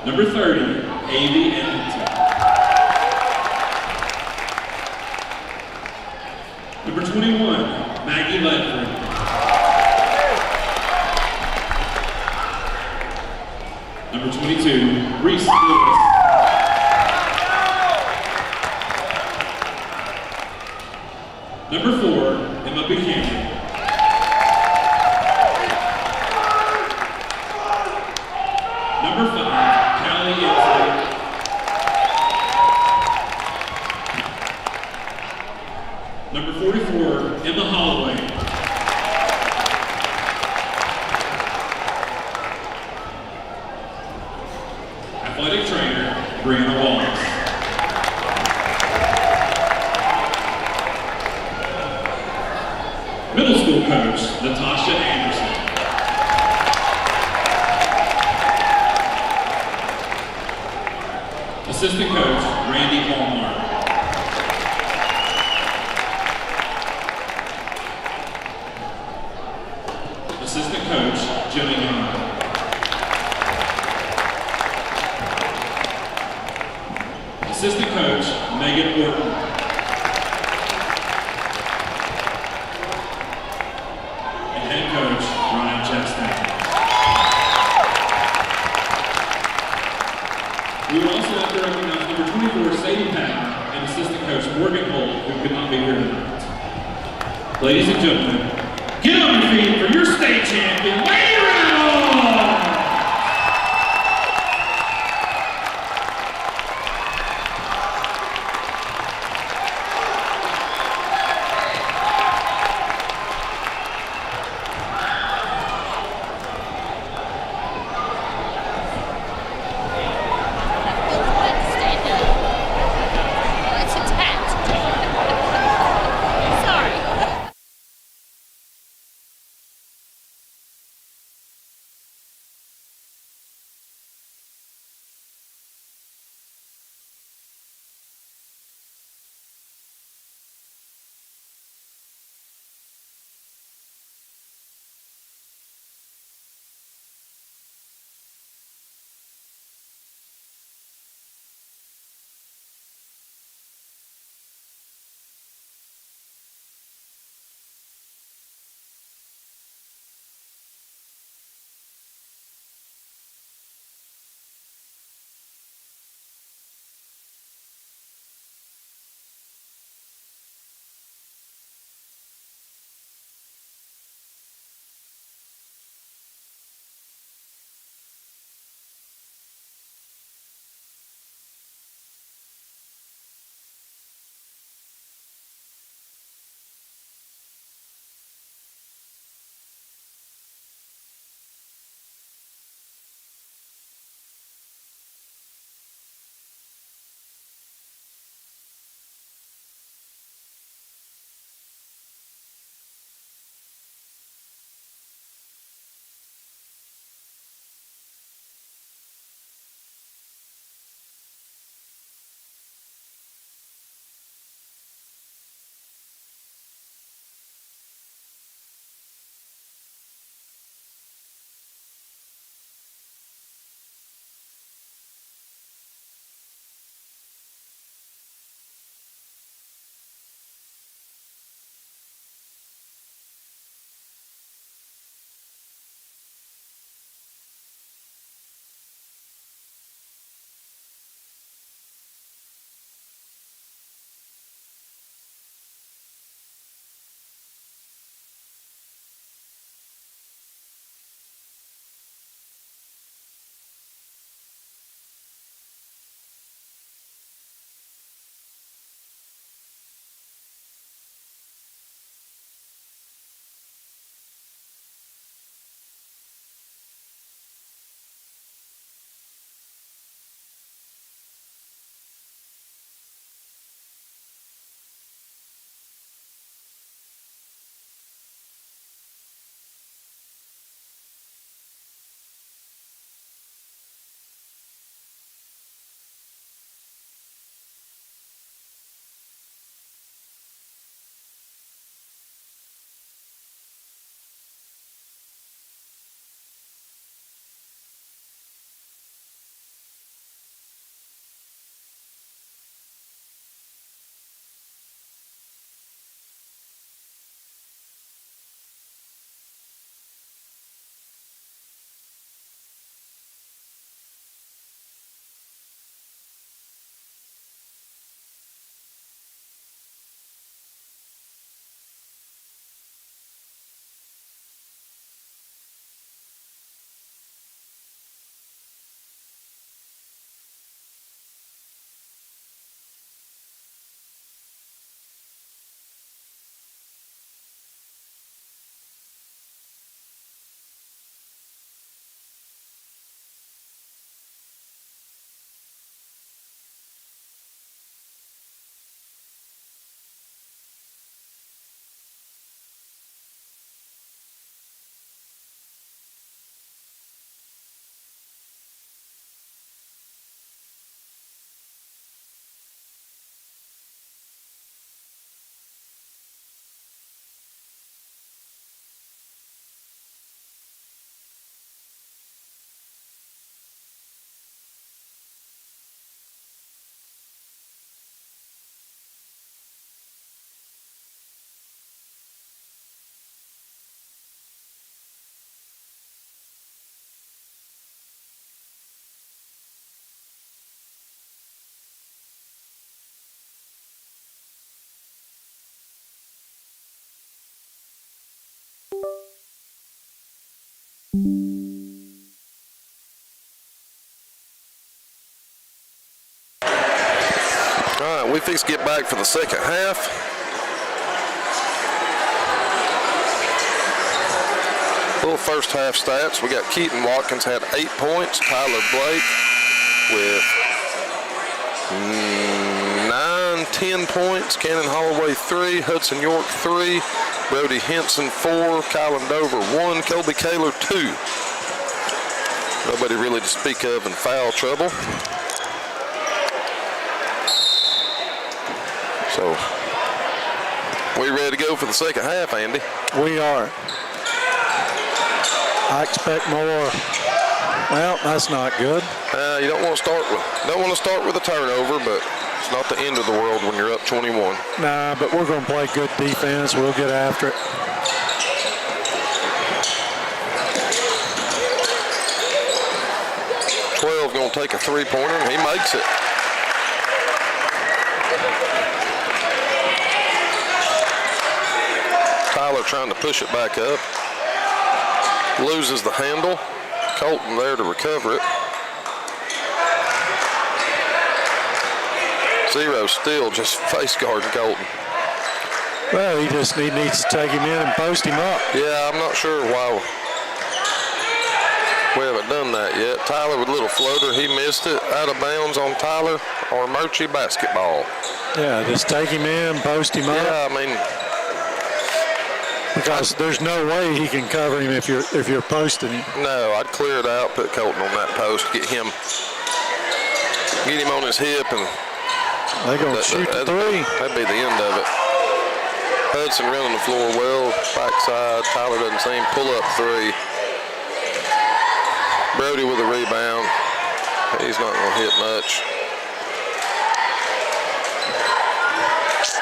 Number 30, Avy Edmonton. Number 21, Maggie Ledford. Number 22, Reese Lewis. Number 4, Emma Buchanan. Number 5, Callie Inslee. Number 44, Emma Holloway. Athletic trainer, Brianna Wallace. Middle school coach, Natasha Anderson. Assistant coach, Randy Hallmark. Assistant coach, Jimmy Young. Assistant coach, Megan Orton. And head coach, Ryan Chastain. We would also like to recognize number 24, Sadie Patton, and assistant coach, Morgan Holt, who could not be here tonight. Ladies and gentlemen, get on your feet for your state champion, Lady Rebel! we fix to get back for the second half. Little first half stats. We got Keaton Watkins had 8 points. Tyler Blake with 9, 10 points. Cannon Holloway 3. Hudson York 3. Brody Henson 4. Kylan Dover 1. Colby Kaler 2. Nobody really to speak of in foul trouble. So, we ready to go for the second half, Andy? We are. I expect more. Well, that's not good. You don't want to start with a turnover, but it's not the end of the world when you're up 21. Nah, but we're going to play good defense. We'll get after it. Going to take a three-pointer, and he makes it. Tyler trying to push it back up. Loses the handle. Colton there to recover it. Zero still just face guarding Colton. Well, he needs to take him in and post him up. Yeah, I'm not sure why we haven't done that yet. Tyler with a little floater. He missed it. Out of bounds on Tyler. Armuchee basketball. Yeah, just take him in, post him up. Yeah, I mean, because there's no way he can cover him if you're posting him. No, I'd clear it out, put Colton on that post, get him on his hip, and they're gonna shoot the three. That'd be the end of it. Hudson running the floor well, backside. Tyler doesn't see him. Pull up three. Brody with a rebound. He's not going to hit much.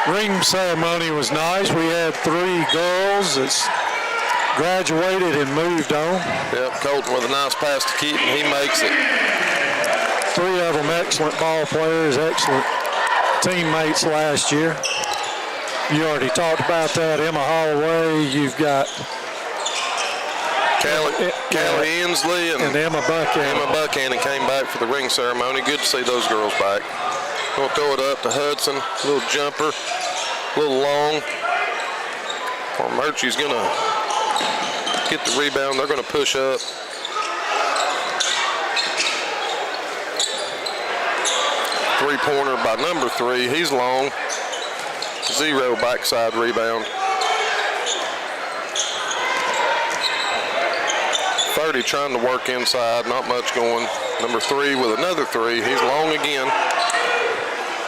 Ring ceremony was nice. We had 3 girls that's graduated and moved on. Yep, Colton with a nice pass to Keaton. He makes it. 3 of them excellent ball players, excellent teammates last year. You already talked about that. Emma Holloway, you've got Callie Inslee and Emma Buchanan. Emma Buchanan came back for the ring ceremony. Good to see those girls back. Going to throw it up to Hudson. Little jumper, a little long. Armuchee's going to get the rebound. They're going to push up. Three-pointer by number 3. He's long. 0 backside rebound. 30 trying to work inside, not much going. Number 3 with another 3. He's long again.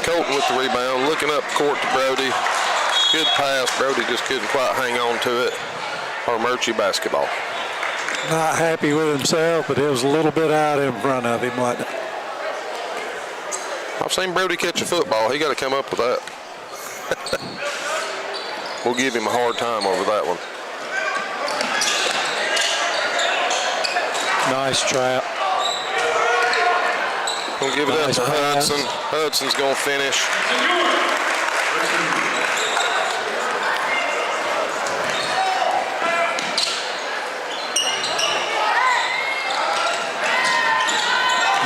Colton with the rebound, looking up court to Brody. Good pass. Brody just couldn't quite hang on to it. Armuchee basketball. Not happy with himself, but it was a little bit out in front of him, wasn't it? I've seen Brody catch a football. He got to come up with that. We'll give him a hard time over that one. Nice trap. We'll give it Nice up to pass. Hudson. Hudson's going to finish.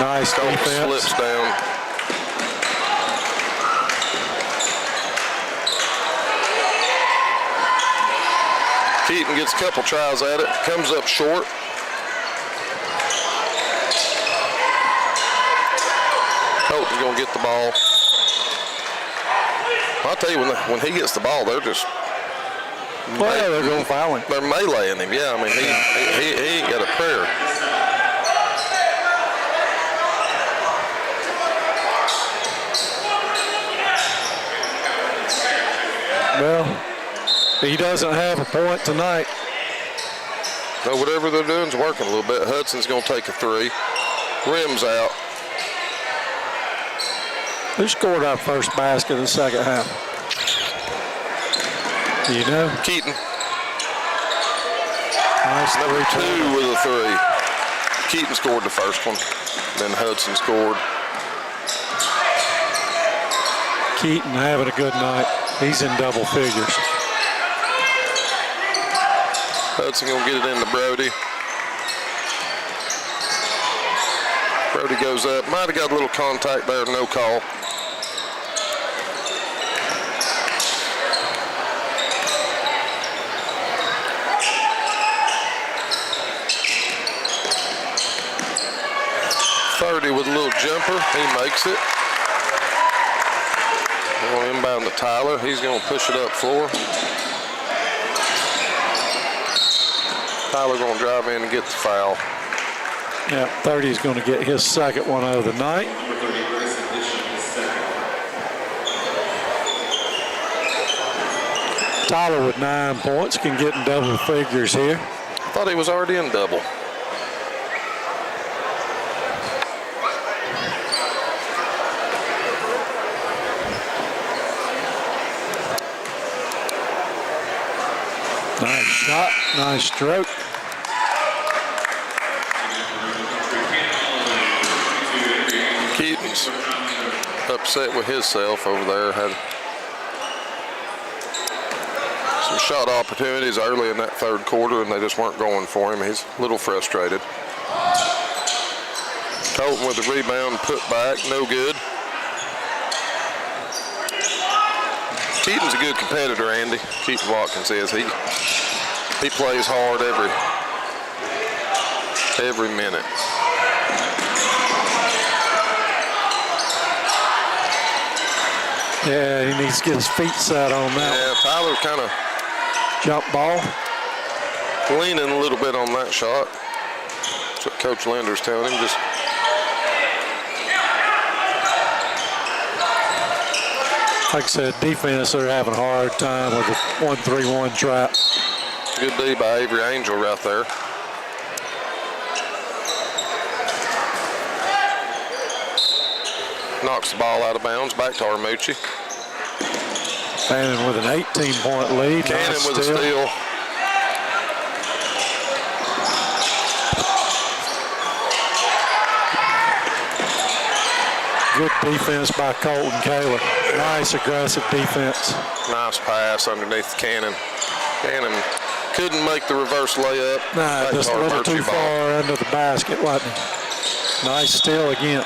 Nice Colton defense. slips down. Keaton gets a couple tries at it. Comes up short. Colton's going to get the ball. I'll tell you, when he gets the ball, they're just... Well, they're going to foul him. They're meleeing him. Yeah, I mean, he ain't got a prayer. Well, he doesn't have a point tonight. So whatever they're doing is working a little bit. Hudson's going to take a 3. Rims out. Who scored our first basket in the second half? You know? Keaton. Nice Number 3-2. 2 with a 3. Keaton scored the first one. Then Hudson scored. Keaton having a good night. He's in double figures. Hudson going to get it into Brody. Brody goes up. Might have got a little contact there, no call. 30 with a little jumper. He makes it. We're going to inbound to Tyler. He's going to push it up floor. Tyler going to drive in and get the foul. Yeah, 30 is going to get his second one of the night. Tyler with 9 points can get in double figures here. I thought he was already in double. Nice shot, nice stroke. Keaton's upset with himself over there. Had some shot opportunities early in that third quarter, and they just weren't going for him. He's a little frustrated. Colton with the rebound, put back, no good. Keaton's a good competitor, Andy. Keaton Watkins is. He plays hard every minute. Yeah, he needs to get his feet set on that. Yeah, Tyler kind of jump ball. Leaning a little bit on that shot. That's what Coach Linder's telling him. Just like I said, defense, they're having a hard time with the 1-3-1 trap. good D by Avery Angel right there. Knocks the ball out of bounds, back to Armuchee. Fannin with an 18-point lead. Cannon nice with a steal. Good defense by Colton Kaler. Nice aggressive defense. Nice pass underneath Cannon. Cannon couldn't make the reverse layup. Nah, just a little too far under the basket, wasn't he? Nice steal again.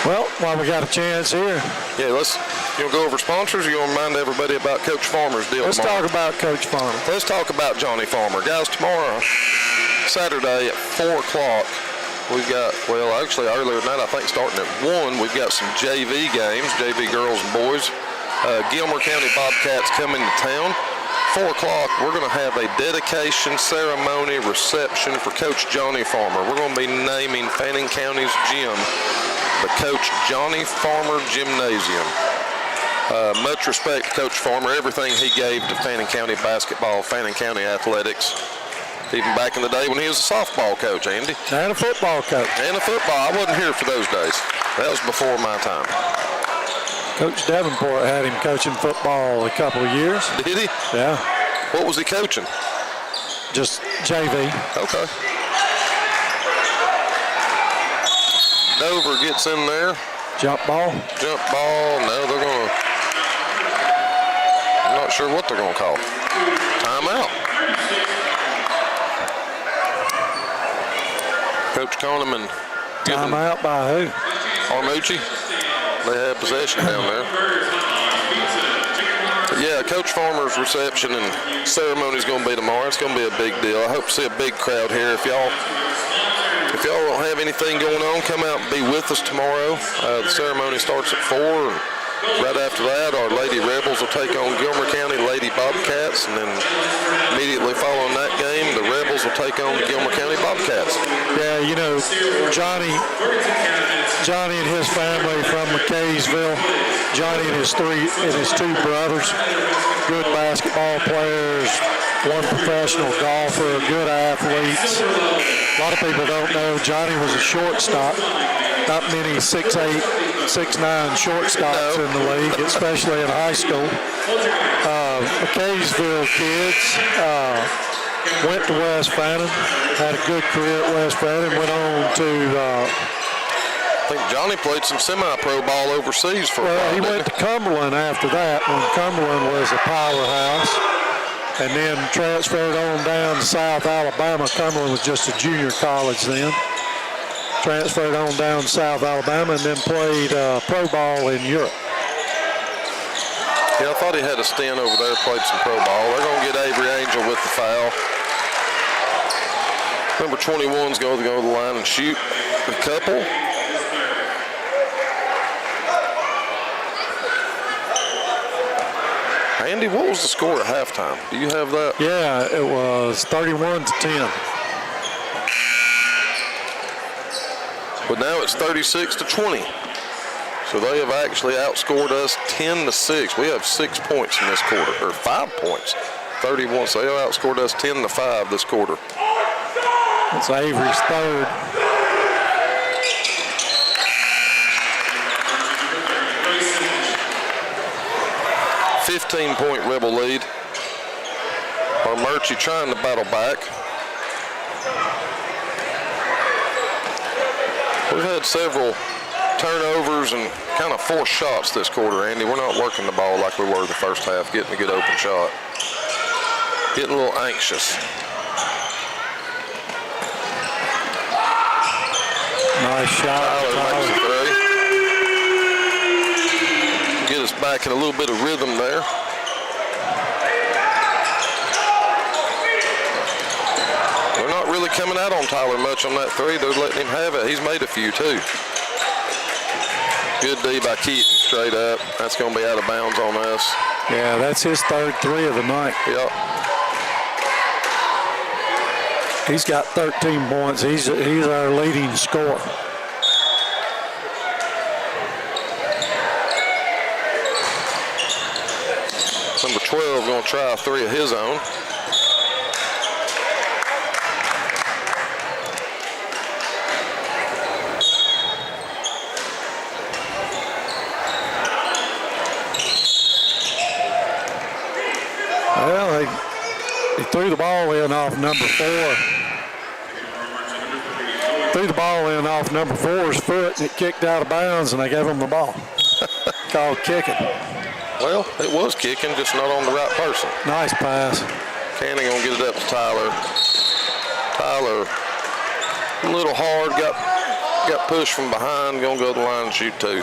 Well, while we got a chance here. Yeah, you want to go over sponsors, or you want to remind everybody about Coach Farmer's deal Let's tomorrow? talk about Coach Farmer. Let's talk about Johnny Farmer. Guys, tomorrow, Saturday at 4 o'clock, we've got, well, actually earlier than that, I think starting at 1, we've got some JV games, JV girls and boys. Gilmer County Bobcats coming to town. 4 o'clock, we're going to have a dedication ceremony reception for Coach Johnny Farmer. We're going to be naming Fannin County's gym the Coach Johnny Farmer Gymnasium. Much respect to Coach Farmer, everything he gave to Fannin County basketball, Fannin County athletics, even back in the day when he was a softball coach, Andy. And a football coach. And a football. I wasn't here for those days. That was before my time. Coach Davenport had him coaching football a couple of years. Did he? Yeah. What was he coaching? Just JV. Okay. Dover gets in there. Jump ball. Jump ball. No, they're going to, I'm not sure what they're going to call. Timeout. Coach Kahneman. Timeout by who? Armuchee. They have possession down there. But yeah, Coach Farmer's reception and ceremony is going to be tomorrow. It's going to be a big deal. I hope to see a big crowd here. If y'all don't have anything going on, come out and be with us tomorrow. The ceremony starts at 4, and right after that, our Lady Rebels will take on Gilmer County Lady Bobcats, and then immediately following that game, the Rebels will take on the Gilmer County Bobcats. Yeah, you know, Johnny and his family from McKaysville. Johnny and his 2 brothers, good basketball players, one professional golfer, good athletes. A lot of people don't know Johnny was a shortstop. Not many 6'8", 6'9" shortstops in the league, especially in high school. McKaysville kids went to West Fannin, had a good career at West Fannin, went on to think Johnny played some semi-pro ball overseas for a Well, while. he didn't went to Cumberland after that when Cumberland was a powerhouse, and then transferred on down to South Alabama. Cumberland was just a junior college then. Transferred on down to South Alabama and then played pro ball in Europe. Yeah, I thought he had a stint over there, played some pro ball. They're going to get Avery Angel with the foul. Number 21's going to go to the line and shoot a couple. Andy, what was the score at halftime? Do you have that? Yeah, it was 31-10. But now it's 36-20. So they have actually outscored us 10-6. We have 6 points in this quarter, or 5 points. 31. So they have outscored us 10-5 this quarter. It's Avery's third. A 15-point Rebel lead. Armuchee trying to battle back. We've had several turnovers and kind of forced shots this quarter, Andy. We're not working the ball like we were the first half, getting a good open shot. Getting a little anxious. Nice shot. Tyler makes a three. Get us back in a little bit of rhythm there. They're not really coming out on Tyler much on that three. They're letting him have it. He's made a few too. Good D by Keaton, straight up. That's going to be out of bounds on us. Yeah, that's his third three of the night. Yep. He's got 13 points. He's our leading scorer. Number 12 going to try a three of his own. Well, he threw the ball in off number 4. Threw the ball in off number 4's foot, and it kicked out of bounds, and they gave him the ball. Called kicking. Well, it was kicking, just not on the right person. Nice pass. Fannin gonna get it up to Tyler. Tyler, a little hard, got pushed from behind, gonna go to the line and shoot two.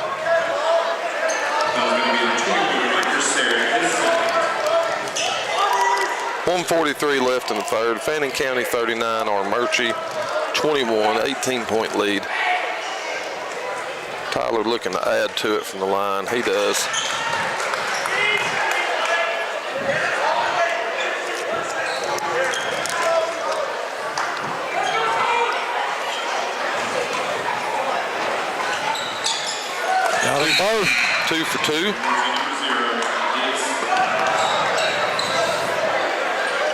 1:43 left in the third. Fannin County 39, Armuchee 21, 18-point lead. Tyler looking to add to it from the line. He does. Got them both. 2 for 2.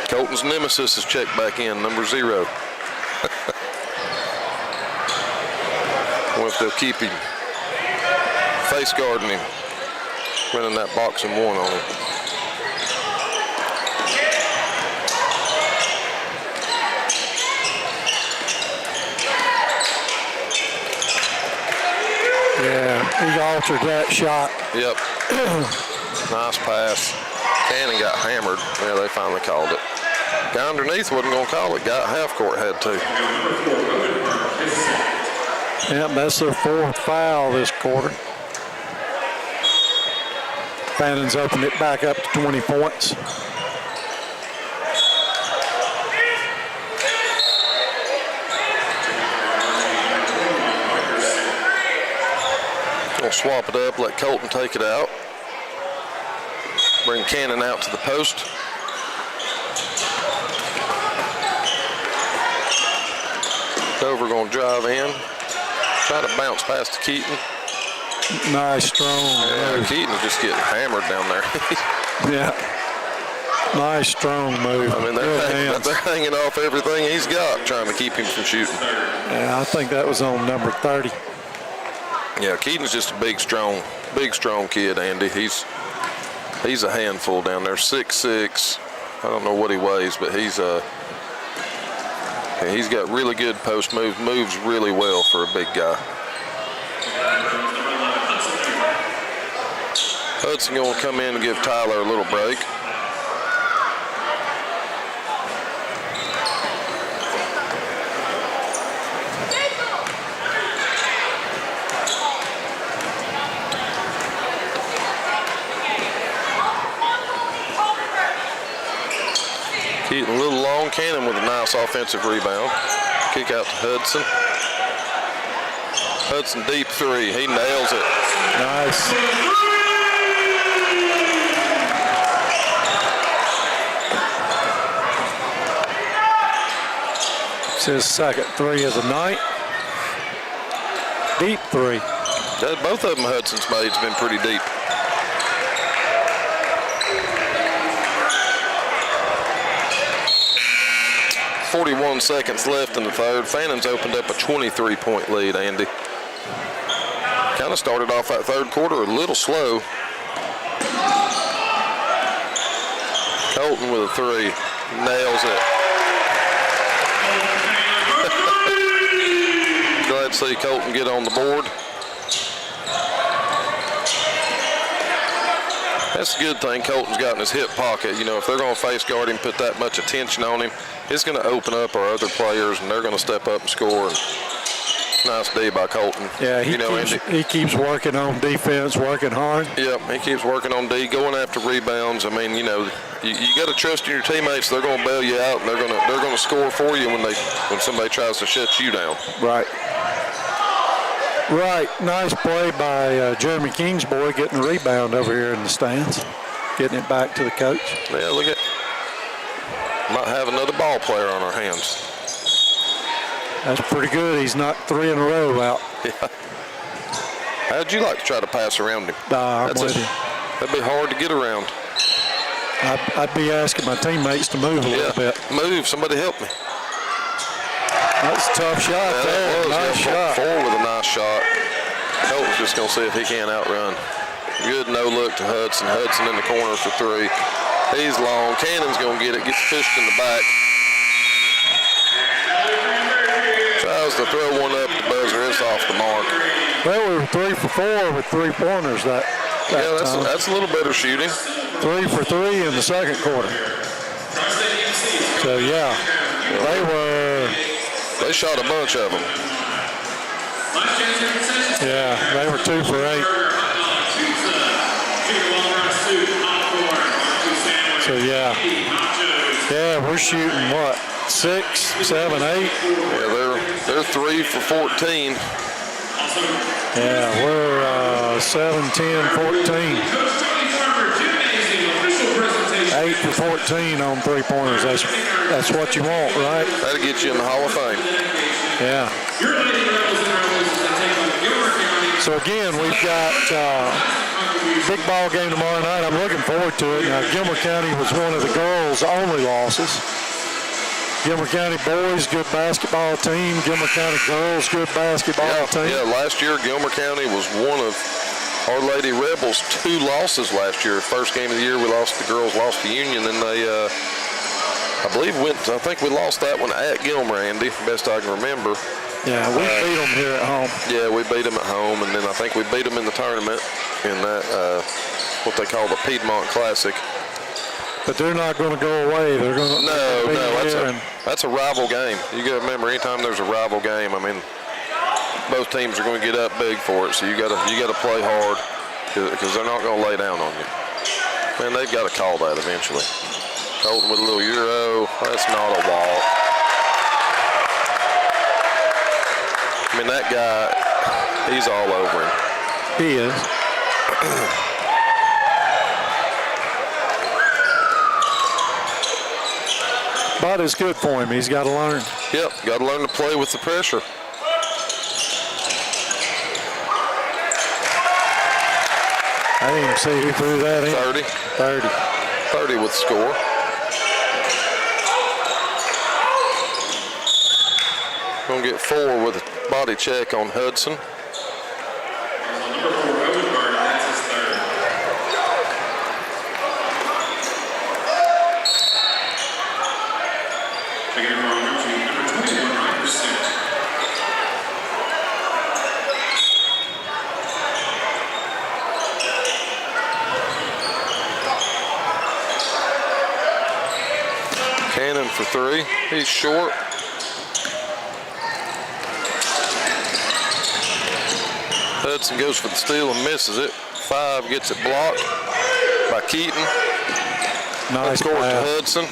Colton's nemesis is checked back in, number 0. Wonder if they'll keep him face guarding him, running that box and one on him. Yeah, he altered that shot. Yep. Nice pass. Fannin got hammered. Yeah, they finally called it. Guy underneath wasn't going to call it. Guy at half court had to. Yep, that's their 4th foul this quarter. Fannin's opened it back up to 20 points. We'll swap it up, let Colton take it out. Bring Cannon out to the post. Dover going to drive in. Try to bounce past Keaton. Nice, strong. Yeah, move. Keaton's just getting hammered down there. Yeah. Nice, strong move. I mean, they're hanging off everything he's got, trying to keep him from shooting. Yeah, I think that was on number 30. Yeah, Keaton's just a big, strong kid, Andy. He's a handful down there, 6'6". I don't know what he weighs, but he's got really good post moves really well for a big guy. Hudson going to come in and give Tyler a little break. Keaton, a little long. Cannon with a nice offensive rebound. Kick out to Hudson. Hudson deep three. He nails it. Nice. It's his second three of the night. Deep three. Both of them Hudson's made has been pretty deep. .41 seconds left in the third. Fannin's opened up a 23-point lead, Andy. Kind of started off that third quarter a little slow. Colton with a three. Nails it. Glad to see Colton get on the board. That's a good thing Colton's got in his hip pocket. You know, if they're going to face guard him, put that much attention on him, it's going to open up our other players, and they're going to step up and score. And nice D by Colton. Yeah, he keeps working on defense, working hard. Yep, he keeps working on D, going after rebounds. I mean, you know, you got to trust in your teammates. They're going to bail you out, and they're going to score for you when somebody tries to shut you down. Right. Right, nice play by Jeremy Kingsbury getting the rebound over here in the stands, getting it back to the coach. Yeah, look at, might have another ball player on our hands. That's pretty good. He's knocked three in a row out. Yeah. How'd you like to try to pass around him? I'm with you. That'd be hard to get around. I'd be asking my teammates to move a little bit. Move, somebody help me. That's a tough shot there. Nice shot. Four with a nice shot. Colton's just going to see if he can't outrun. Good no look to Hudson. Hudson in the corner for three. He's long. Cannon's going to get it. Gets pushed in the back. Tries to throw one up the buzzer. It's off the mark. Well, we were 3 for 4 with 3-pointers that yeah, time. That's a little better shooting. 3 for 3 in the second quarter. So, yeah, they shot a bunch of them. Yeah, they were 2 for 8. So, yeah, we're shooting what, 6, 7, 8? Yeah, they're 3 for 14. Yeah, we're 7, 10, 14. 8 for 14 on 3-pointers. That's what you want, right? That'll get you in the Hall of Fame. Yeah. So again, we've got big ball game tomorrow night. I'm looking forward to it. Now, Gilmer County was one of the girls' only losses. Gilmer County boys, good basketball team. Gilmer County girls, good basketball team. Yeah, last year Gilmer County was one of Our Lady Rebels' 2 losses last year. First game of the year, the girls lost to Union, and they, I think we lost that one at Gilmer, Andy, best I can remember. Yeah, we beat them here at home. Yeah, we beat them at home, and then I think we beat them in the tournament in that, what they call the Piedmont Classic. But they're not going to go away. They're going to that's a rival game. You got to remember, anytime there's a rival game, I mean, both teams are going to get up big for it. So you got to play hard because they're not going to lay down on you. Man, they've got to call that eventually. Colton with a little Euro. That's not a walk. I mean, that guy, he's all over him. He is. But it's good for him. He's got to learn. Yep, got to learn to play with the pressure. I didn't even see who threw that in. 30. 30 with the score. Gonna get 4 with a body check on Hudson. for 3. He's short. Hudson goes for the steal and misses it. 5 gets it blocked by Keaton. Nice Score to pass. Hudson.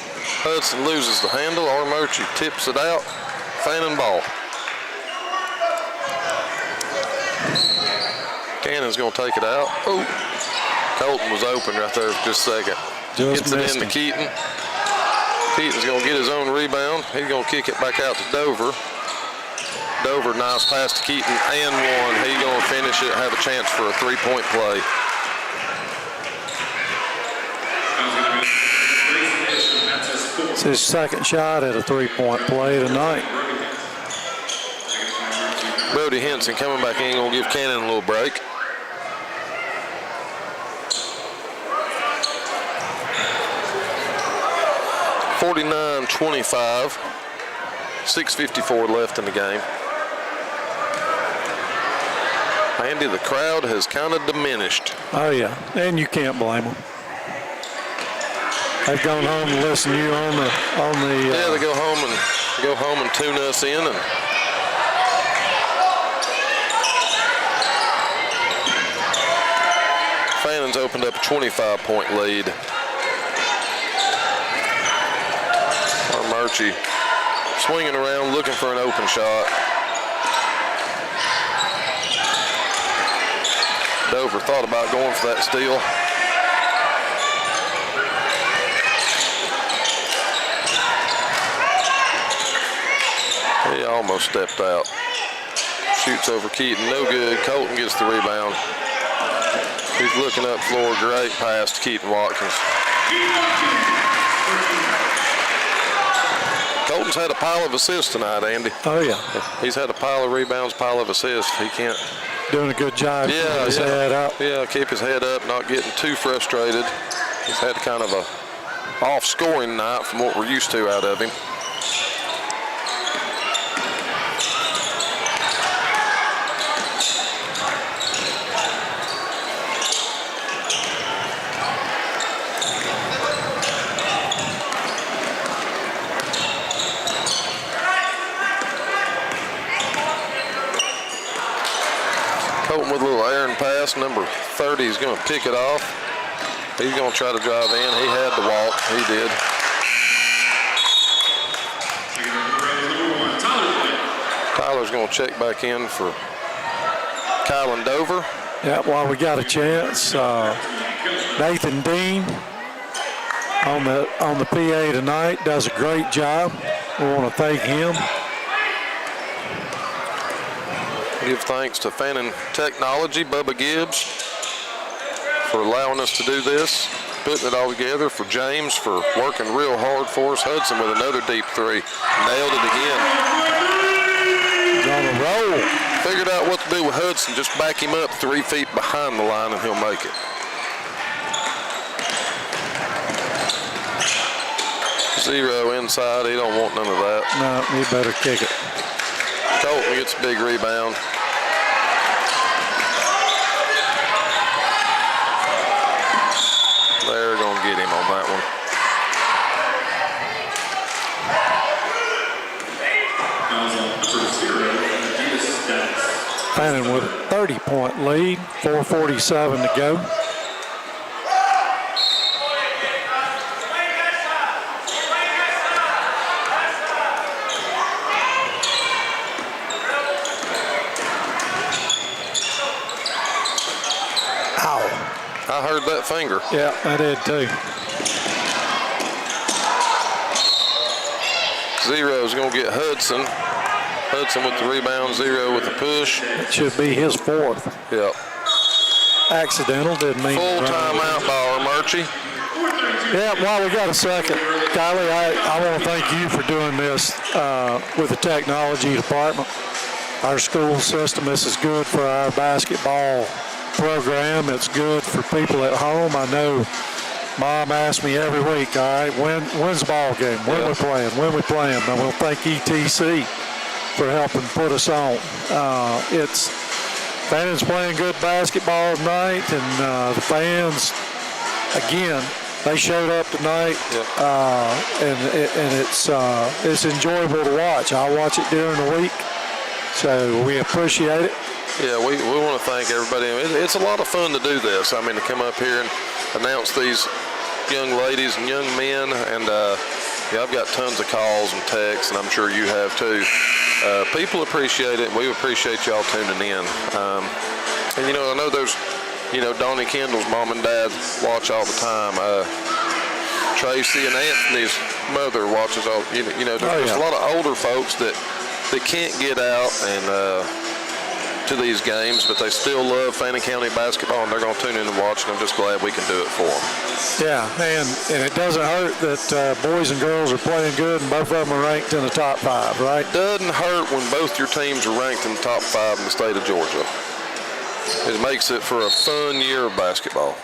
Hudson loses the handle. Armuchee tips it out. Fannin ball. Cannon's going to take it out. Oh, Colton was open right there for just a second. Just Gets it missed into him. Keaton. Keaton's going to get his own rebound. He's going to kick it back out to Dover. Dover, nice pass to Keaton and 1. He's going to finish it, have a chance for a 3-point play. It's his second shot at a 3-point play tonight. Brody Henson coming back in, going to give Cannon a little break. (49-25). 6:54 left in the game. Andy, the crowd has kind of diminished. Oh yeah, and you can't blame them. They've gone home to listen to you on the. Yeah, they go home and tune us in, and Fannin's opened up a 25-point lead. Armuchee swinging around, looking for an open shot. Dover thought about going for that steal. He almost stepped out. Shoots over Keaton, no good. Colton gets the rebound. He's looking up floor, great pass to Keaton Watkins. Colton's had a pile of assists tonight, Andy. Oh yeah, He's had a pile of rebounds, pile of assists. He can't. doing a good job. Yeah, keeping his head up. Yeah, keep his head up, not getting too frustrated. He's had kind of a off-scoring night from what we're used to out of him. Colton with a little errant pass. Number 30 is going to pick it off. He's going to try to drive in. He had to walk. He did. Tyler's going to check back in for Kylan Dover. Yeah, while we got a chance, Nathan Dean on the PA tonight does a great job. We want to thank him. Give thanks to Fannin Technology, Bubba Gibbs, for allowing us to do this, putting it all together, for James for working real hard for us. Hudson with another deep 3. Nailed it again. He's on a roll. Figured out what to do with Hudson. Just back him up 3 feet behind the line and he'll make it. 0 inside. He don't want none of that. No, he better kick it. Colton gets a big rebound. They're going to get him on that one. Fannin with a 30-point lead, 4:47 to go. I heard that finger. Yeah, I did too. 0 is going to get Hudson. Hudson with the rebound, 0 with the push. It should be his 4th. Yep. Accidental, didn't mean Full to run. timeout by Armuchee. Yeah, while we got a second, Kylie, I want to thank you for doing this with the technology department. Our school system, this is good for our basketball program. It's good for people at home. I know Mom asks me every week, all right, when's the ball game? When we playing? When we playing? And we'll thank ETC for helping put us on. Fannin's playing good basketball tonight, and the fans, again, they showed up tonight, and it's enjoyable to watch. I'll watch it during the week, so we appreciate it. Yeah, we want to thank everybody. It's a lot of fun to do this. I mean, to come up here and announce these young ladies and young men, and I've got tons of calls and texts, and I'm sure you have too. People appreciate it, and we appreciate y'all tuning in. And I know there's, Donnie Kendall's mom and dad watch all the time. Tracy and Anthony's mother watches all. There's a lot of older folks that can't get out and to these games, but they still love Fannin County basketball, and they're going to tune in and watch, and I'm just glad we can do it for them. Yeah, and it doesn't hurt that boys and girls are playing good, and both of them are ranked in the top 5, right? Doesn't hurt when both your teams are ranked in the top 5 in the state of Georgia. It makes it for a fun year of basketball.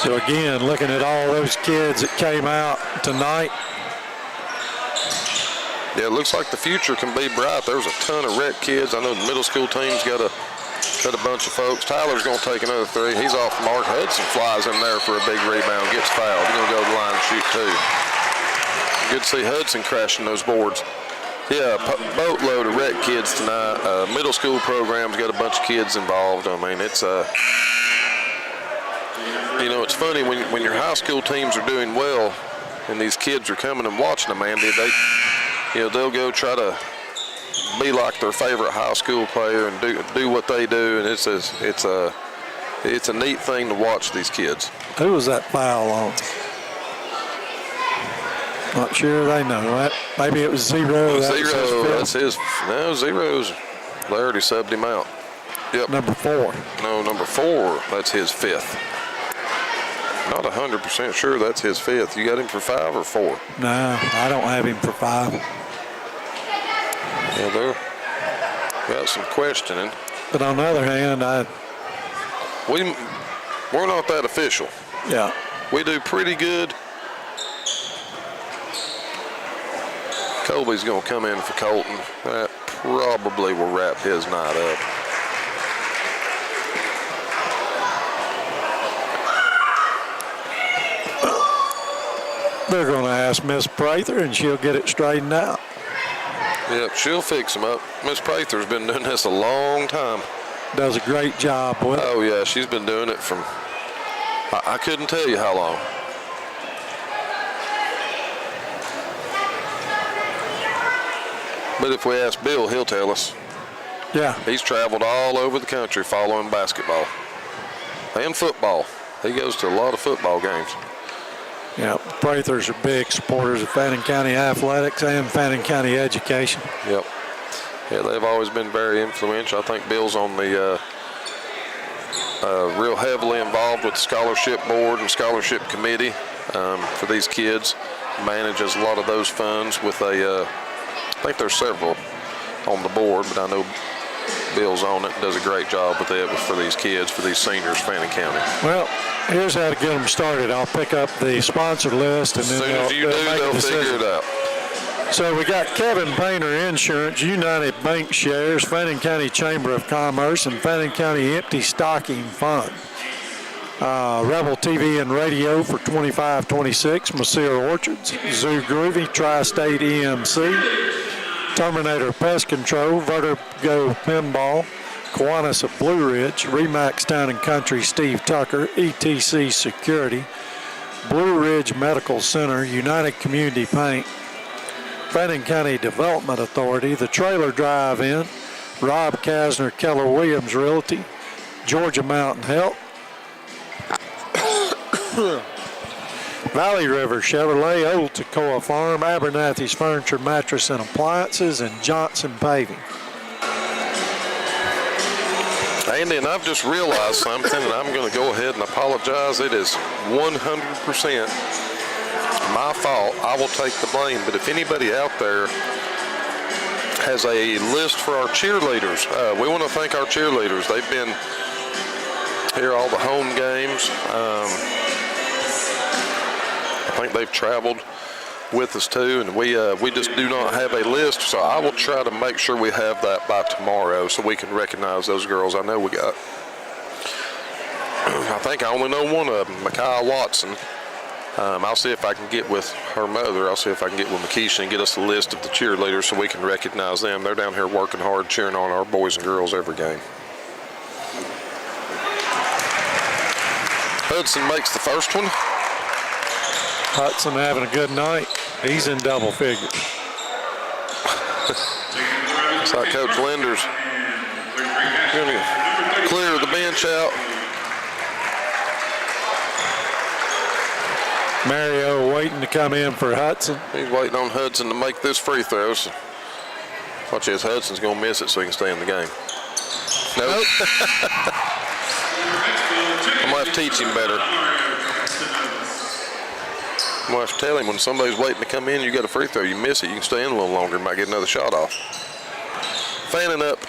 So again, looking at all those kids that came out tonight. Yeah, it looks like the future can be bright. There's a ton of rec kids. I know the middle school team's got a bunch of folks. Tyler's going to take another 3. He's off the mark. Hudson flies in there for a big rebound, gets fouled. He's going to go to the line and shoot 2. Good to see Hudson crashing those boards. Yeah, boatload of rec kids tonight. Middle school program's got a bunch of kids involved. I mean, it's it's funny when your high school teams are doing well and these kids are coming and watching them, Andy, they'll go try to be like their favorite high school player and do what they do, and it's a neat thing to watch these kids. Who was that foul on? Not sure they know that. Maybe it was Zero. That's his. No, Zero's. They already subbed him out. Yep. Number 4. No, number 4. That's his 5th. Not 100% sure that's his 5th. You got him for 5 or 4? No, I don't have him for 5. Yeah, they're got some questioning. But on the other hand, we're not that official. Yeah. We do pretty good. Colby's going to come in for Colton. That probably will wrap his night up. They're going to ask Miss Prather, and she'll get it straightened out. Yep, she'll fix them up. Miss Prather's been doing this a long time. Does a great job with it. Oh, yeah, she's been doing it from, I couldn't tell you how long. But if we ask Bill, he'll tell us. Yeah. He's traveled all over the country following basketball and football. He goes to a lot of football games. Yeah, Prathers are big supporters of Fannin County athletics and Fannin County education. Yep. Yeah, they've always been very influential. I think Bill's on the real heavily involved with the scholarship board and scholarship committee for these kids. Manages a lot of those funds with I think there's several on the board, but I know Bill's on it and does a great job with it for these kids, for these seniors, Fannin County. Well, here's how to get them started. I'll pick up the sponsor list, and As then soon as you do, they'll figure it out. So we got Kevin Painter Insurance, United Bank Shares, Fannin County Chamber of Commerce, and Fannin County Empty Stocking Fund. Rebel TV and Radio for 2526, Messire Orchards, Zoo Groovy, Tri-State EMC, Terminator Pest Control, Vertigo Pinball, Kiwanis of Blue Ridge, Remax Town and Country Steve Tucker, ETC Security, Blue Ridge Medical Center, United Community Paint, Fannin County Development Authority, the Trailer Drive-In, Rob Kasner, Keller Williams Realty, Georgia Mountain Health, Valley River Chevrolet, Old Toccoa Farm, Abernathy's Furniture, Mattress and Appliances, and Johnson Paving. Andy, and I've just realized something, and I'm going to go ahead and apologize. It is 100% my fault. I will take the blame. But if anybody out there has a list for our cheerleaders, we want to thank our cheerleaders. They've been here all the home games. I think they've traveled with us too, and we just do not have a list, so I will try to make sure we have that by tomorrow so we can recognize those girls. I know we got I think I only know one of them, Micaiah Watson. I'll see if I can get with her mother. I'll see if I can get with Makisha and get us a list of the cheerleaders so we can recognize them. They're down here working hard, cheering on our boys and girls every game. Hudson makes the first one. Hudson having a good night. He's in double figures. Looks like Coach Linder's going to clear the bench out. Mario waiting to come in for Hudson. He's waiting on Hudson to make this free throw. So watch this, Hudson's going to miss it so he can stay in the game. Nope. I'm going to have to teach him better. I'm going to have to tell him when somebody's waiting to come in, you got a free throw, you miss it, you can stay in a little longer, might get another shot off. Fannin up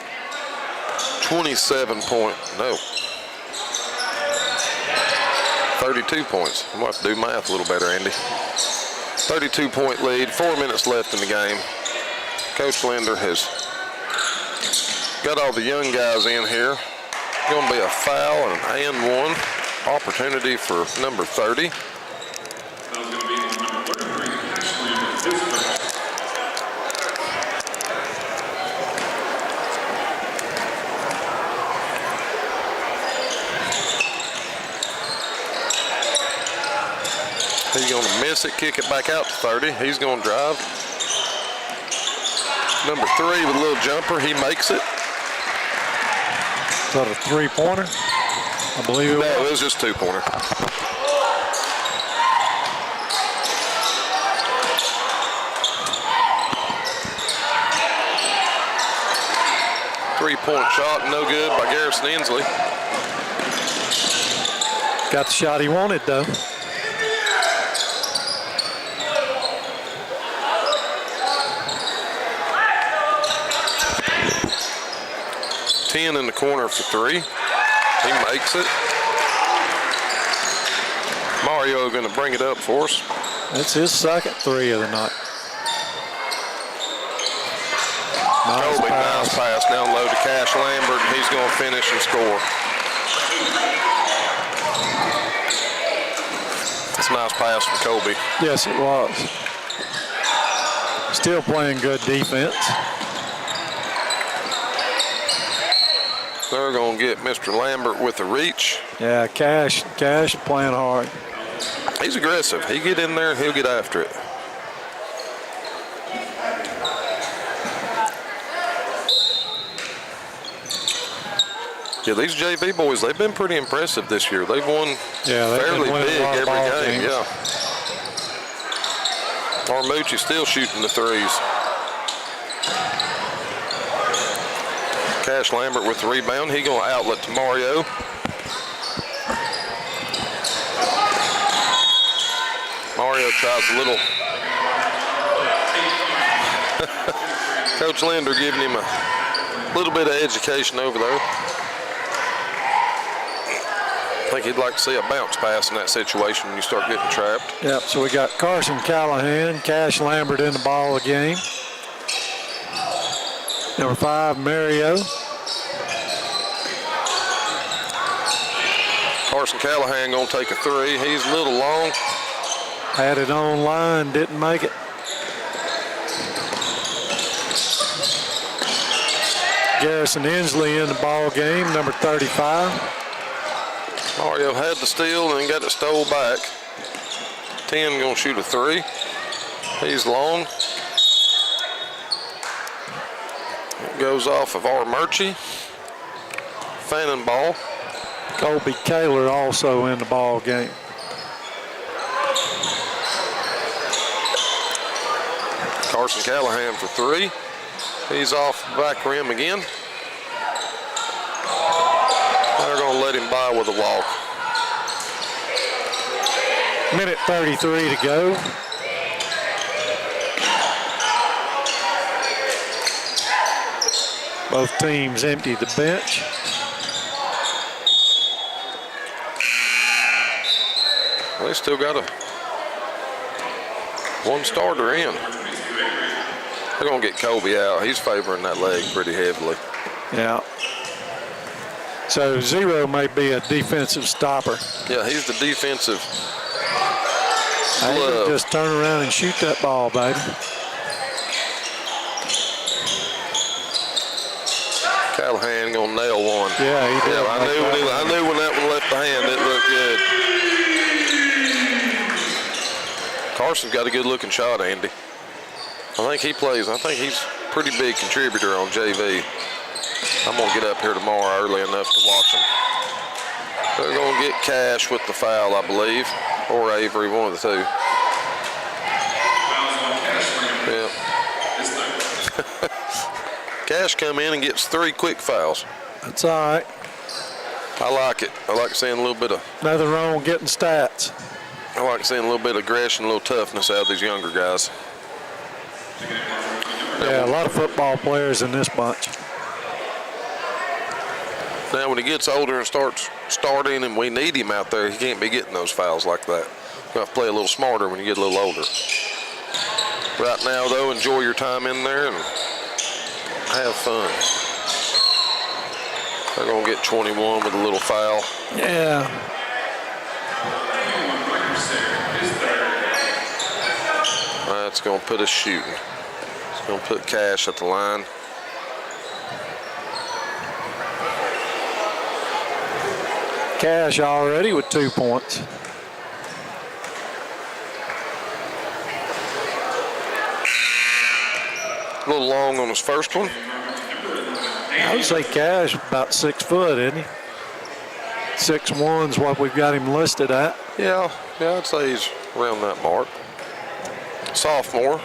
32 points. I'm going to have to do math a little better, Andy. 32-point lead, 4 minutes left in the game. Coach Linder has got all the young guys in here. Going to be a foul and one. Opportunity for number 30. He's going to miss it, kick it back out to 30. He's going to drive. Number 3 with a little jumper, he makes it. Is that a three-pointer? I believe it was. No, it was just two-pointer. Three-point shot, no good by Garrison Inslee. Got the shot he wanted, though. In the corner for 3. He makes it. Mario going to bring it up for us. That's his second 3 of the night. Colby, nice pass down low to Cash Lambert, and he's going to finish and score. That's a nice pass from Colby. Yes, it was. Still playing good defense. They're going to get Mr. Lambert with the reach. Yeah, Cash playing hard. He's aggressive. He get in there and he'll get after it. Yeah, these JV boys, they've been pretty impressive this year. They've won fairly big every game. Yeah. Armuchee still shooting the threes. Cash Lambert with the rebound. He going to outlet to Mario. Mario tries a little. Coach Linder giving him a little bit of education over there. I think he'd like to see a bounce pass in that situation when you start getting trapped. Yep, so we got Carson Callahan, Cash Lambert in the ball game. Number 5, Mario. Carson Callahan going to take a 3. He's a little long. Had it on line, didn't make it. Garrison Inslee in the ball game, number 35. Mario had the steal and got it stole back. 10 going to shoot a 3. He's long. It goes off of Armuchee. Fannin ball. Colby Kaler also in the ball game. Carson Callahan for 3. He's off the back rim again. They're going to let him by with a walk. Minute 33 to go. Both teams empty the bench. They still got one starter in. They're going to get Colby out. He's favoring that leg pretty heavily. Yeah. So 0 may be a defensive stopper. Yeah, he's the defensive Hey, glove. just turn around and shoot that ball, baby. Callahan gonna nail one. Yeah, he did. Yeah, I knew when that one left the hand, it looked good. Carson's got a good looking shot, Andy. I think he's a pretty big contributor on JV. I'm gonna get up here tomorrow early enough to watch him. They're gonna get Cash with the foul, I believe, or Avery, one of the two. Yeah. Cash come in and gets 3 quick fouls. That's all right. I like it. I like seeing a little bit of Nothing wrong with getting stats. I like seeing a little bit of aggression, a little toughness out of these younger guys. Yeah, a lot of football players in this bunch. Now, when he gets older and starts starting and we need him out there, he can't be getting those fouls like that. You have to play a little smarter when you get a little older. Right now, though, enjoy your time in there and have fun. They're going to get 21 with a little foul. Yeah. That's going to put us shooting. It's going to put Cash at the line. Cash already with 2 points. A little long on his first one. I would say Cash about 6 foot, isn't he? 6'1" is what we've got him listed at. Yeah, I'd say he's around that mark. Sophomore.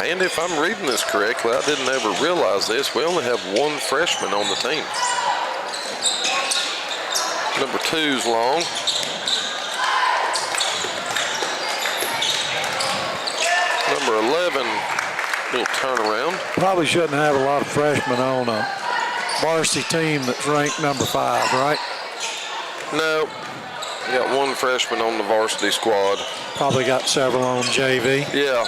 And if I'm reading this correctly, I didn't ever realize this. We only have 1 freshman on the team. Number 2's long. Number 11, little turnaround. Probably shouldn't have a lot of freshmen on a varsity team that's ranked number 5, right? No, we got 1 freshman on the varsity squad. Probably got several on JV. Yeah.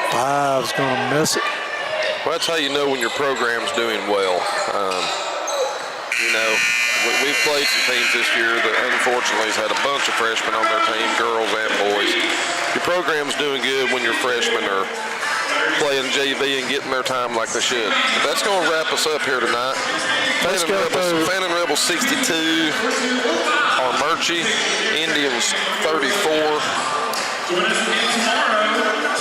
5's going to miss it. Well, that's how you know when your program's doing well. You know, we've played some teams this year that unfortunately has had a bunch of freshmen on their team, girls and boys. Your program's doing good when your freshmen are playing JV and getting their time like they should. But that's going to wrap us up here tonight. Fannin Rebels 62, Armuchee Indians 34.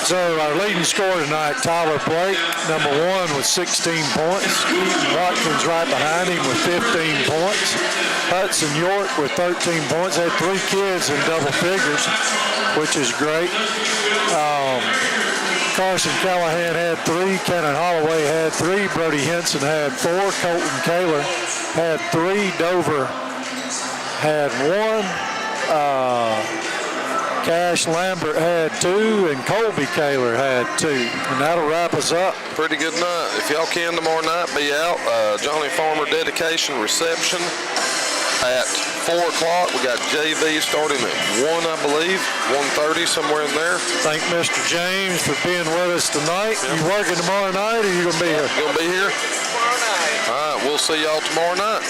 So our leading scorer tonight, Tyler Blake, number 1 with 16 points. Keaton Watkins right behind him with 15 points. Hudson York with 13 points. They had 3 kids in double figures, which is great. Carson Callahan had 3. Kennan Holloway had 3. Brody Henson had 4. Colton Kaler had 3. Dover had 1. Cash Lambert had 2, and Colby Kaler had 2. And that'll wrap us up. Pretty good night. If y'all can tomorrow night, be out. Johnny Farmer dedication reception at 4 o'clock. We got JV starting at 1, I believe, 1:30, somewhere in there. Thank Mr. James for being with us tonight. You working tomorrow night, or you going to be here? You going to be here? Tomorrow night. All right, we'll see y'all tomorrow night.